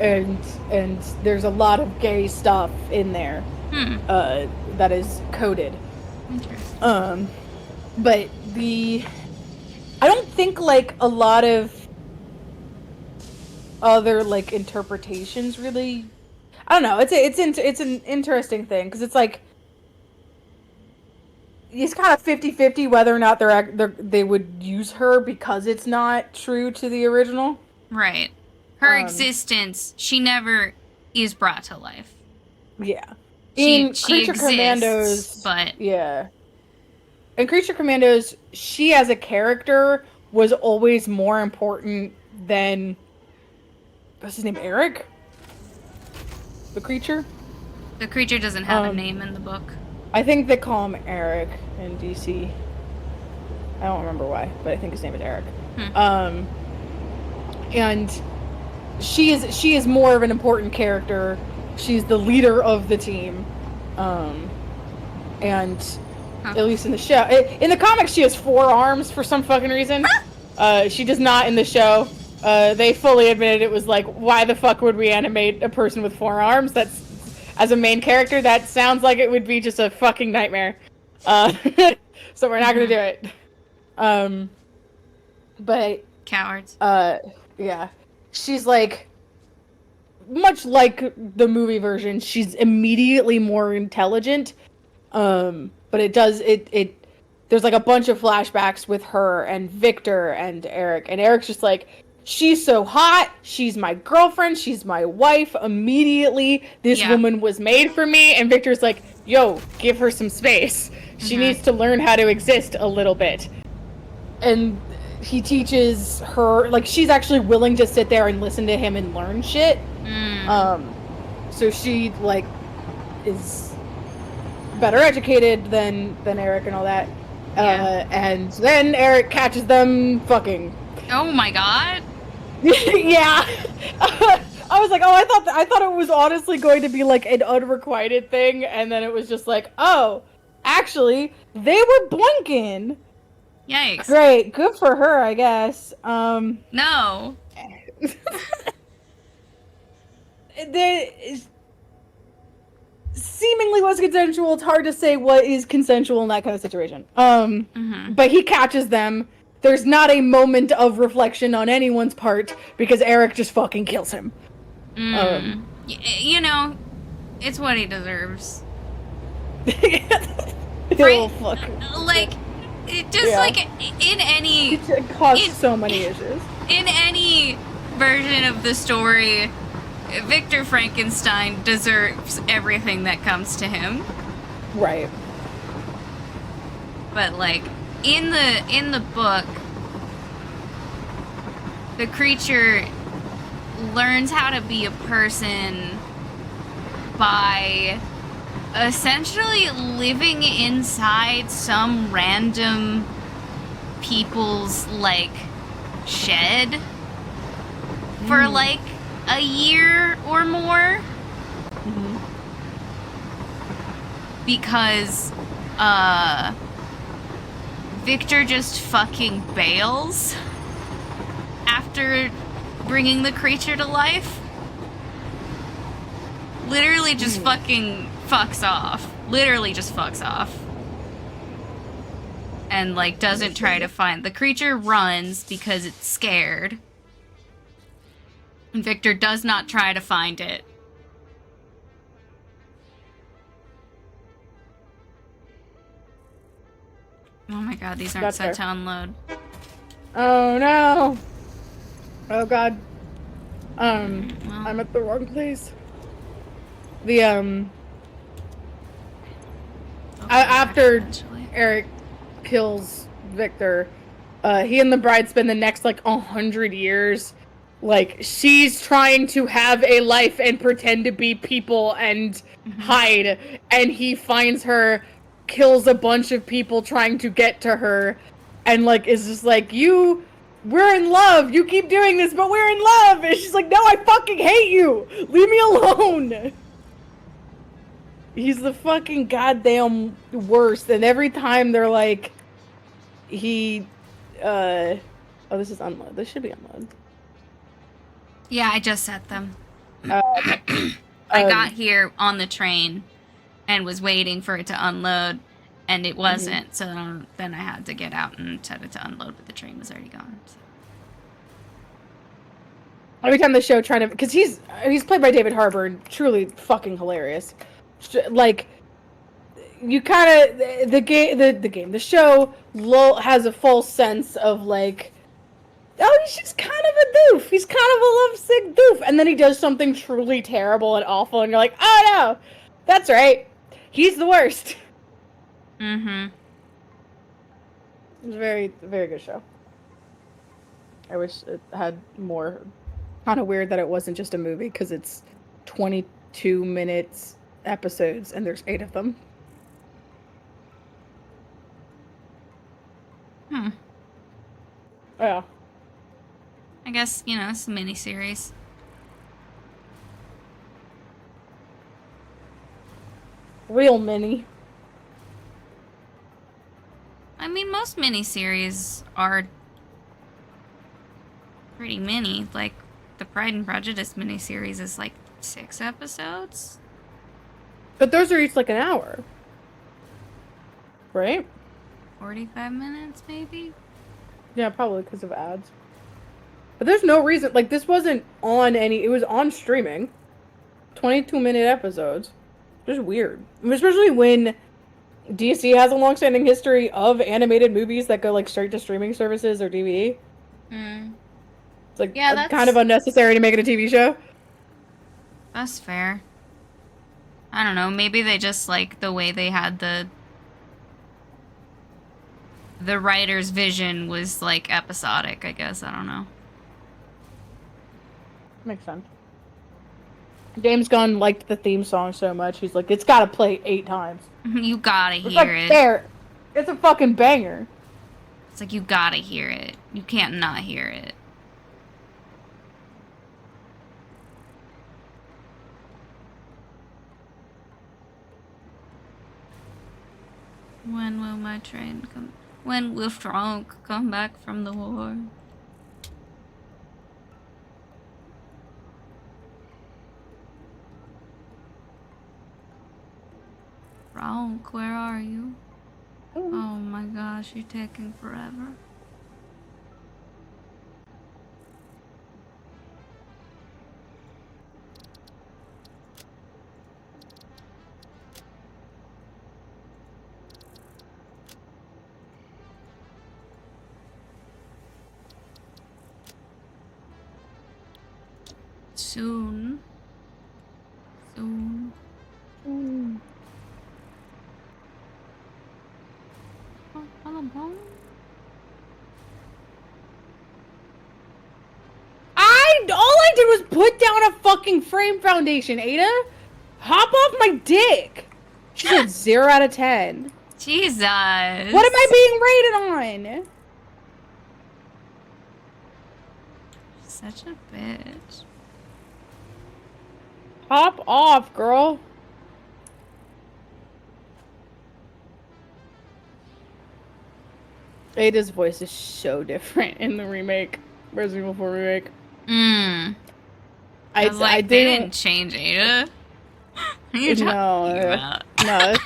And there's a lot of gay stuff in there that is coded. Interesting. But I don't think like a lot of other like interpretations really. I don't know. It's an interesting thing because it's like it's kind of 50-50 whether or not they would use her because it's not true to the original. Right. Her existence, she never is brought to life. Yeah. She Creature exists, Commandos, but yeah. In Creature Commandos, she as a character was always more important than what's his name, Eric? The creature? The creature doesn't have a name in the book. I think they call him Eric in DC. I don't remember why, but I think his name is Eric. And she is more of an important character. She's the leader of the team. And at least in the show. In the comics, she has 4 arms for some fucking reason. She does not in the show. They fully admitted it was like, why the fuck would we animate a person with 4 arms? That's, as a main character, that sounds like it would be just a fucking nightmare. So we're not gonna do it. But cowards. Yeah. She's like, much like the movie version, she's immediately more intelligent. But there's like a bunch of flashbacks with her and Victor and Eric. And Eric's just like, she's so hot. She's my girlfriend. She's my wife. Immediately, this woman was made for me. And Victor's like, yo, give her some space. She needs to learn how to exist a little bit. And he teaches her, like, she's actually willing to sit there and listen to him and learn shit. So she, like, is better educated than Eric and all that. And then Eric catches them fucking. Oh my god. Yeah. I was like, oh, I thought it was honestly going to be like an unrequited thing, and then it was just like, oh, actually, they were blinking. Yikes. Great, good for her, I guess. No. There is seemingly was consensual. It's hard to say what is consensual in that kind of situation. But he catches them. There's not a moment of reflection on anyone's part because Eric just fucking kills him. You know, it's what he deserves. Right? Fuck. Like, it just like in any. It caused so many issues. In any version of the story, Victor Frankenstein deserves everything that comes to him. Right. But like in the book, the creature learns how to be a person by essentially living inside some random people's like shed for like a year or more. Because, Victor just fucking bails after bringing the creature to life. Literally just fucking fucks off. Literally just fucks off. And, like, doesn't try to find... The creature runs because it's scared. And Victor does not try to find it. Oh my god, these aren't set to unload. Oh no! Oh god. I'm at the wrong place. The, after Eric kills Victor, he and the bride spend the next, like, 100 years, like, she's trying to have a life and pretend to be people and hide, and he finds her, kills a bunch of people trying to get to her, and, like, is just like, we're in love, you keep doing this, but we're in love, and she's like, no, I fucking hate you, leave me alone. He's the fucking goddamn worst, and every time they're like, oh, this is unload, this should be unload. Yeah, I just set them. I got here on the train and was waiting for it to unload, and it wasn't, so then I had to get out and set it to unload, but the train was already gone. So. Every time the show because he's played by David Harbour, and truly fucking hilarious. Like, you kind of, the show has a full sense of, like, oh, he's just kind of a doof. He's kind of a lovesick doof. And then he does something truly terrible and awful, and you're like, oh no, that's right. He's the worst. It was a very, very good show. I wish it had more. Kind of weird that it wasn't just a movie, because it's 22 minutes episodes, and there's 8 of them. Yeah. I guess, you know, it's a miniseries. Real mini. I mean, most miniseries are pretty mini. Like, the Pride and Prejudice miniseries is like 6 episodes. But those are each like an hour. Right? 45 minutes, maybe? Yeah, probably because of ads. But there's no reason, like, this wasn't on it was on streaming. 22-minute episodes. Just weird. Especially when DC has a long-standing history of animated movies that go, like, straight to streaming services or DVD. It's, like, that's kind of unnecessary to make it a TV show. That's fair. I don't know, maybe they just like the way they had the writer's vision was, like, episodic, I guess. I don't know. Makes sense. James Gunn liked the theme song so much, he's like, it's gotta play 8 times. You gotta hear it. There. It's a fucking banger. It's like, you gotta hear it. You can't not hear it. When will my train come? When will Frank come back from the war? Frank, where are you? Oh my gosh, you're taking forever. Soon. All I did was put down a fucking frame foundation, Ada. Hop off my dick. She said 0 out of 10. Jesus. What am I being rated on? Such a bitch. Pop off, girl. Ada's voice is so different in the remake. Resident Evil 4 remake. I was like, they didn't change Ada. What are you talking about? No.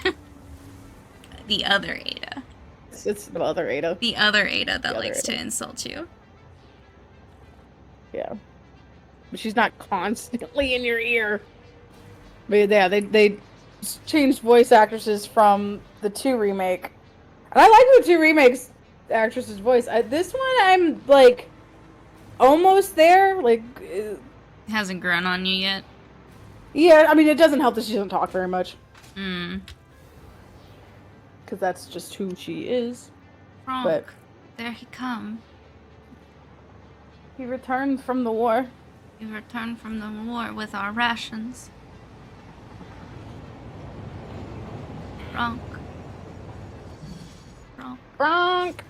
The other Ada. It's the other Ada. The other Ada that likes to insult you. Yeah. But she's not constantly in your ear. But yeah, they changed voice actresses from the 2 remake. And I like the 2 remakes actress's voice. This one, I'm, like, almost there. Like... It hasn't grown on you yet? Yeah, I mean, it doesn't help that she doesn't talk very much. Because that's just who she is. Frank, but there he come. He returned from the war. He returned from the war with our rations. Frank. Frank. Frank!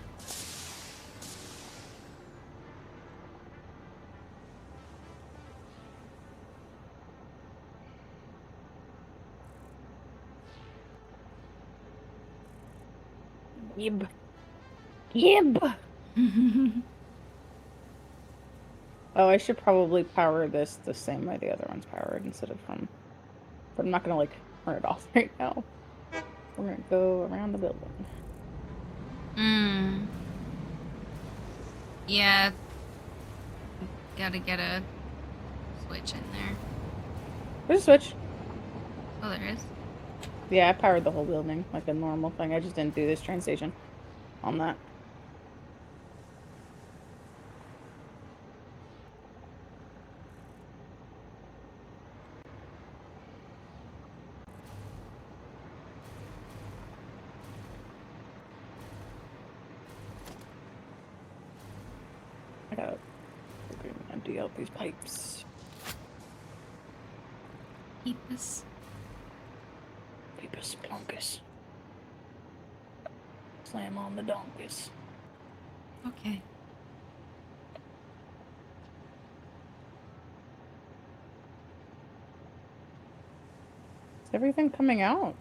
Yib. Yib! Oh, I should probably power this the same way the other one's powered instead of from... But I'm not gonna, like, turn it off right now. We're gonna go around the building. Yeah. Gotta get a switch in there. There's a switch. Oh, there is? Yeah, I powered the whole building like a normal thing. I just didn't do this train station on that. I gotta empty out these pipes. Peepus. Peepus plunkus. Slam on the donkus. Okay. Is everything coming out?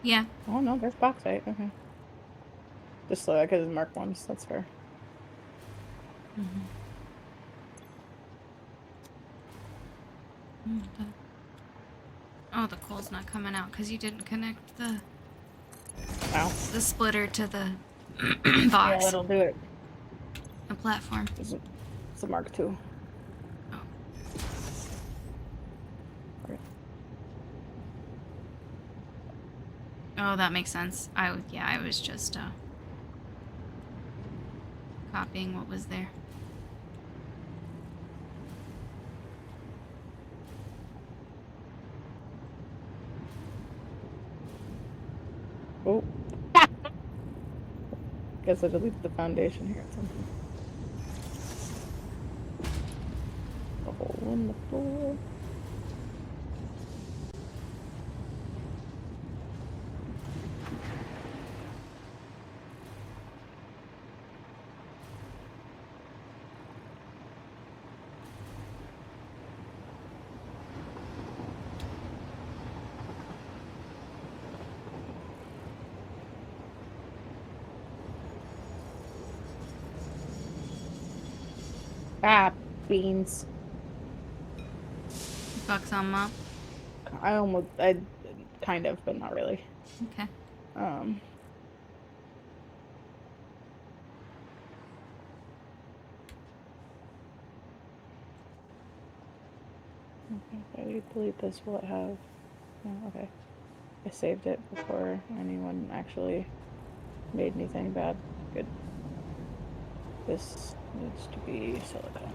Yeah. Oh no, there's bauxite. Okay. Just so because it's marked ones. That's fair. Oh, the coal's not coming out because you didn't connect the the splitter to the box. Yeah, that'll do it. The platform. It's a Mark II. Oh. Oh, that makes sense. I was just copying what was there. Oh. Guess I deleted the foundation here at some point. A hole in the floor. Ah, beans. Bucks on mop. I kind of, but not really. Okay. Okay, if I delete this, will it have... Oh, okay. I saved it before anyone actually made anything bad. Good. This needs to be silicone.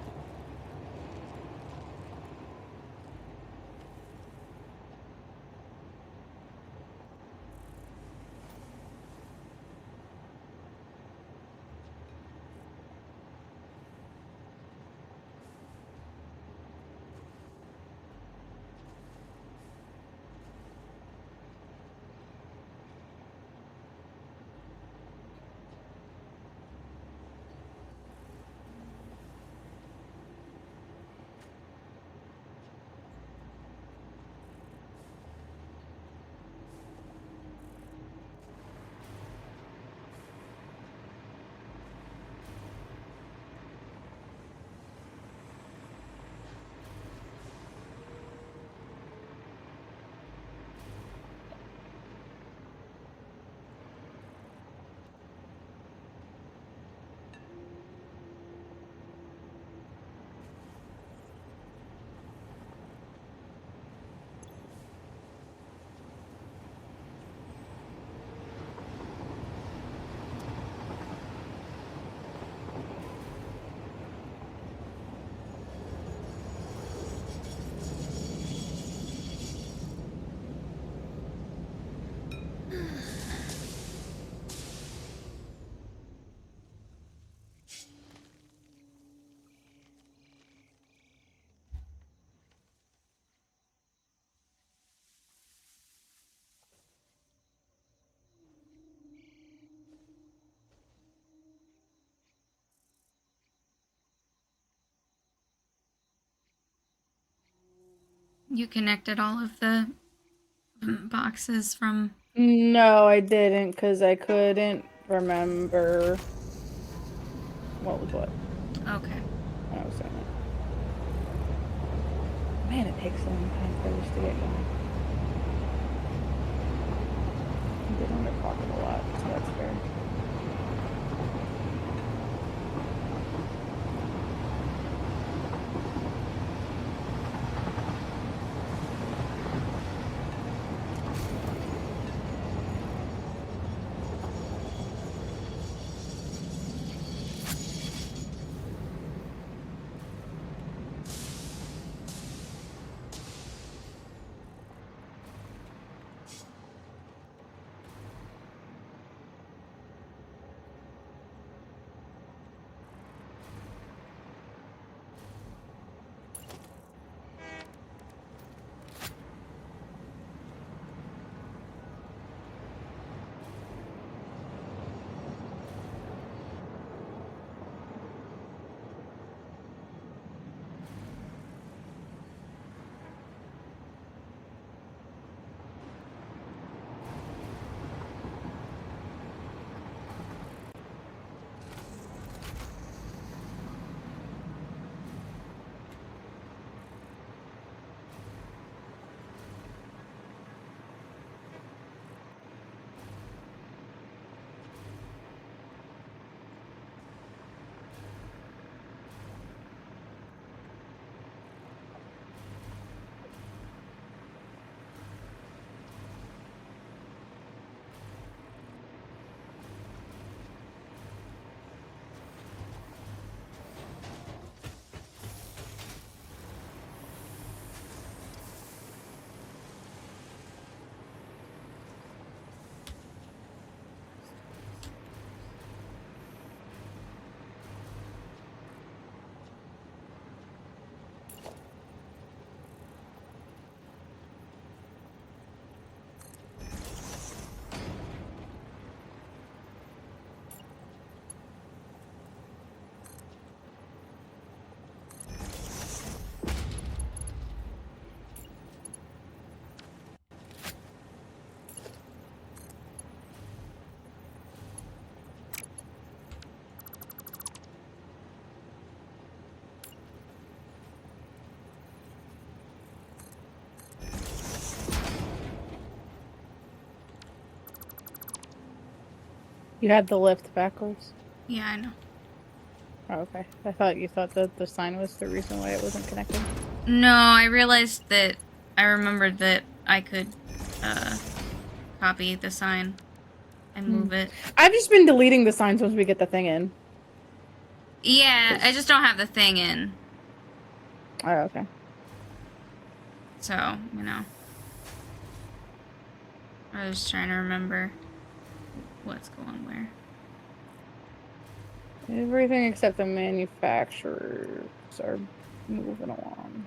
You connected all of the boxes from... No, I didn't, because I couldn't remember what was what. Okay. When I was doing it. Man, it takes a long time for this to get going. They don't get pocket a lot, so that's fair. You had the lift backwards? Yeah, I know. Oh, okay. I thought you thought that the sign was the reason why it wasn't connected. No, I realized that... I remembered that I could, copy the sign and move it. I've just been deleting the signs once we get the thing in. Yeah, I just don't have the thing in. Oh, okay. So, you know. I was trying to remember what's going where. Everything except the manufacturers are moving along.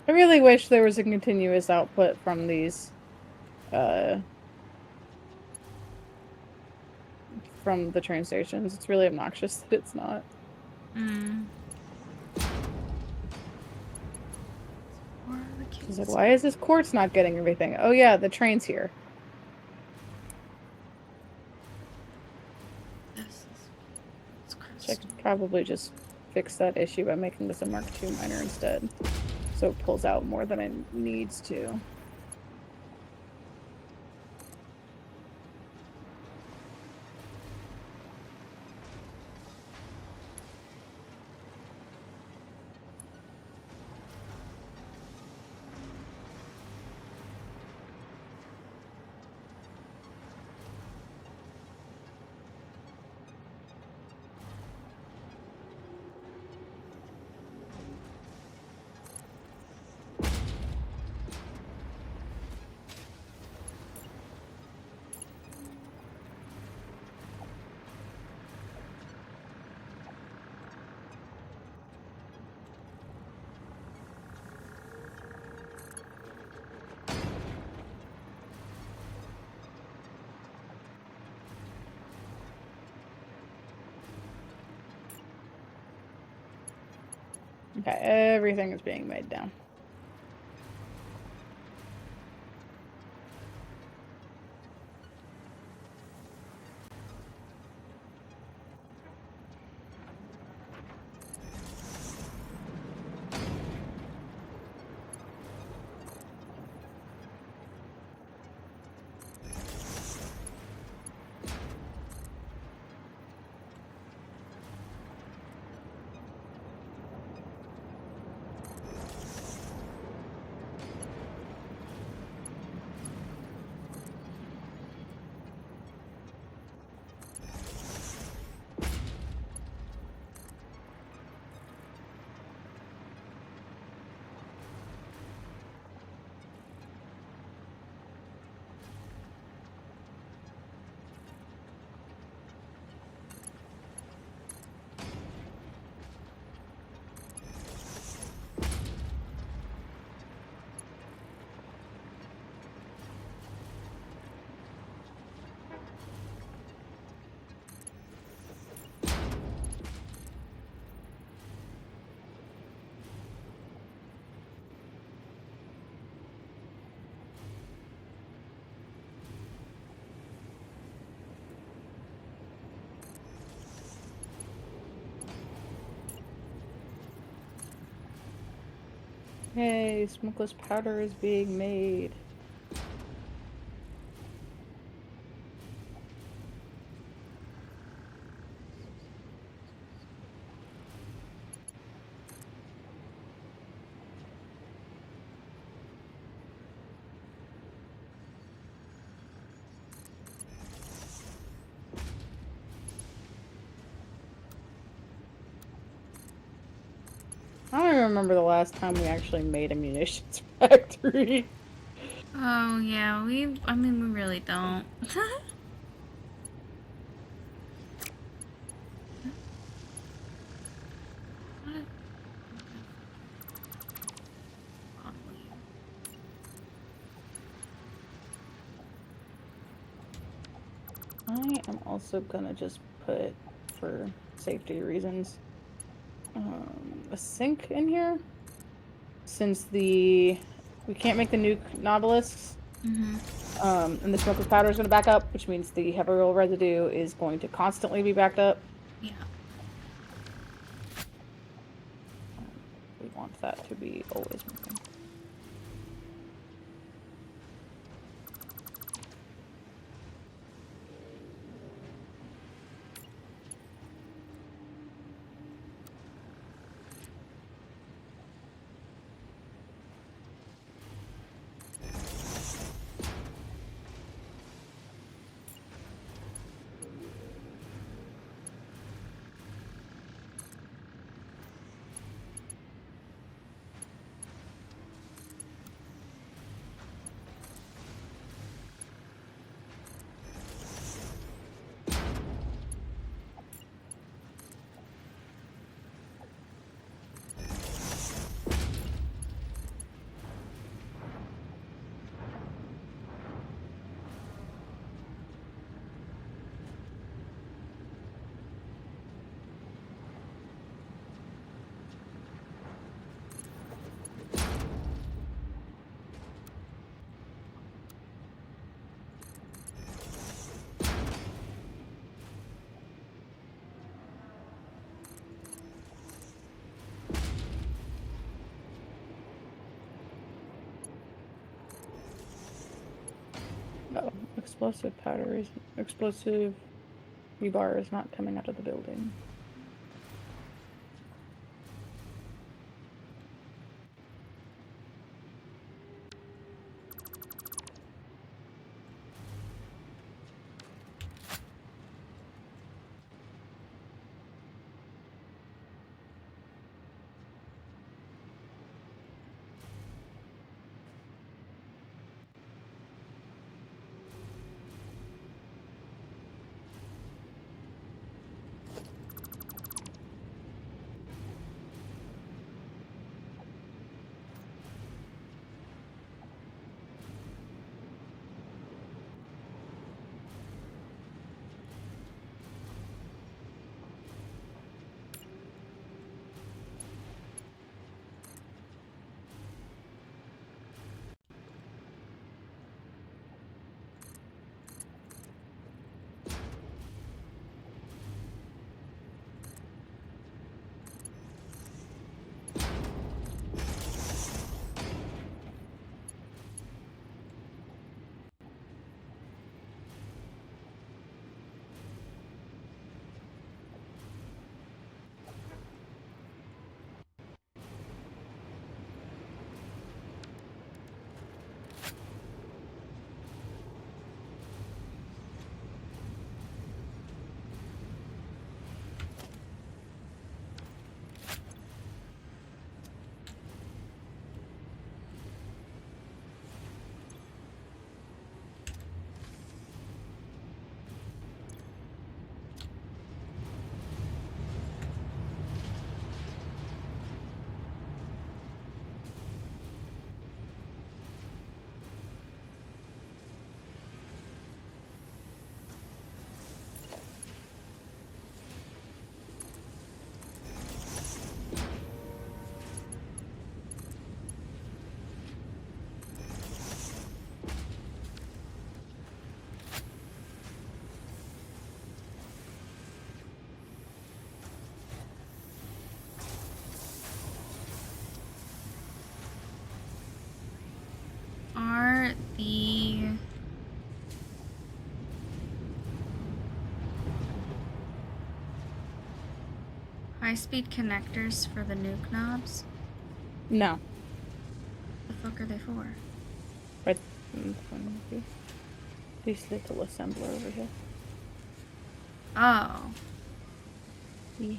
I really wish there was a continuous output from these, from the train stations. It's really obnoxious that it's not. She's like, why is this quartz not getting everything? Oh yeah, the train's here. I could probably just fix that issue by making this a Mark II miner instead. So it pulls out more than it needs to. Okay, everything is being made down. Hey, smokeless powder is being made. I don't even remember the last time we actually made a munitions factory. Oh, yeah, I mean, we really don't. I am also gonna just put, for safety reasons, a sink in here. Since we can't make the nuke Nautilusks, and the smokeless powder is going to back up, which means the heavy oil residue is going to constantly be backed up. Yeah. We want that to be always moving. No, explosive rebar is not coming out of the building. high-speed connectors for the nuke knobs? No. The fuck are they for? Right in front of you. This little assembler over here. Oh. Yeah.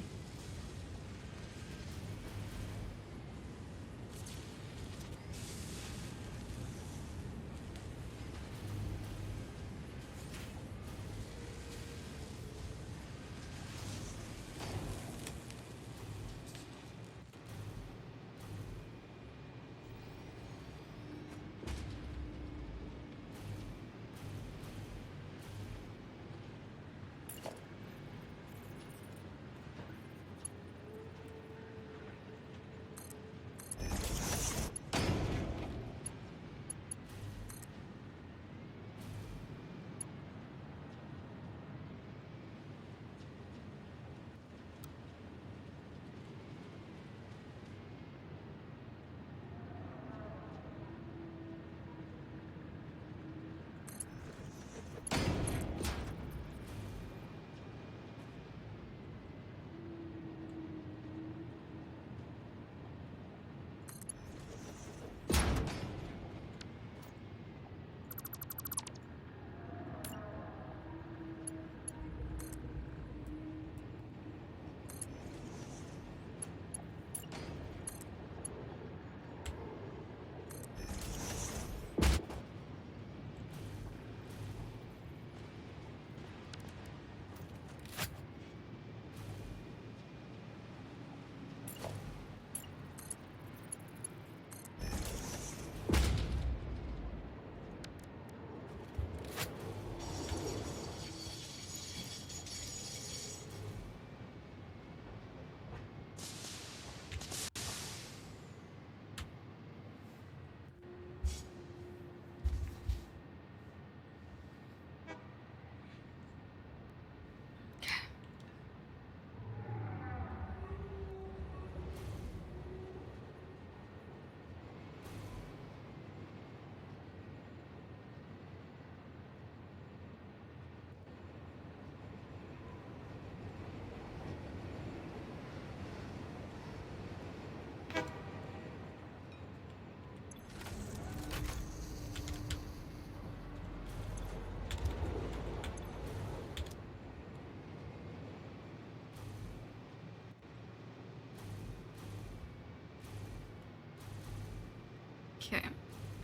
Okay.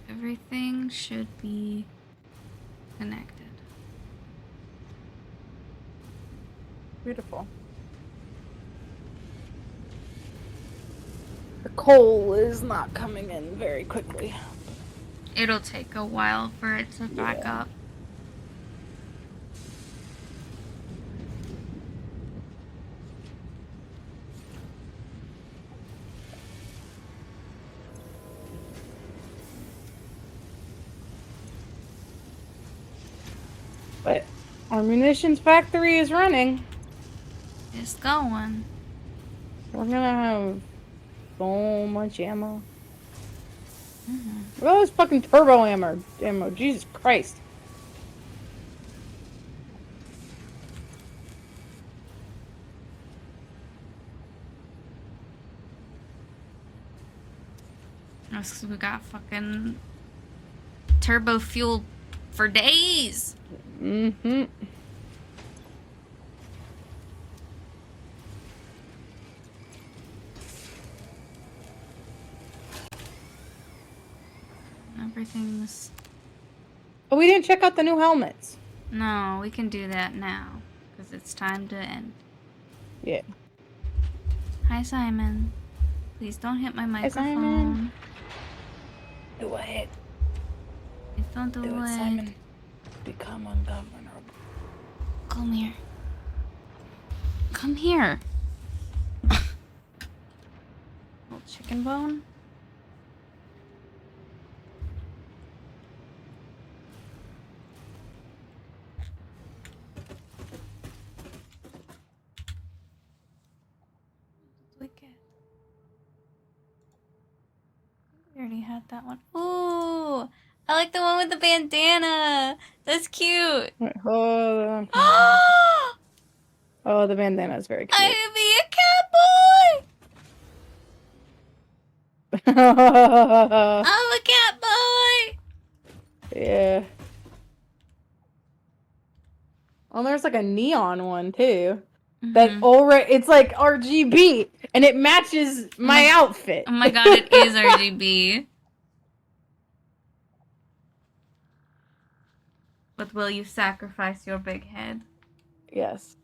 Everything should be connected. Beautiful. The coal is not coming in very quickly. It'll take a while for it to back up. But our munitions factory is running. It's going. We're gonna have so much ammo. Mm-hmm. Look at all this fucking turbo ammo. Jesus Christ. That's 'cause we got fucking turbo fuel for days. Mm-hmm. Everything's... But we didn't check out the new helmets. No, we can do that now. Because it's time to end. Yeah. Hi, Simon. Please don't hit my microphone. Hi, Simon. Do it. Please don't do it. Simon. Become ungovernable. Come here. Come here. Little chicken bone. Wicked. We already had that one. Ooh, I like the one with the bandana. That's cute. Wait, hold on. Oh, the bandana is very cute. I would be a boy! I'm a cat boy! Yeah. Oh, there's like a neon one too. That already, it's like RGB, and it matches my outfit. Oh my god, it is RGB. But will you sacrifice your big head? Yes.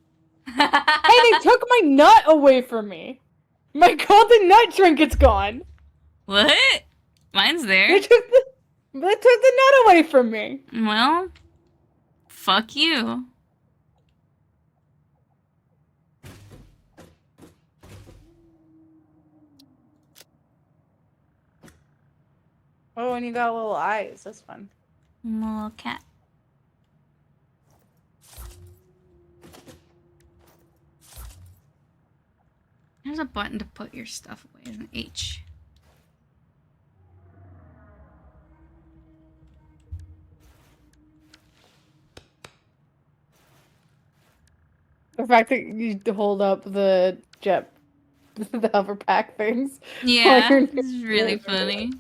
Hey, they took my nut away from me. My golden nut trinket's gone. What? Mine's there. They took the nut away from me. Well, fuck you. Oh, and you got little eyes. That's fun. I'm a little cat. There's a button to put your stuff away. There's an H. The fact that you hold up the the hover pack things. Yeah, it's really funny.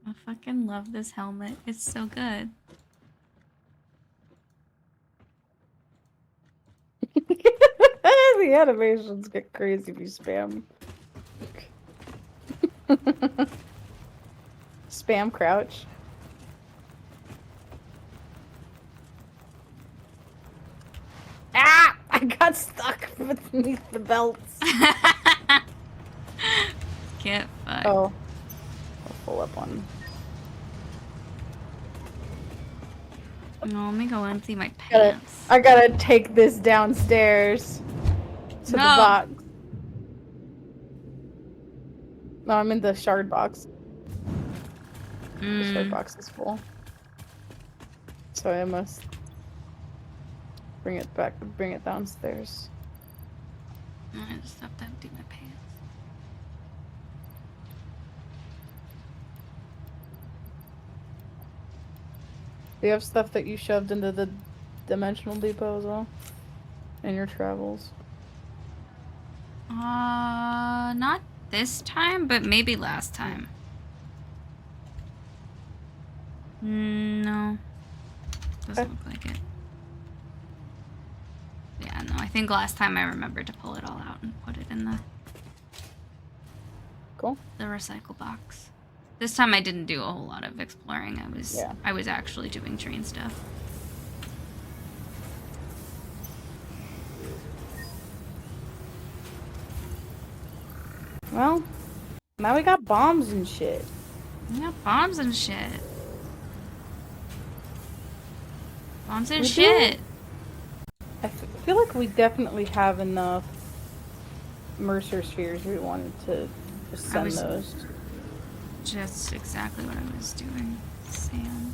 I fucking love this helmet. It's so good. The animations get crazy if you spam. Spam crouch. Ah! I got stuck beneath the belts. Get fucked. Oh. I'll pull up one. No, let me go empty my pants. I gotta take this downstairs to the box. No, I'm in the shard box. The shard box is full. So I must bring it downstairs. I just have to empty my pants. Do you have stuff that you shoved into the dimensional depot as well? In your travels? Not this time, but maybe last time. No. Doesn't look like it. Yeah, no, I think last time I remembered to pull it all out and put it in the recycle box. This time I didn't do a whole lot of exploring. I was actually doing train stuff. Well, now we got bombs and shit. We got bombs and shit. Bombs and shit. I feel like we definitely have enough Mercer spheres. We wanted to just send those. Just exactly what I was doing, Sam.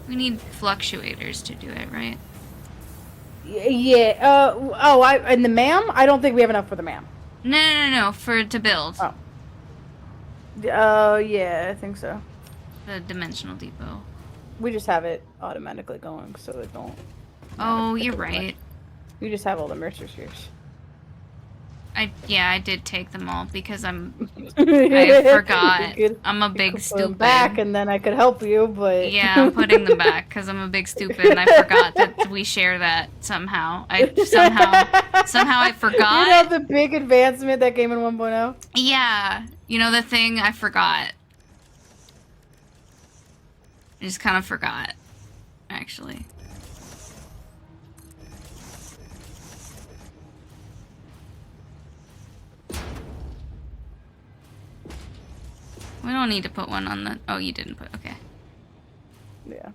We need fluctuators to do it, right? Yeah. And the MAM? I don't think we have enough for the MAM. No, to build. Oh. Yeah, I think so. The dimensional depot. We just have it automatically going, so it don't. Oh, you're right. We just have all the Mercer spheres. I did take them all because I forgot. I'm a big stupid. Back and then I could help you, but yeah, I'm putting them back because I'm a big stupid and I forgot that we share that somehow. Somehow I forgot. You know the big advancement that came in 1.0? Yeah, you know the thing I forgot. I just kind of forgot, actually. We don't need to put one on the... Oh, you didn't put... Okay. Yeah. Oh,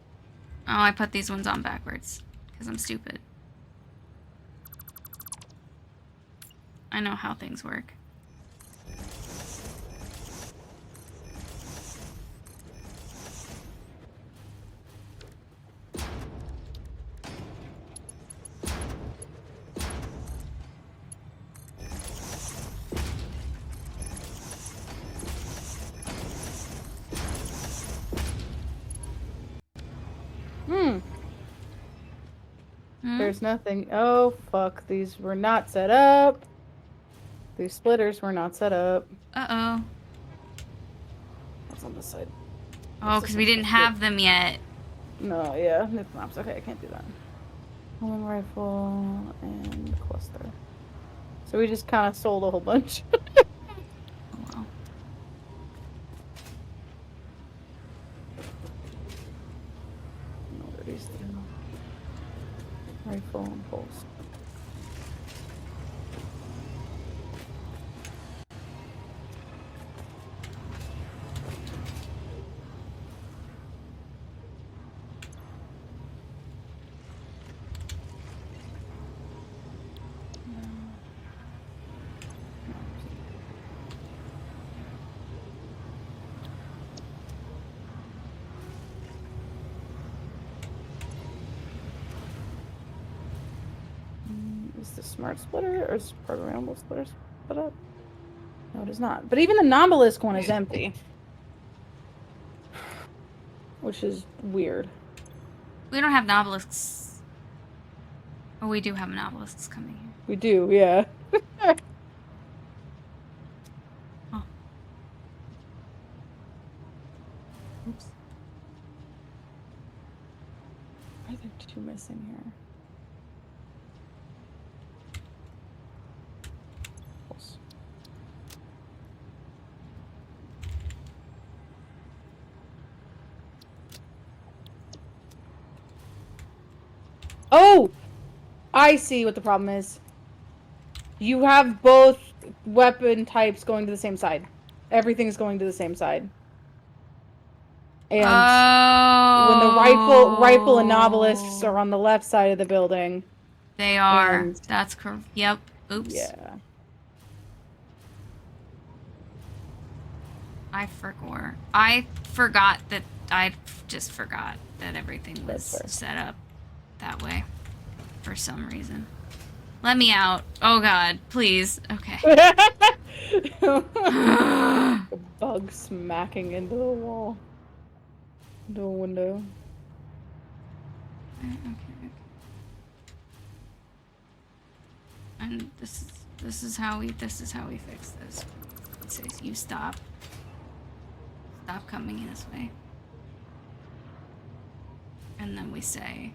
I put these ones on backwards. Because I'm stupid. I know how things work. There's nothing. Oh, fuck. These were not set up. These splitters were not set up. Uh-oh. What's on this side? Oh, because we didn't have them yet. No, yeah. It's okay, I can't do that. One rifle and cluster. So we just kind of sold a whole bunch. Oh, well. What are these things? Rifle and pulse. Is the smart splitter or is programmable splitter split up? No, it is not. But even the non-obelisk one is empty. Which is weird. We don't have obelisks. Oh, we do have an obelisks coming here. We do, yeah. Oh. Oops. Why are there two missing here? Pulse. Oh! I see what the problem is. You have both weapon types going to the same side. Everything's going to the same side. And when the rifle and obelisks are on the left side of the building. They are. That's correct. Yep. Oops. Yeah. I forgot that everything was set up that way for some reason. Let me out. Oh god, please. Okay. A bug smacking into the wall. Into a window. Okay. And this is how we fix this. It says you stop coming in this way. And then we say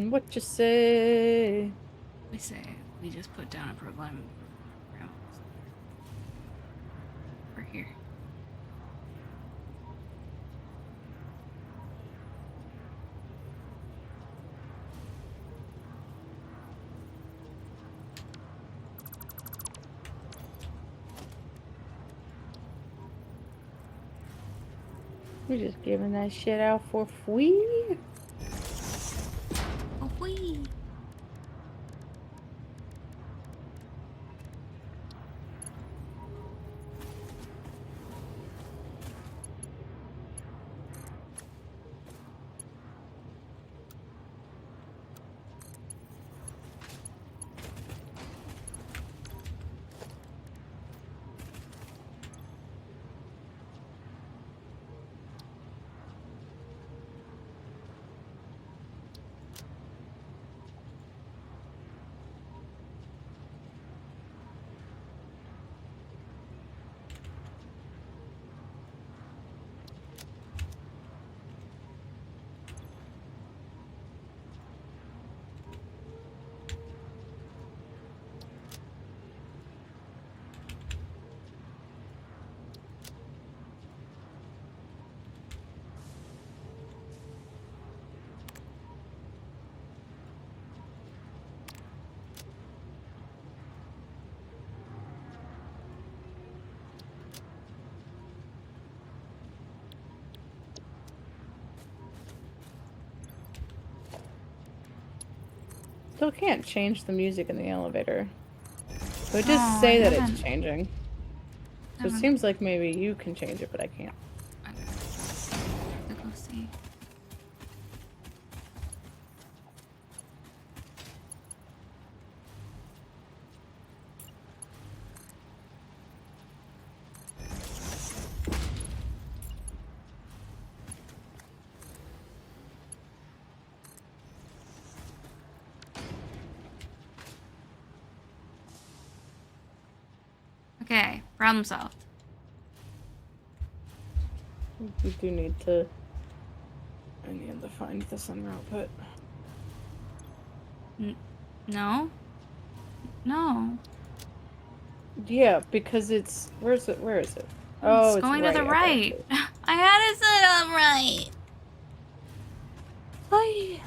What you say? We just put down a program over here. We're just giving that shit out for free. Oh, wee. Still can't change the music in the elevator. So it just say that it's changing. So it seems like maybe you can change it, but I can't. Go see. Okay, problem solved. We do need to... I need to find the center output. No? No. Yeah, because it's... Where is it? Oh, it's it's going right. to the right. I had it set up right. Hi.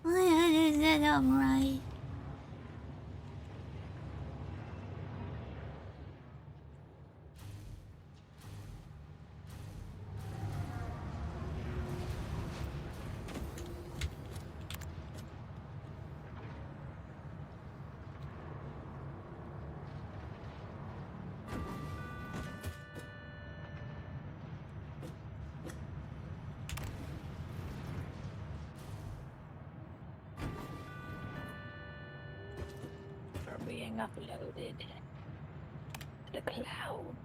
I had it set up right. Being uploaded to the cloud.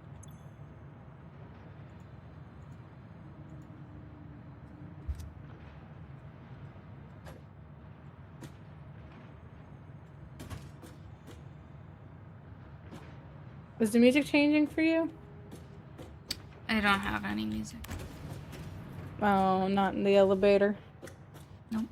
Is the music changing for you? I don't have any music. Oh, not in the elevator. Nope.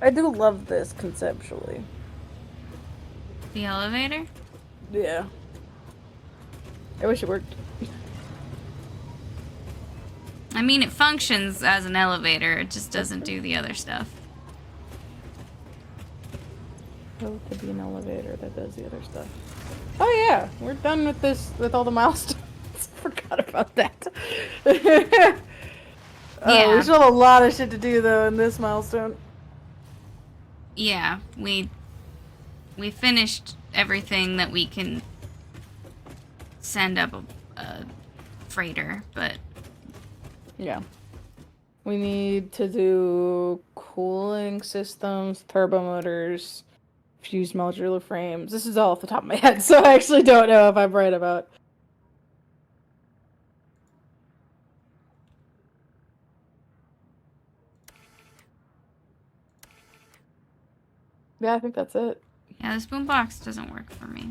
I do love this conceptually. The elevator? Yeah. I wish it worked. I mean, it functions as an elevator. It just doesn't do the other stuff. Oh, it could be an elevator that does the other stuff. Oh yeah, we're done with this, with all the milestones. Forgot about that. Yeah. We still have a lot of shit to do though in this milestone. Yeah, we finished everything that we can send up a freighter, but yeah, we need to do cooling systems, turbo motors, fused modular frames. This is all off the top of my head, so I actually don't know if I'm right about. Yeah, I think that's it. yeah, this boombox doesn't work for me.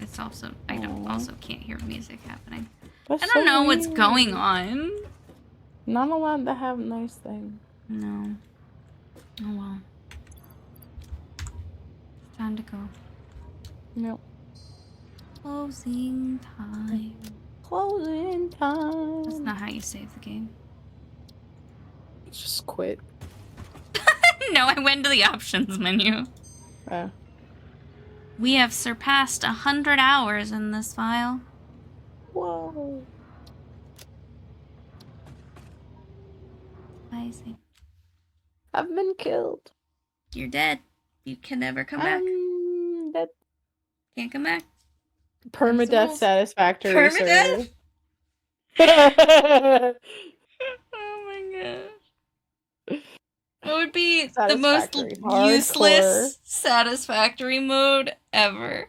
It's also I don't also can't hear music happening. That's I don't know what's weird. going on. Not allowed to have nice things. No. Oh well. It's time to go. Yep. Closing time. Closing time. That's not how you save the game. Just quit. No, I went to the options menu. We have surpassed 100 hours in this file. Whoa. Amazing. I've been killed. You're dead. You can never come back. Dead. Can't come back. Permadeath satisfactory. Permadeath? Oh my gosh. What would be the most Hardcore. useless satisfactory mode ever?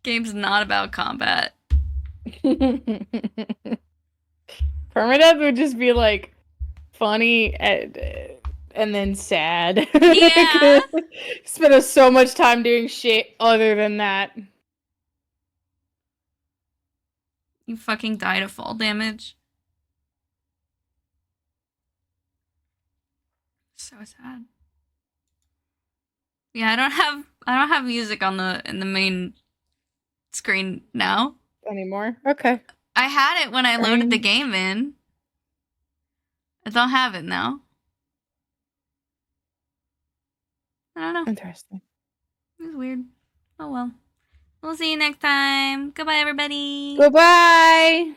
Game's not about combat. Permadeath would just be like funny and then sad. Yeah. Spend so much time doing shit other than that. You fucking died of fall damage. So sad. Yeah, I don't have music on in the main screen now. Anymore? Okay. I had it when I loaded the game in. I don't have it now. I don't know. Interesting. It was weird. Oh well. We'll see you next time. Goodbye, everybody. Goodbye.